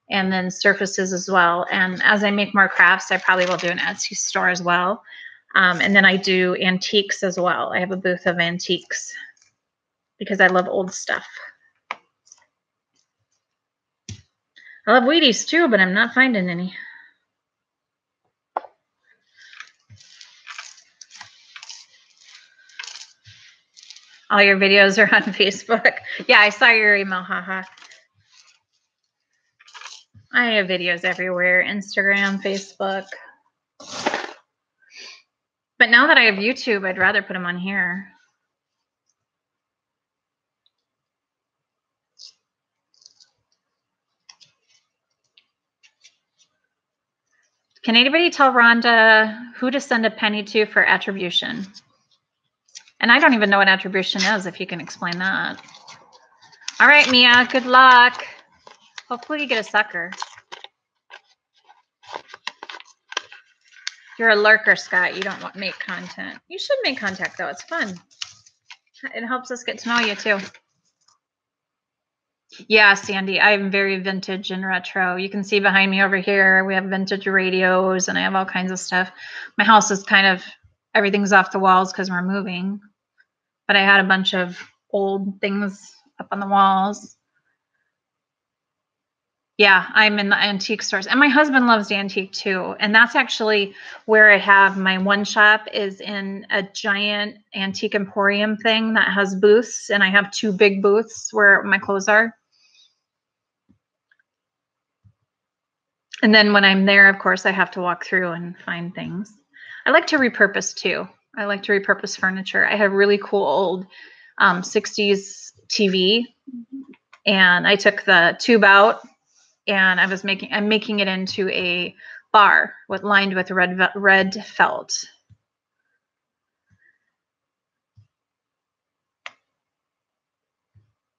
and then surfaces as well. And as I make more crafts, I probably will do an Etsy store as well. And then I do antiques as well. I have a booth of antiques because I love old stuff. I love Wheaties too, but I'm not finding any. All your videos are on Facebook. Yeah, I saw your email, haha. I have videos everywhere, Instagram, Facebook. But now that I have YouTube, I'd rather put them on here. Can anybody tell Rhonda who to send a penny to for attribution? And I don't even know what attribution is, if you can explain that. All right, Mia, good luck. Hopefully you get a sucker. You're a lurker, Scott. You don't make content. You should make content, though. It's fun. It helps us get to know you, too. Yeah, Sandy, I'm very vintage and retro. You can see behind me over here, we have vintage radios, and I have all kinds of stuff. My house is kind of, everything's off the walls because we're moving. But I had a bunch of old things up on the walls. Yeah, I'm in the antique stores. And my husband loves antique too. And that's actually where I have my one shop, is in a giant antique emporium thing that has booths. And I have 2 big booths where my clothes are. And then when I'm there, of course, I have to walk through and find things. I like to repurpose too. I like to repurpose furniture. I have really cool old 60s TV. And I took the tube out, and I'm making it into a bar lined with red felt.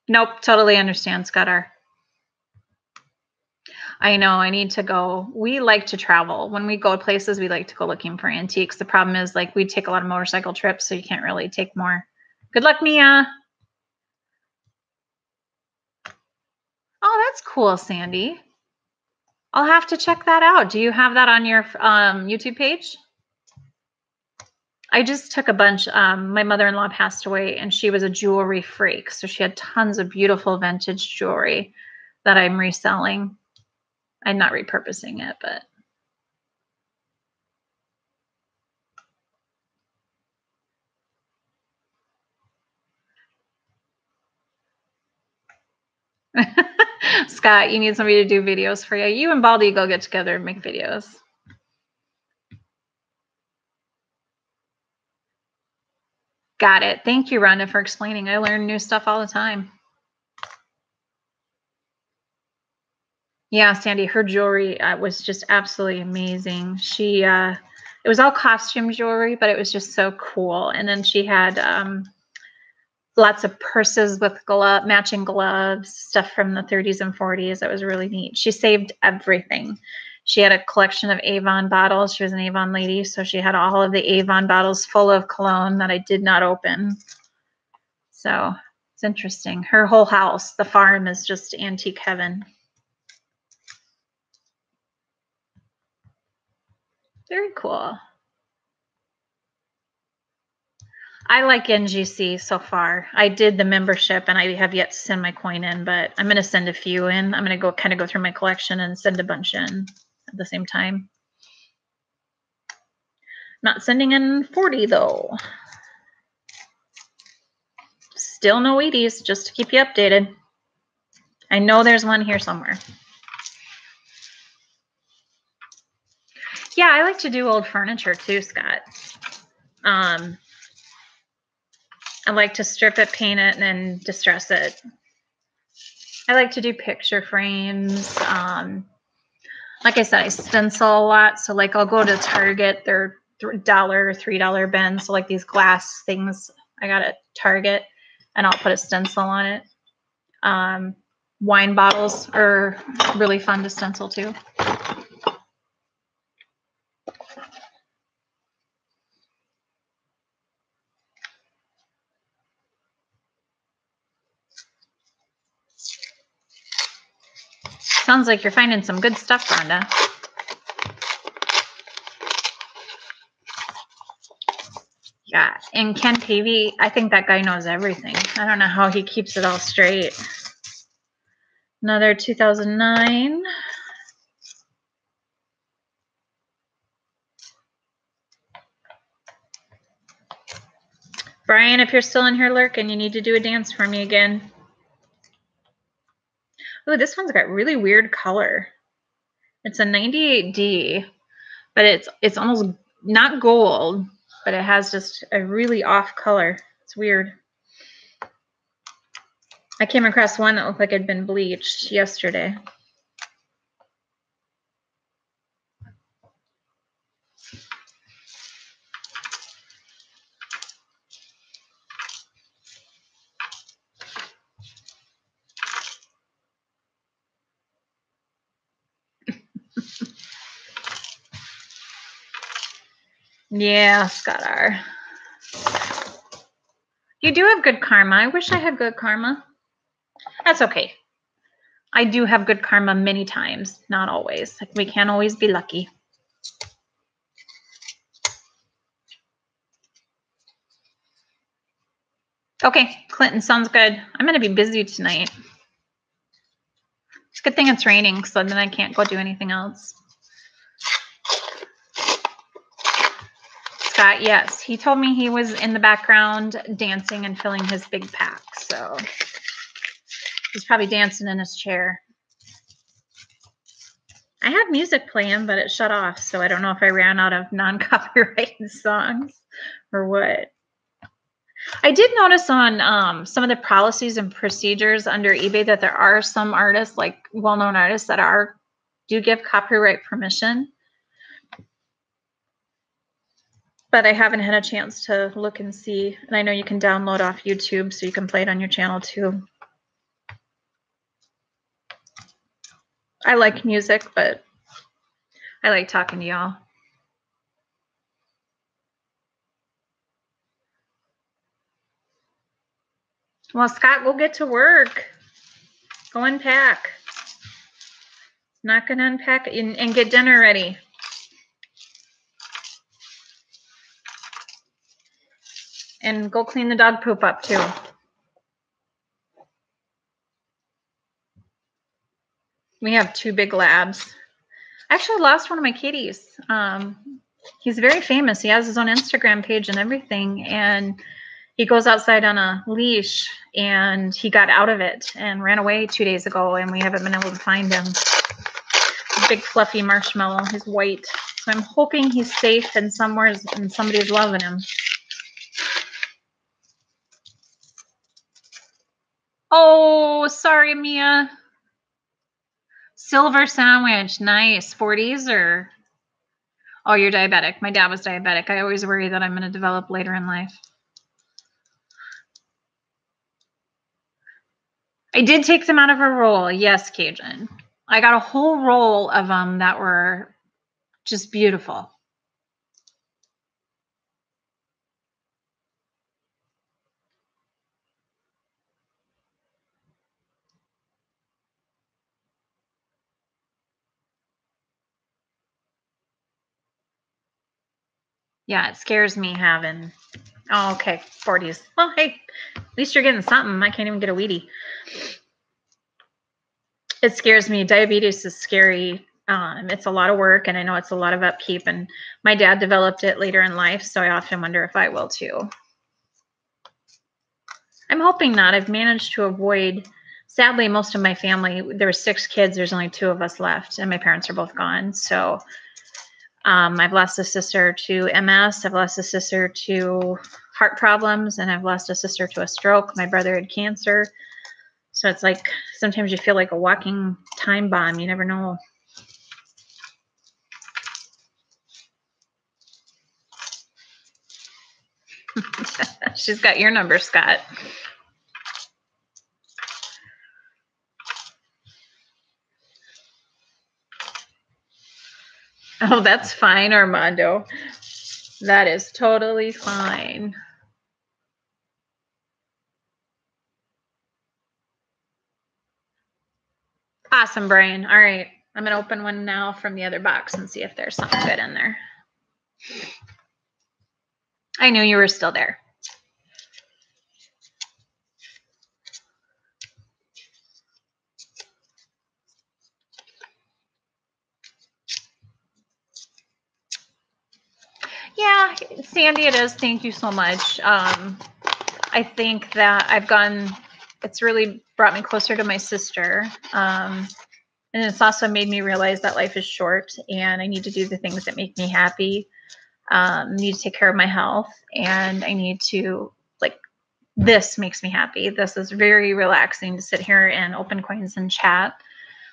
Nope, totally understand, Scudder. I know, I need to go. We like to travel. When we go places, we like to go looking for antiques. The problem is, like, we take a lot of motorcycle trips, so you can't really take more. Good luck, Mia. Oh, that's cool, Sandy. I'll have to check that out. Do you have that on your YouTube page? I just took a bunch. My mother-in-law passed away, and she was a jewelry freak. So she had tons of beautiful vintage jewelry that I'm reselling. I'm not repurposing it, but. Scott, you need somebody to do videos for you. You and Baldy go get together and make videos. Got it. Thank you, Rhonda, for explaining. I learn new stuff all the time. Yeah, Sandy, her jewelry was just absolutely amazing. It was all costume jewelry, but it was just so cool. And then she had lots of purses with matching gloves, stuff from the 30s and 40s. That was really neat. She saved everything. She had a collection of Avon bottles. She was an Avon lady, so she had all of the Avon bottles full of cologne that I did not open. So it's It's interesting. Her whole house, the farm, is just antique heaven. Very cool. I like NGC so far. I did the membership and I have yet to send my coin in, but I'm going to send a few in. I'm going to go through my collection and send a bunch in at the same time. Not sending in 40 though. Still no 80s, just to keep you updated. I know there's one here somewhere. Yeah, I like to do old furniture too, Scott. I like to strip it, paint it, and then distress it. I like to do picture frames. Like I said, I stencil a lot. So like I'll go to Target, they're $1, $3 bins. So like these glass things I got at Target, and I'll put a stencil on it. Wine bottles are really fun to stencil too. Sounds like you're finding some good stuff, Rhonda. Yeah, and Ken Pavey, I think that guy knows everything. I don't know how he keeps it all straight. Another 2009. Brian, if you're still in here lurking, you need to do a dance for me again. Oh, this one's got really weird color. It's a 98D, but it's almost not gold, but it has just a really off color. It's weird. I came across one that looked like it had been bleached yesterday. Yeah, Scott R. You do have good karma. I wish I had good karma. That's okay. I do have good karma many times, not always. Like we can't always be lucky. Okay, Clinton, sounds good. I'm going to be busy tonight. It's a good thing it's raining, so then I can't go do anything else. Scott, yes. He told me he was in the background dancing and filling his big pack, so he's probably dancing in his chair. I have music playing, but it shut off, so I don't know if I ran out of non-copyrighted songs or what. I did notice on some of the policies and procedures under eBay that there are some artists, like well-known artists, that do give copyright permission. But I haven't had a chance to look and see. And I know you can download off YouTube, so you can play it on your channel too. I like music, but I like talking to y'all. Well, Scott, we'll get to work. Go unpack. Not going to unpack and get dinner ready. And go clean the dog poop up too. We have 2 big labs. I actually lost one of my kitties. He's very famous. He has his own Instagram page and everything. And he goes outside on a leash, and he got out of it and ran away 2 days ago, and we haven't been able to find him. Big fluffy marshmallow. He's white. So I'm hoping he's safe and somewhere and somebody's loving him. Oh, sorry, Mia. Silver sandwich. Nice. 40s or? Oh, you're diabetic. My dad was diabetic. I always worry that I'm going to develop later in life. I did take them out of a roll. Yes, Cajun. I got a whole roll of them that were just beautiful. Yeah, it scares me having, oh, okay, 40s. Well, hey, at least you're getting something. I can't even get a Wheatie. It scares me. Diabetes is scary. It's a lot of work, and I know it's a lot of upkeep, and my dad developed it later in life, so I often wonder if I will too. I'm hoping not. I've managed to avoid, sadly, most of my family, there were 6 kids, there's only 2 of us left, and my parents are both gone. So I've lost a sister to MS, I've lost a sister to heart problems, and I've lost a sister to a stroke. My brother had cancer. So it's like sometimes you feel like a walking time bomb. You never know. She's got your number, Scott. Oh, that's fine, Armando. That is totally fine. Awesome, Brian. All right. I'm going to open one now from the other box and see if there's something good in there. I knew you were still there. Yeah, Sandy, it is. Thank you so much. I think that it's really brought me closer to my sister. And it's also made me realize that life is short and I need to do the things that make me happy. Need to take care of my health, and I need to, like, this makes me happy. This is very relaxing to sit here and open coins and chat.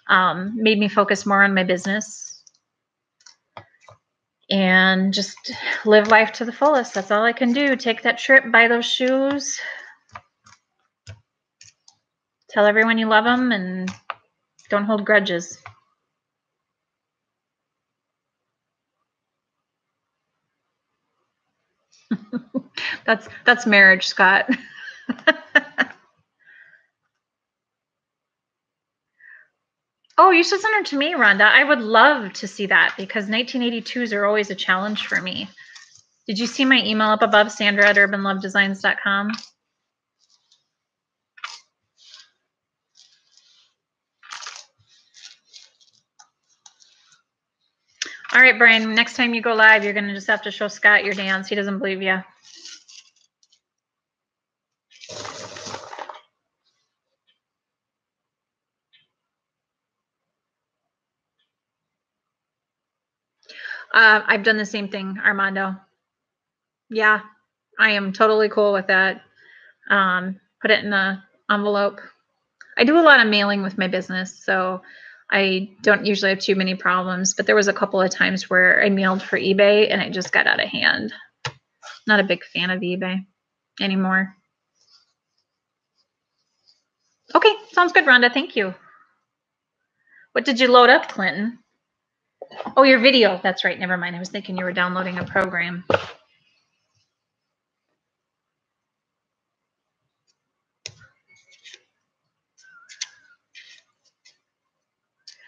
Made me focus more on my business and just live life to the fullest. That's all I can do. Take that trip, buy those shoes, tell everyone you love them, and don't hold grudges. That's marriage, Scott. Oh, you should send her to me, Rhonda. I would love to see that because 1982s are always a challenge for me. Did you see my email up above, Sandra@urbanlovedesigns.com? All right, Brian, next time you go live, you're going to just have to show Scott your dance. He doesn't believe you. I've done the same thing, Armando. Yeah, I am totally cool with that. Put it in the envelope. I do a lot of mailing with my business, so I don't usually have too many problems, but there was a couple of times where I mailed for eBay and it just got out of hand. Not a big fan of eBay anymore. Okay, sounds good, Rhonda. Thank you. What did you load up, Clinton? Oh, your video. That's right. Never mind. I was thinking you were downloading a program.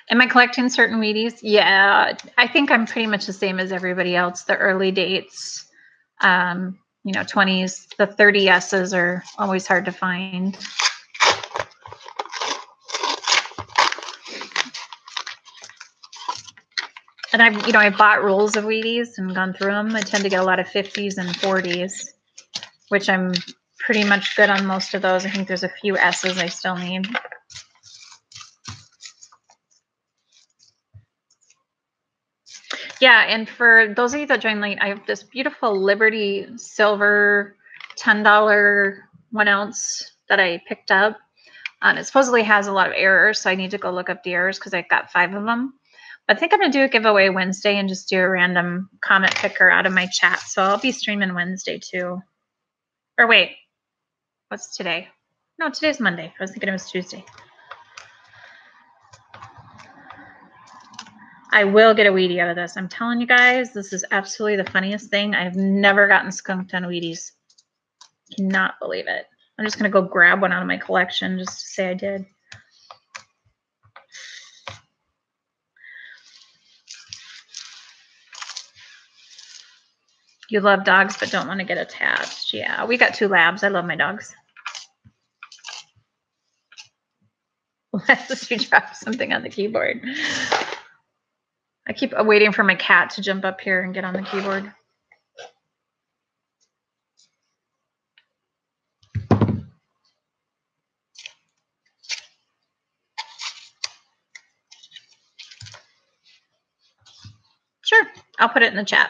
Am I collecting certain Wheaties? Yeah, I think I'm pretty much the same as everybody else. The early dates, 20s, the 30S's are always hard to find. And I've bought rolls of Wheaties and gone through them. I tend to get a lot of 50s and 40s, which I'm pretty much good on most of those. I think there's a few S's I still need. Yeah, and for those of you that joined late, I have this beautiful Liberty silver $10 1 ounce that I picked up. It supposedly has a lot of errors, so I need to go look up the errors because I got 5 of them. I think I'm going to do a giveaway Wednesday and just do a random comment picker out of my chat. So I'll be streaming Wednesday too. Or wait, what's today? No, today's Monday. I was thinking it was Tuesday. I will get a Wheatie out of this. I'm telling you guys, this is absolutely the funniest thing. I've never gotten skunked on Wheaties. Cannot believe it. I'm just going to go grab one out of my collection just to say I did. You love dogs but don't want to get attached. Yeah, we got 2 labs. I love my dogs. Unless you drop something on the keyboard. I keep waiting for my cat to jump up here and get on the keyboard. Sure, I'll put it in the chat.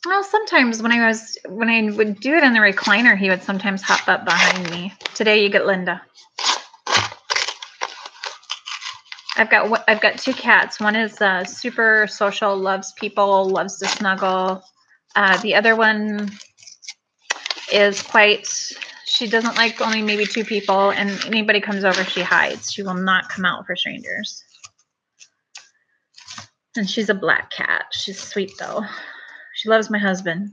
Well, sometimes when I would do it in the recliner, he would sometimes hop up behind me. Today you get Linda. I've got 2 cats. One is super social, loves people, loves to snuggle. The other one is she doesn't like only maybe 2 people, and anybody comes over, she hides. She will not come out for strangers. And she's a black cat. She's sweet though. She loves my husband.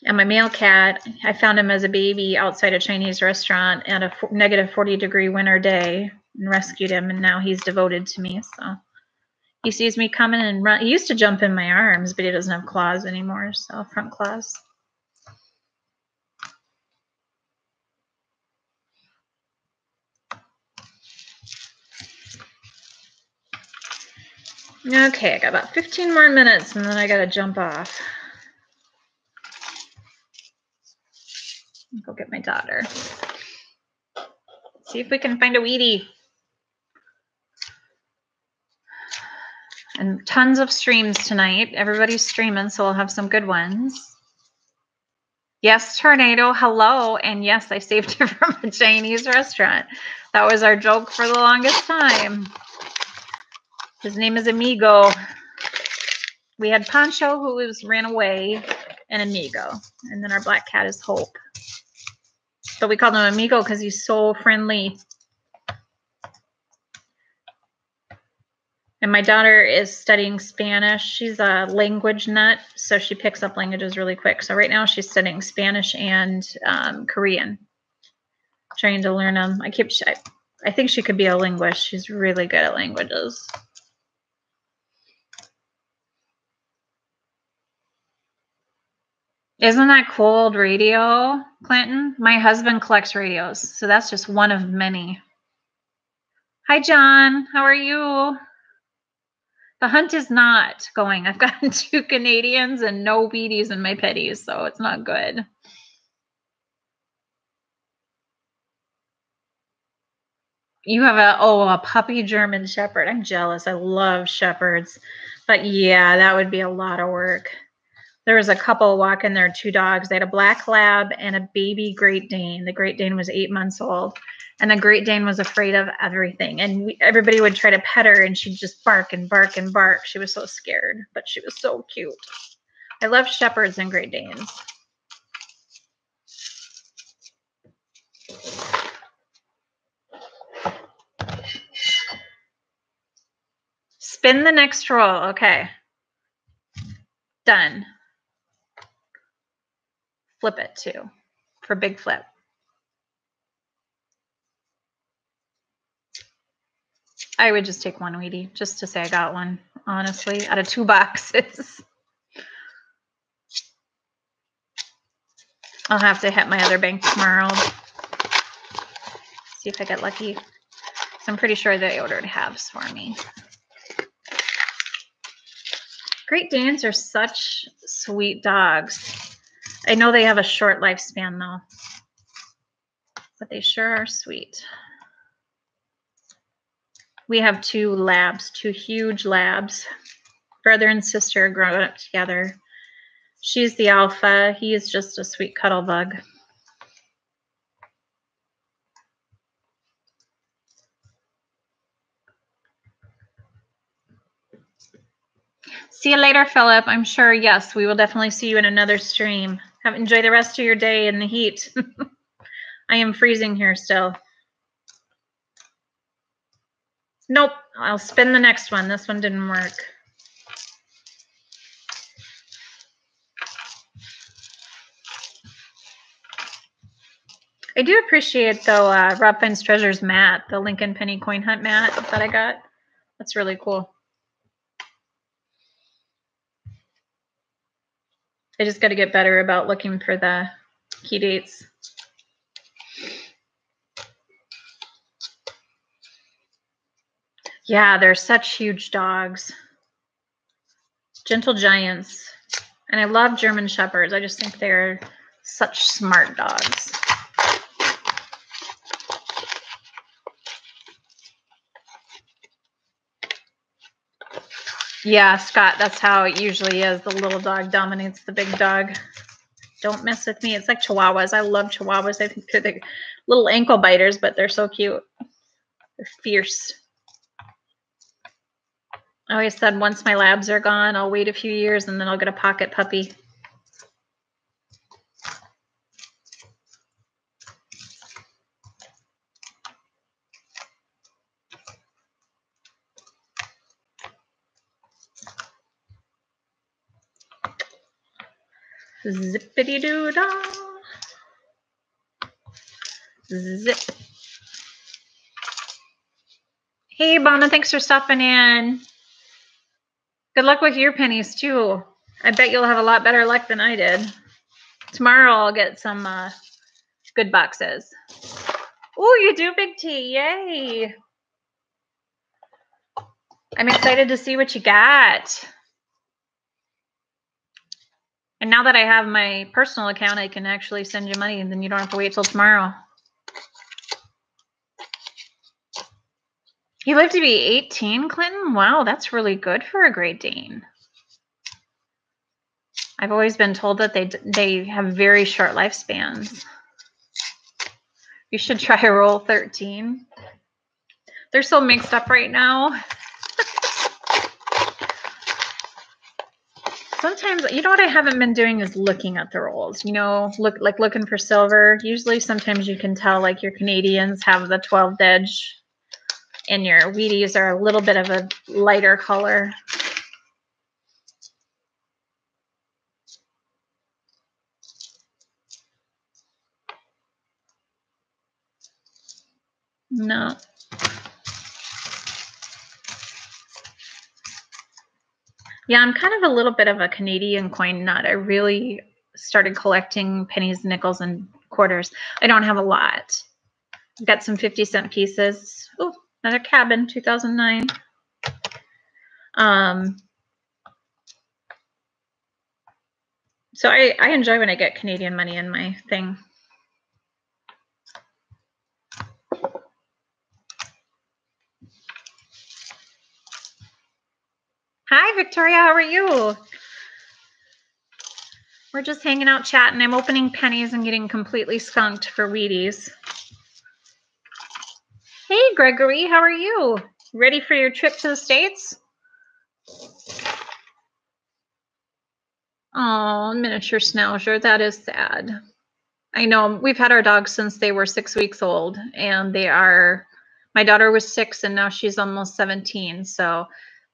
And my male cat, I found him as a baby outside a Chinese restaurant at a negative 40-degree winter day and rescued him. And now he's devoted to me. So he sees me coming and run. He used to jump in my arms, but he doesn't have claws anymore. So front claws. Okay, I got about 15 more minutes and then I got to jump off. Go get my daughter. See if we can find a Wheatie. And tons of streams tonight. Everybody's streaming, so we'll have some good ones. Yes, Tornado, hello. And yes, I saved it from a Chinese restaurant. That was our joke for the longest time. His name is Amigo. We had Pancho, who ran away, and Amigo. And then our black cat is Hope. But we called him Amigo because he's so friendly. And my daughter is studying Spanish. She's a language nut, so she picks up languages really quick. So right now she's studying Spanish and Korean, trying to learn them. I think she could be a linguist. She's really good at languages. Isn't that cool old radio, Clinton? My husband collects radios, so that's just one of many. Hi, John. How are you? The hunt is not going. I've gotten 2 Canadians and no Wheaties in my pennies, so it's not good. You have a puppy German Shepherd. I'm jealous. I love Shepherds. But yeah, that would be a lot of work. There was a couple walking their 2 dogs. They had a black lab and a baby Great Dane. The Great Dane was 8 months old. And the Great Dane was afraid of everything. And everybody would try to pet her, and she'd just bark and bark and bark. She was so scared, but she was so cute. I love Shepherds and Great Danes. Spin the next roll. Okay. Done. Flip it too for big flip. I would just take 1 Wheatie just to say I got one, honestly, out of 2 boxes. I'll have to hit my other bank tomorrow. See if I get lucky. So I'm pretty sure they ordered halves for me. Great Danes are such sweet dogs. I know they have a short lifespan though, but they sure are sweet. We have 2 labs, 2 huge labs. Brother and sister growing up together. She's the alpha. He is just a sweet cuddle bug. See you later, Philip. I'm sure, yes, we will definitely see you in another stream. Enjoy the rest of your day in the heat. I am freezing here still. Nope, I'll spin the next one. This one didn't work. I do appreciate, though, Rob Finds Treasures mat, the Lincoln Penny Coin Hunt mat that I got. That's really cool. I just got to get better about looking for the key dates. Yeah, they're such huge dogs. Gentle giants. And I love German Shepherds. I just think they're such smart dogs. Yeah, Scott, that's how it usually is. The little dog dominates the big dog. Don't mess with me. It's like Chihuahuas. I love Chihuahuas. I think they're the little ankle biters, but they're so cute. They're fierce. I always said once my labs are gone, I'll wait a few years and then I'll get a pocket puppy. Zippity-doo-dah. Zip. Hey, Bona, thanks for stopping in. Good luck with your pennies, too. I bet you'll have a lot better luck than I did. Tomorrow I'll get some good boxes. Oh, you do, Big T. Yay. I'm excited to see what you got. And now that I have my personal account, I can actually send you money and then you don't have to wait till tomorrow. You live to be 18, Clinton? Wow, that's really good for a Great Dane. I've always been told that they have very short lifespans. You should try roll 13. They're so mixed up right now. Sometimes, you know what I haven't been doing is looking at the rolls, you know, looking for silver. Usually sometimes you can tell like your Canadians have the 12th edge and your Wheaties are a little bit of a lighter color. No. Yeah, I'm kind of a little bit of a Canadian coin nut. I really started collecting pennies, nickels, and quarters. I don't have a lot. I've got some 50-cent pieces. Oh, another cabin, 2009. So I enjoy when I get Canadian money in my thing. Hi, Victoria. How are you? We're just hanging out chatting. I'm opening pennies and getting completely skunked for Wheaties. Hey, Gregory. How are you? Ready for your trip to the States? Oh, miniature schnauzer. That is sad. I know. We've had our dogs since they were 6 weeks old, and they are, my daughter was 6 and now she's almost 17. So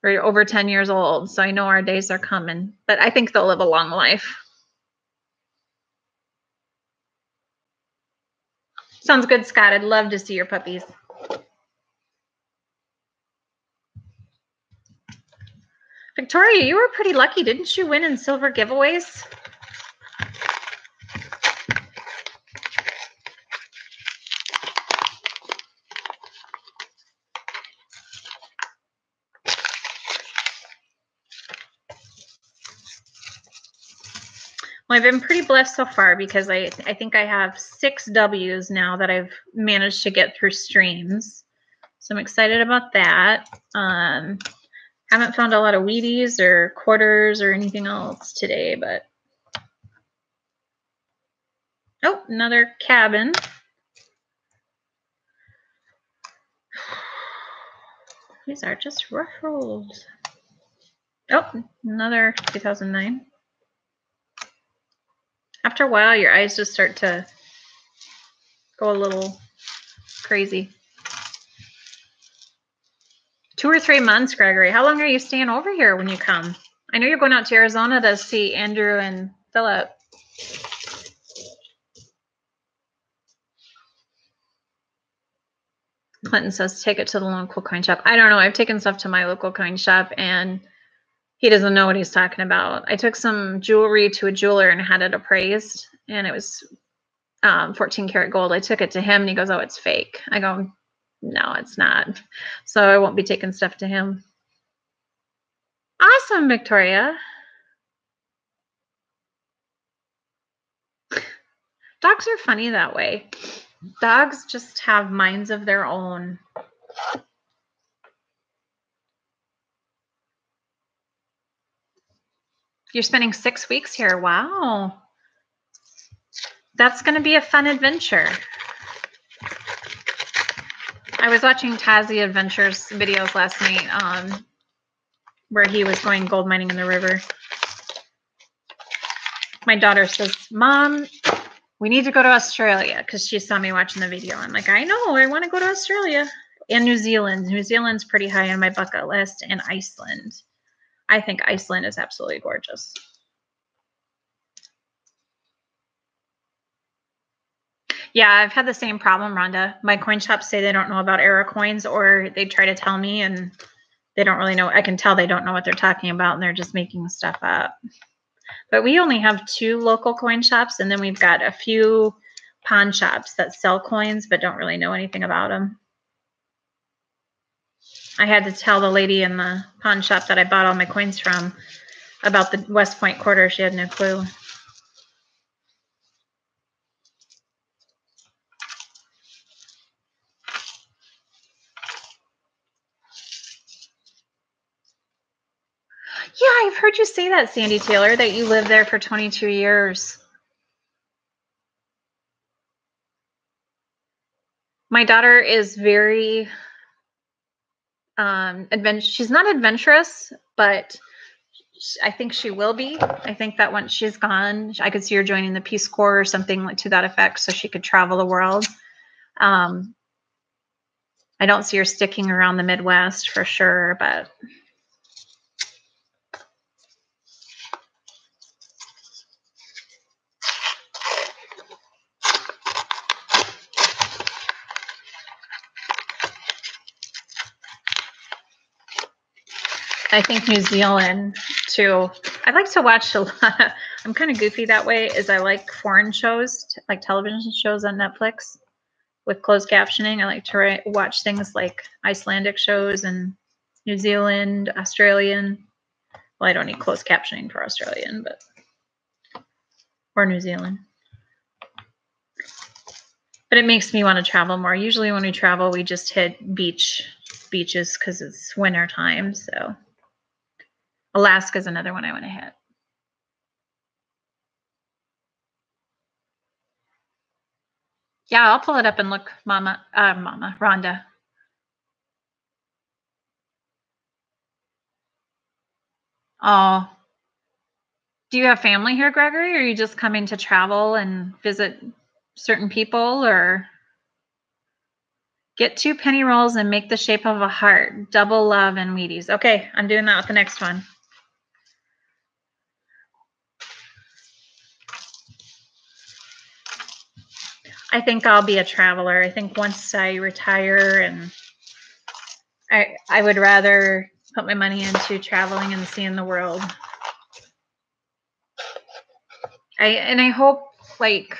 we're over 10 years old. So I know our days are coming, but I think they'll live a long life. Sounds good, Scott. I'd love to see your puppies. Victoria, you were pretty lucky. Didn't you win in silver giveaways? Well, I've been pretty blessed so far because I think I have 6 W's now that I've managed to get through streams. So I'm excited about that. Haven't found a lot of Wheaties or quarters or anything else today, but oh, another cabin. These are just rough rolls. Oh, another 2009. After a while, your eyes just start to go a little crazy. 2 or 3 months, Gregory. How long are you staying over here when you come? I know you're going out to Arizona to see Andrew and Philip. Clinton says, take it to the local coin shop. I don't know. I've taken stuff to my local coin shop and he doesn't know what he's talking about. I took some jewelry to a jeweler and had it appraised, and it was 14 karat gold. I took it to him and he goes, oh, it's fake. I go, no, it's not. So I won't be taking stuff to him. Awesome, Victoria. Dogs are funny that way. Dogs just have minds of their own. You're spending 6 weeks here. Wow. That's going to be a fun adventure. I was watching Tazzy Adventures videos last night where he was going gold mining in the river. My daughter says, Mom, we need to go to Australia, because she saw me watching the video. I'm like, I know, I want to go to Australia. And New Zealand. New Zealand's pretty high on my bucket list. And Iceland. I think Iceland is absolutely gorgeous. Yeah, I've had the same problem, Rhonda. My coin shops say they don't know about era coins, or they try to tell me and they don't really know. I can tell they don't know what they're talking about and they're just making stuff up. But we only have 2 local coin shops, and then we've got a few pawn shops that sell coins but don't really know anything about them. I had to tell the lady in the pawn shop that I bought all my coins from about the West Point quarter. She had no clue. Yeah, I've heard you say that, Sandy Taylor, that you lived there for 22 years. My daughter is very she's not adventurous, but I think she will be. I think that once she's gone, I could see her joining the Peace Corps or something like to that effect, so she could travel the world. I don't see her sticking around the Midwest for sure, but I think New Zealand too. I like to watch a lot of, I'm kind of goofy that way, is I like foreign shows, like television shows on Netflix with closed captioning. I like to watch things like Icelandic shows and New Zealand, Australian. Well, I don't need closed captioning for Australian, but or New Zealand. But it makes me want to travel more. Usually when we travel, we just hit beaches because it's winter time. So Alaska is another one I want to hit. Yeah, I'll pull it up and look, Rhonda. Oh, do you have family here, Gregory? Or are you just coming to travel and visit certain people, or get 2 penny rolls and make the shape of a heart? Double love and Wheaties. Okay, I'm doing that with the next one. I think I'll be a traveler. I think once I retire, and I would rather put my money into traveling and seeing the world. I hope like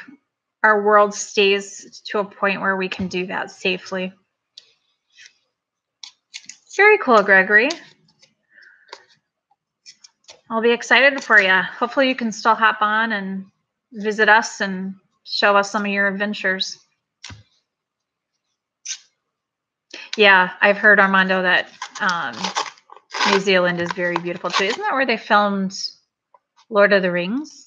our world stays to a point where we can do that safely. Very cool, Gregory. I'll be excited for you. Hopefully you can still hop on and visit us and show us some of your adventures. Yeah, I've heard, Armando, that New Zealand is very beautiful too. Isn't that where they filmed Lord of the Rings?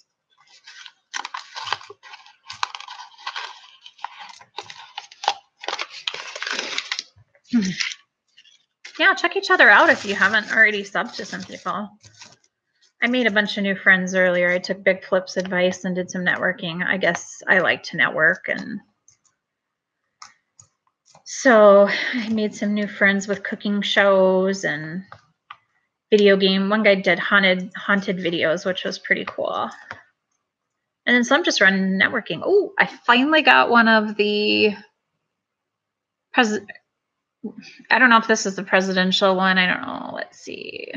Yeah, check each other out if you haven't already subbed to some people. I made a bunch of new friends earlier. I took Big Flip's advice and did some networking. I guess I like to network, and so I made some new friends with cooking shows and video game. One guy did haunted videos, which was pretty cool. And then some just run networking. Oh, I finally got one of the I don't know if this is the presidential one. I don't know. Let's see.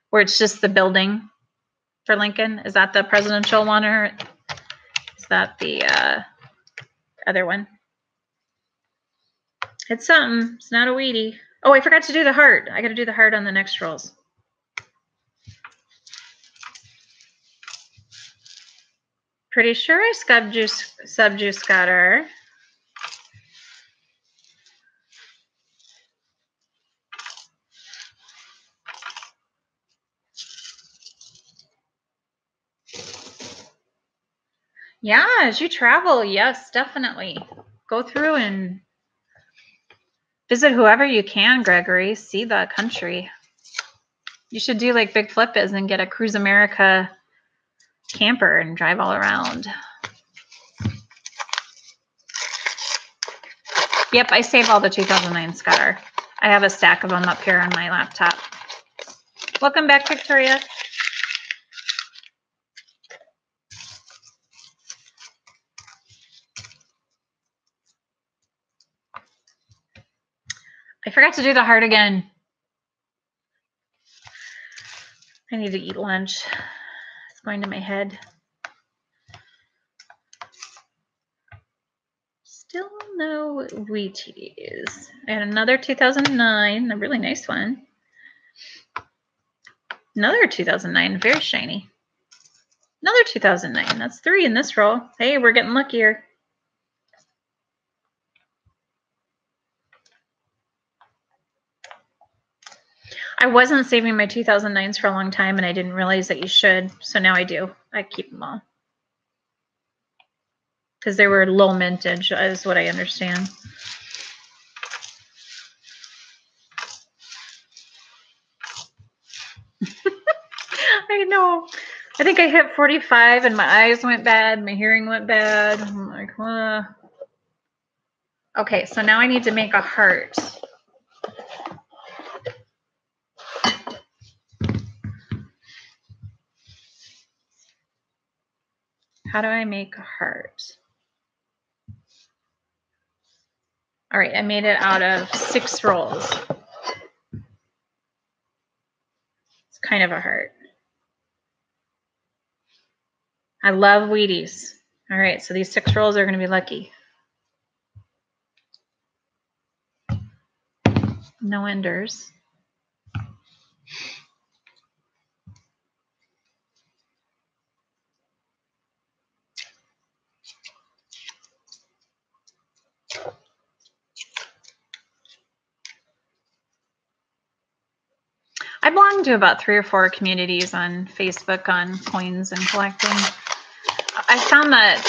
Where it's just the building for Lincoln. Is that the presidential one, or is that the other one? It's something. It's not a Wheatie. Oh, I forgot to do the heart. I got to do the heart on the next rolls. Pretty sure I subjuice got her. Yeah, as you travel, yes, definitely. Go through and visit whoever you can, Gregory. See the country. You should do like Big Flip is and get a Cruise America camper and drive all around. Yep, I save all the 2009 Scudder. I have a stack of them up here on my laptop. Welcome back, Victoria. I forgot to do the heart again. I need to eat lunch. It's going to my head. Still no Wheaties. And another 2009, a really nice one. Another 2009, very shiny. Another 2009. That's 3 in this roll. Hey, we're getting luckier. I wasn't saving my 2009s for a long time, and I didn't realize that you should. So now I do. I keep them all. Because they were low mintage, is what I understand. I know. I think I hit 45 and my eyes went bad. My hearing went bad. I'm like, Okay, so now I need to make a heart. How do I make a heart? All right, I made it out of 6 rolls. It's kind of a heart. I love Wheaties. All right, so these 6 rolls are going to be lucky. No enders. I belong to about 3 or 4 communities on Facebook on coins and collecting. I found that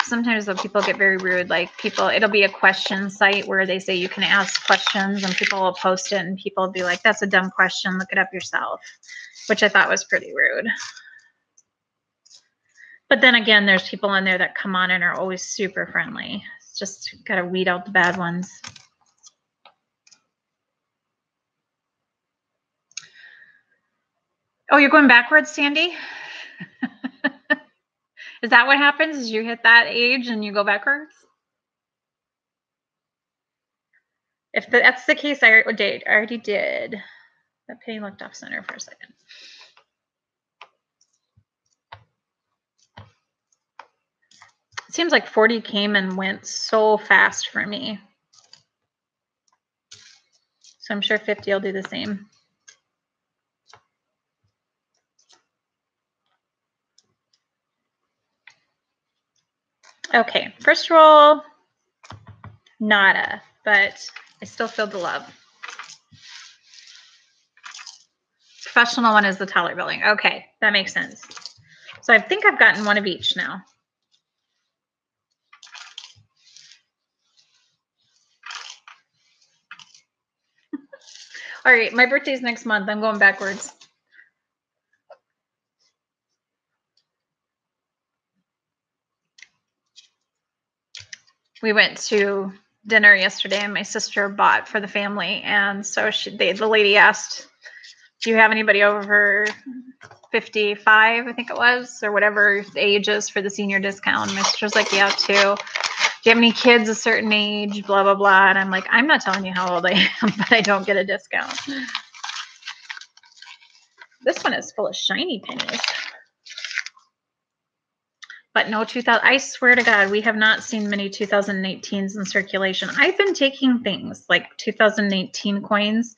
sometimes though people get very rude, like it'll be a question site where they say you can ask questions and people will post it and people will be like, that's a dumb question, look it up yourself, which I thought was pretty rude. But then again, there's people on there that come on and are always super friendly. It's just got to weed out the bad ones. Oh, you're going backwards, Sandy? Is that what happens? Is you hit that age and you go backwards? If that's the case, I already did. That penny looked off center for a second. It seems like 40 came and went so fast for me. So I'm sure 50 will do the same. Okay, first roll, nada, but I still feel the love. Professional one is the taller building. Okay, that makes sense. So I think I've gotten one of each now. All right, my birthday's next month. I'm going backwards. We went to dinner yesterday and my sister bought for the family. And so the lady asked, do you have anybody over 55, I think it was, or whatever the age is for the senior discount? And my sister's like, yeah, 2. you have any kids a certain age, blah, blah, blah. And I'm like, I'm not telling you how old I am, but I don't get a discount. This one is full of shiny pennies. But no 2000. I swear to God, we have not seen many 2018s in circulation. I've been taking things like 2018 coins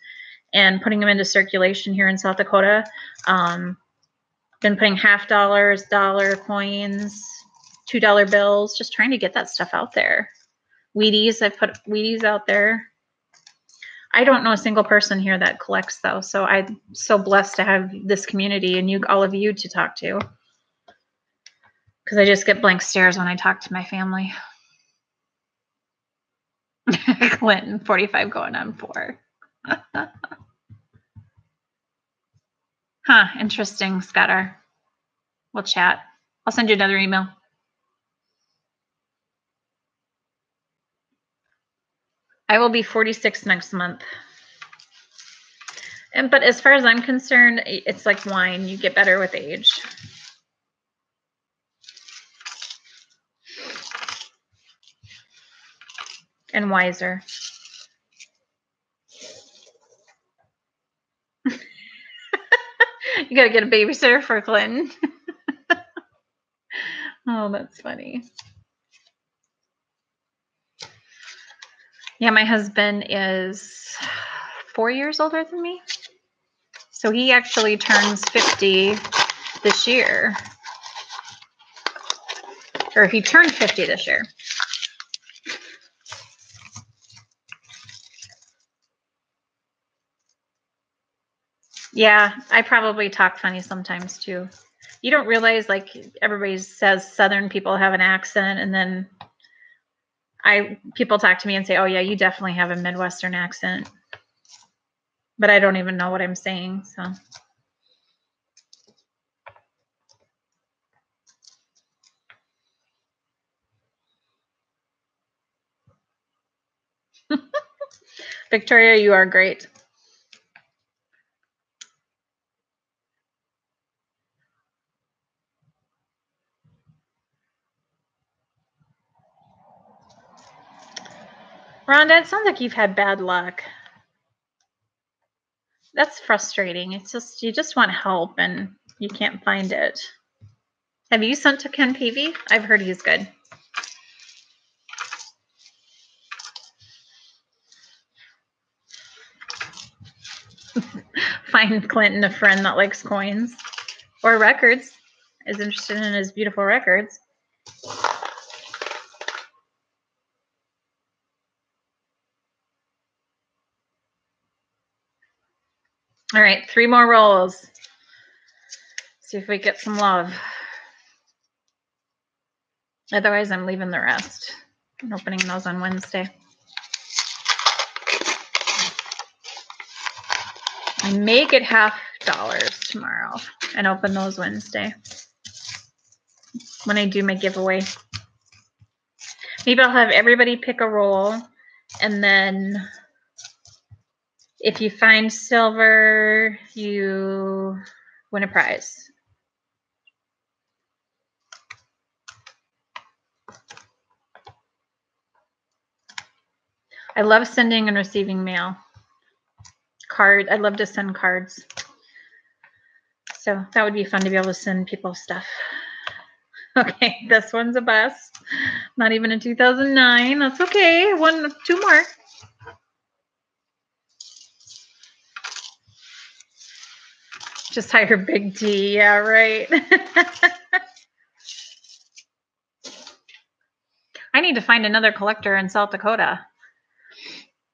and putting them into circulation here in South Dakota. Been putting half dollars, dollar coins, $2 bills, just trying to get that stuff out there. Wheaties, I've put Wheaties out there. I don't know a single person here that collects though, so I'm so blessed to have this community and all of you to talk to. Because I just get blank stares when I talk to my family. Clinton, 45 going on 4. Huh, interesting, Scudder. We'll chat. I'll send you another email. I will be 46 next month. But as far as I'm concerned, it's like wine. You get better with age. And wiser. You got to get a babysitter for Clinton. Oh, that's funny. Yeah, my husband is 4 years older than me. So he actually turns 50 this year. Or he turned 50 this year. Yeah, I probably talk funny sometimes too. You don't realize, like, everybody says Southern people have an accent, and then people talk to me and say, oh yeah, you definitely have a Midwestern accent. But I don't even know what I'm saying, so. Victoria, you are great. Rhonda, it sounds like you've had bad luck. That's frustrating. It's just, you just want help and you can't find it. Have you sent to Ken Peavy? I've heard he's good. Find Clinton a friend that likes coins or records, is interested in his beautiful records. All right, 3 more rolls. See if we get some love. Otherwise, I'm leaving the rest. I'm opening those on Wednesday. I may get $50 tomorrow and open those Wednesday when I do my giveaway. Maybe I'll have everybody pick a roll, and then if you find silver, you win a prize. I love sending and receiving mail. I love to send cards. So that would be fun to be able to send people stuff. Okay, this one's a bust. Not even a 2009. That's okay. 2 more. Just hire Big T. Yeah, right. I need to find another collector in South Dakota.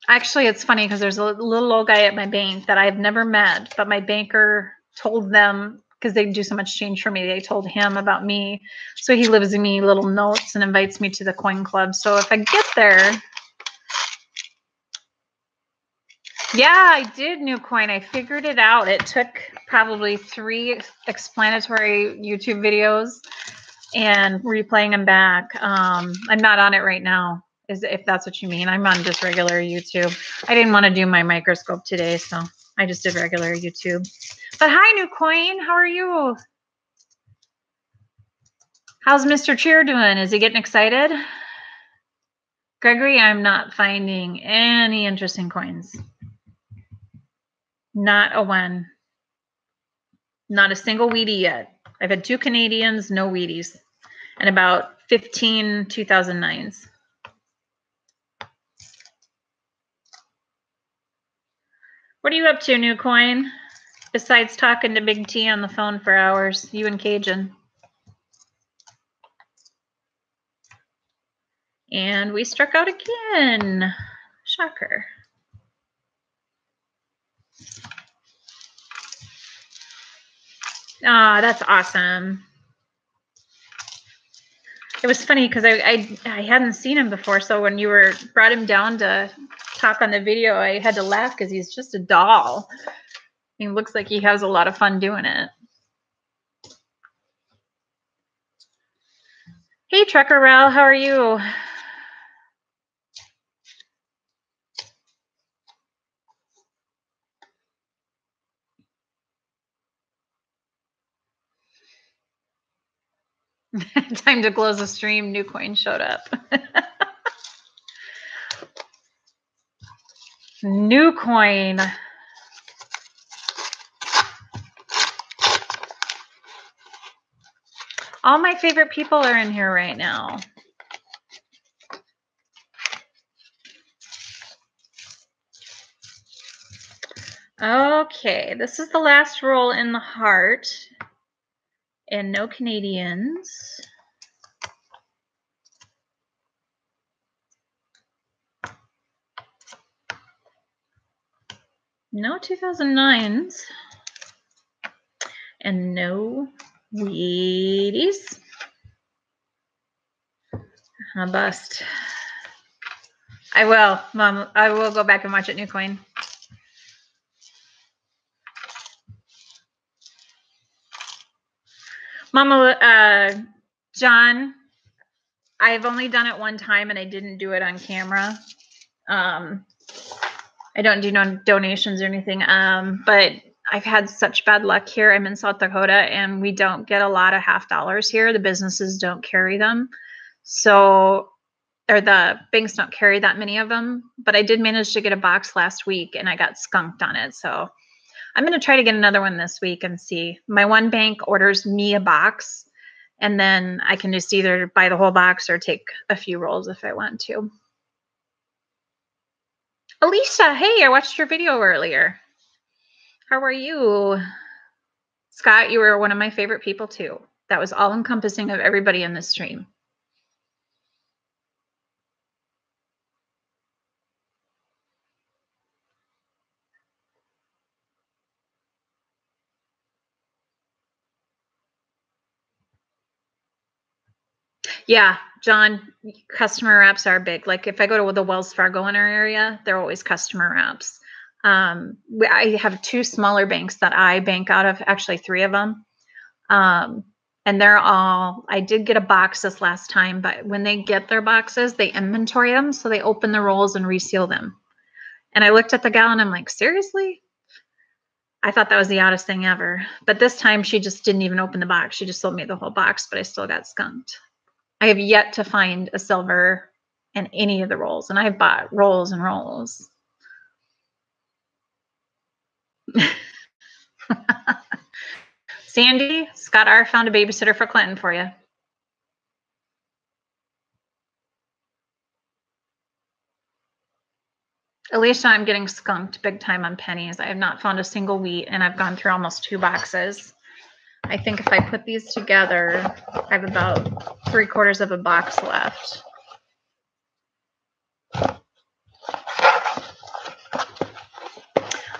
Actually, it's funny because there's a little old guy at my bank that I've never met, but my banker told them, because they do so much change for me, they told him about me. So he leaves me little notes and invites me to the coin club. So if I get there, yeah, I did new coin. I figured it out. It took probably 3 explanatory YouTube videos and replaying them back. I'm not on it right now, if that's what you mean. I'm on just regular YouTube. I didn't want to do my microscope today, so I just did regular YouTube. But hi, new coin. How are you? How's Mr. Cheer doing? Is he getting excited? Gregory, I'm not finding any interesting coins. Not a one. Not a single Wheatie yet. I've had 2 Canadians, no Wheaties, and about 15 2009s. What are you up to, New Coin? Besides talking to Big T on the phone for hours, you and Cajun. And we struck out again. Shocker. Ah, that's awesome. It was funny because I hadn't seen him before, so when you brought him down to talk on the video, I had to laugh because he's just a doll. He looks like he has a lot of fun doing it. Hey, Trucker Ral, how are you? Time to close the stream. New Coin showed up. New Coin. All my favorite people are in here right now. Okay, this is the last roll in the heart. And no Canadians. No 2009s. And no Wheaties. A bust. I will, Mom. I will go back and watch it, New Coin. Mama, John, I've only done it one time and I didn't do it on camera. I don't do no donations or anything. But I've had such bad luck here. I'm in South Dakota and we don't get a lot of $50 here. The businesses don't carry them. So, or the banks don't carry that many of them. But I did manage to get a box last week and I got skunked on it. So I'm going to try to get another one this week and see. My one bank orders me a box and then I can just either buy the whole box or take a few rolls if I want to. Alicia, hey, I watched your video earlier. How are you? Scott, you were one of my favorite people too. That was all encompassing of everybody in this stream. Yeah, John, customer wraps are big. Like if I go to the Wells Fargo in our area, they're always customer wraps. I have 2 smaller banks that I bank out of, actually 3 of them. And they're all, I did get a box this last time, but when they get their boxes, they inventory them. So they open the rolls and reseal them. And I looked at the gal and I'm like, seriously? I thought that was the oddest thing ever. But this time she just didn't even open the box. She just sold me the whole box, but I still got skunked. I have yet to find a silver in any of the rolls. And I've bought rolls and rolls. Sandy, Scott R. found a babysitter for Clinton for you. Alicia, I'm getting skunked big time on pennies. I have not found a single wheat, and I've gone through almost 2 boxes. I think if I put these together, I have about 3/4 of a box left.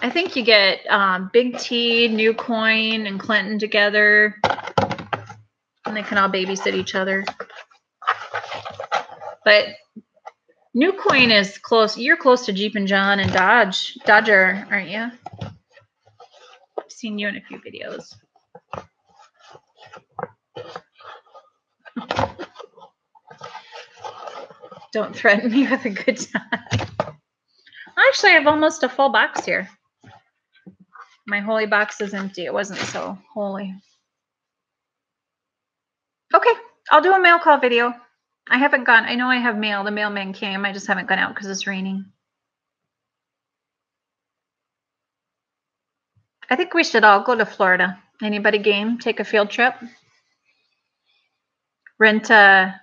I think you get Big T, New Coin, and Clinton together, and they can all babysit each other. But New Coin is close. You're close to Jeep and John and Dodger, aren't you? I've seen you in a few videos. Don't threaten me with a good time. Actually, I have almost a full box here. My holy box is empty. It wasn't so holy. Okay, I'll do a mail call video. I haven't gone. I know I have mail. The mailman came. I just haven't gone out because it's raining. I think we should all go to Florida. Anybody game? Take a field trip? Rent a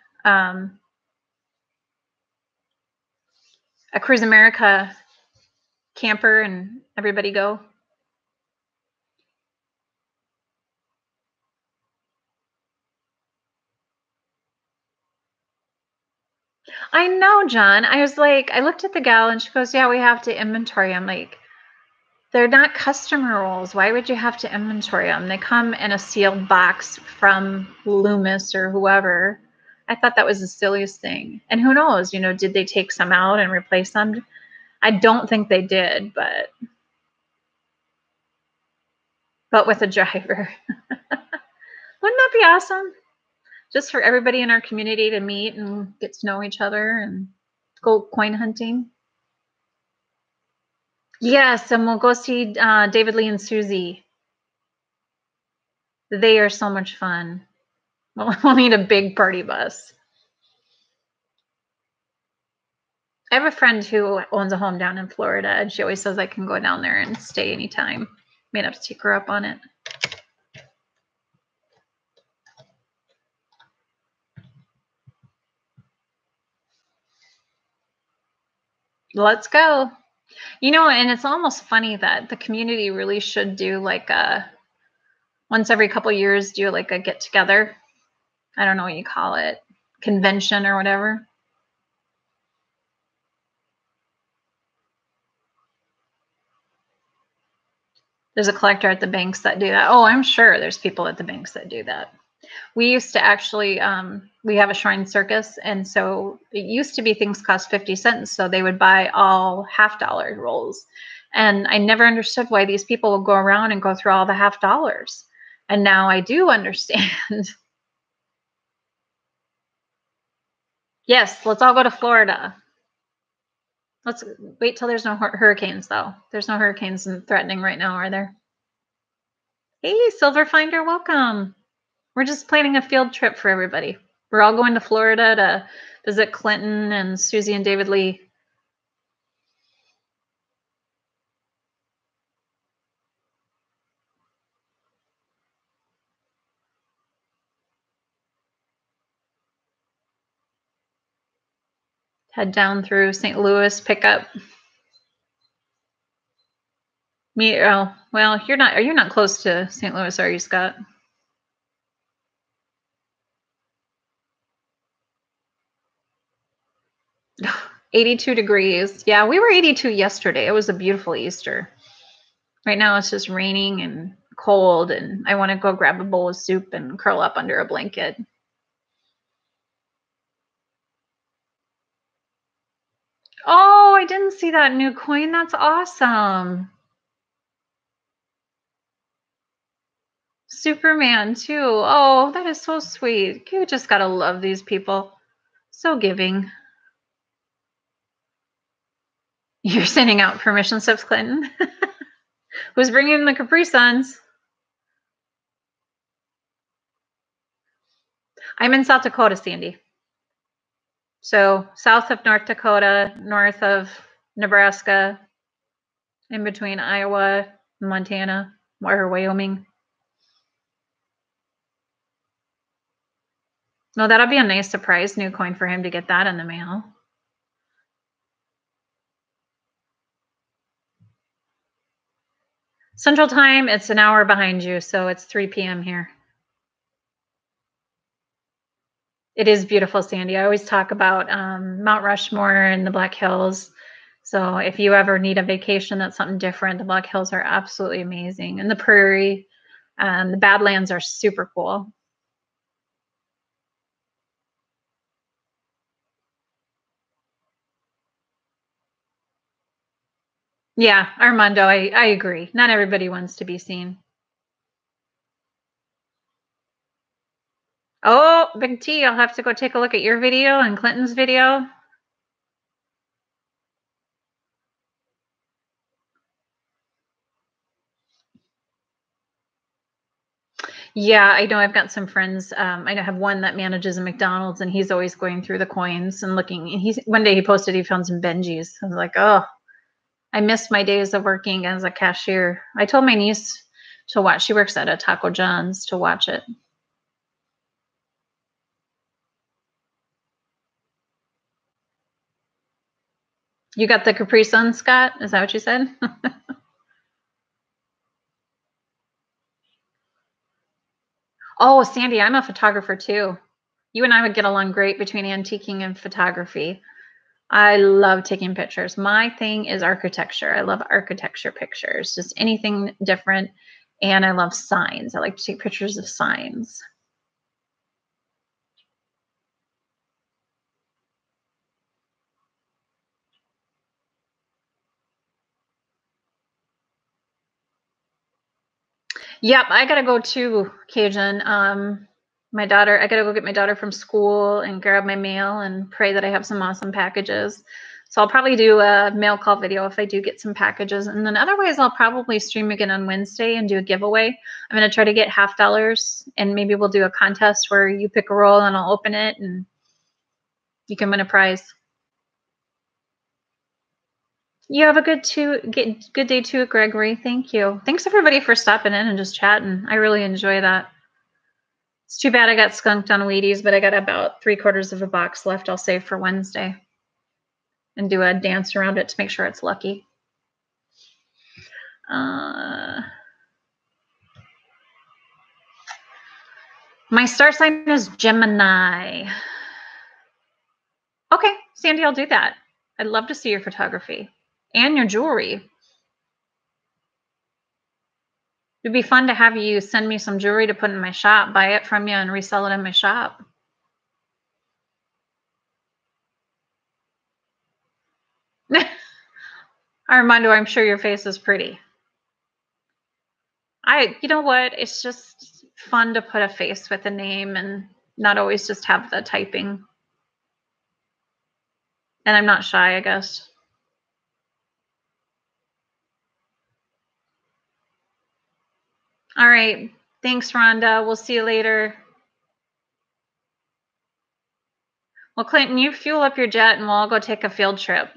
Cruise America camper and everybody go? I know, John. I was like, I looked at the gal and she goes, yeah, we have to inventory. I'm like, they're not customer rolls. Why would you have to inventory them? They come in a sealed box from Loomis or whoever. I thought that was the silliest thing. And who knows, did they take some out and replace them? I don't think they did, but with a driver. Wouldn't that be awesome? Just for everybody in our community to meet and get to know each other and go coin hunting. Yes, and we'll go see David Lee and Susie. They are so much fun. We'll need a big party bus. I have a friend who owns a home down in Florida, and she always says I can go down there and stay anytime. May have to take her up on it. Let's go. And it's almost funny that the community really should do like once every couple years, do like a get together. I don't know what you call it, convention or whatever. There's a collector at the banks that do that. Oh, I'm sure there's people at the banks that do that. We used to actually, we have a shrine circus. And so it used to be things cost 50 cents. So they would buy all $half rolls. And I never understood why these people would go around and go through all the $half. And now I do understand. Yes, let's all go to Florida. Let's wait till there's no hurricanes, though. There's no hurricanes threatening right now, are there? Hey, Silverfinder, welcome. We're just planning a field trip for everybody. We're all going to Florida to visit Clinton and Susie and David Lee. Head down through St. Louis, pick up. Oh, well, you're not close to St. Louis, are you, Scott? Ugh, 82 degrees. Yeah, we were 82 yesterday. It was a beautiful Easter. Right now it's just raining and cold, and I want to go grab a bowl of soup and curl up under a blanket. Oh, I didn't see that new coin. That's awesome. Superman too. Oh, that is so sweet. You just gotta love these people. So giving. You're sending out permission slips, Clinton. Who's bringing the Capri Suns? I'm in South Dakota, Sandy. So south of North Dakota, north of Nebraska, in between Iowa, Montana, or Wyoming. No, that'll be a nice surprise new coin for him to get that in the mail. Central Time, it's an hour behind you, so it's 3 p.m. here. It is beautiful, Sandy. I always talk about Mount Rushmore and the Black Hills. So if you ever need a vacation that's something different, the Black Hills are absolutely amazing. And the prairie, the Badlands are super cool. Yeah, Armando, I agree. Not everybody wants to be seen. Oh, Big T, I'll have to go take a look at your video and Clinton's video. Yeah, I know I've got some friends. I have one that manages a McDonald's, and he's always going through the coins and looking. And one day he posted he found some Benjis. I was like, oh, I missed my days of working as a cashier. I told my niece to watch. She works at a Taco John's to watch it. You got the Capri Sun, Scott? Is that what you said? Oh, Sandy, I'm a photographer too. You and I would get along great between antiquing and photography. I love taking pictures. My thing is architecture. I love architecture pictures, just anything different. And I love signs. I like to take pictures of signs. Yep, I gotta go too, Cajun. I gotta go get my daughter from school and grab my mail and pray that I have some awesome packages. So I'll probably do a mail call video if I do get some packages. And then otherwise I'll probably stream again on Wednesday and do a giveaway. I'm gonna try to get $50 and maybe we'll do a contest where you pick a roll and I'll open it and you can win a prize. You have a good day too, Gregory. Thank you. Thanks everybody for stopping in and just chatting. I really enjoy that. It's too bad I got skunked on Wheaties, but I got about 3/4 of a box left I'll save for Wednesday and do a dance around it to make sure it's lucky. My star sign is Gemini. Okay, Sandy, I'll do that. I'd love to see your photography and your jewelry. It'd be fun to have you send me some jewelry to put in my shop, buy it from you and resell it in my shop. Armando, I'm sure your face is pretty. You know what? It's just fun to put a face with a name and not always just have the typing. And I'm not shy, I guess. All right. Thanks, Rhonda. We'll see you later. Well, Clinton, you fuel up your jet and we'll all go take a field trip.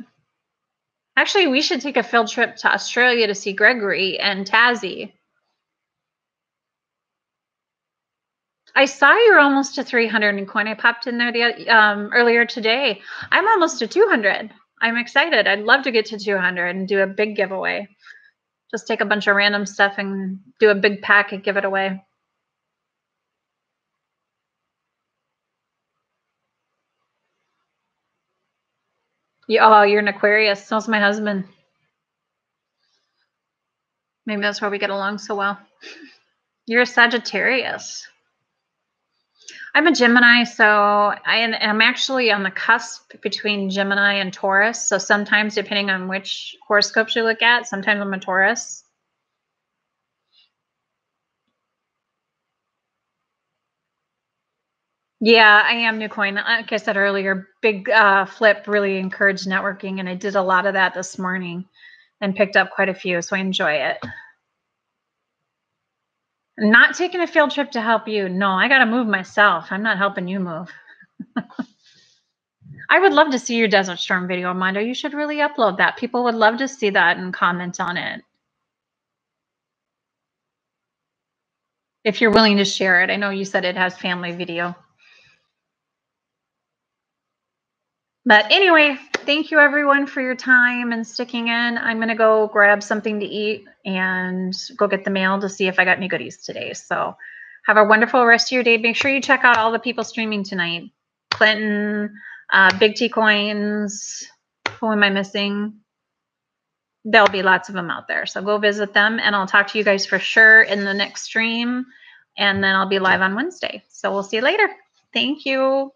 Actually, we should take a field trip to Australia to see Gregory and Tassie. I saw you're almost to 300 in coin. I popped in there earlier today. I'm almost to 200. I'm excited. I'd love to get to 200 and do a big giveaway. Just take a bunch of random stuff and do a big pack and give it away. You're an Aquarius. So's my husband. Maybe that's why we get along so well. You're a Sagittarius. I'm a Gemini, so I'm actually on the cusp between Gemini and Taurus. So sometimes, depending on which horoscopes you look at, sometimes I'm a Taurus. Yeah, I am new coin. Like I said earlier, big flip really encouraged networking, and I did a lot of that this morning and picked up quite a few, so I enjoy it. Not taking a field trip to help you. No, I got to move myself. I'm not helping you move. I would love to see your Desert Storm video, Armando. You should really upload that. People would love to see that and comment on it. If you're willing to share it. I know you said it has family video. But anyway, thank you everyone for your time and sticking in. I'm going to go grab something to eat and go get the mail to see if I got any goodies today. So have a wonderful rest of your day. Make sure you check out all the people streaming tonight. Clinton, Big T Coins. Who am I missing? There'll be lots of them out there. So go visit them and I'll talk to you guys for sure in the next stream. And then I'll be live on Wednesday. So we'll see you later. Thank you.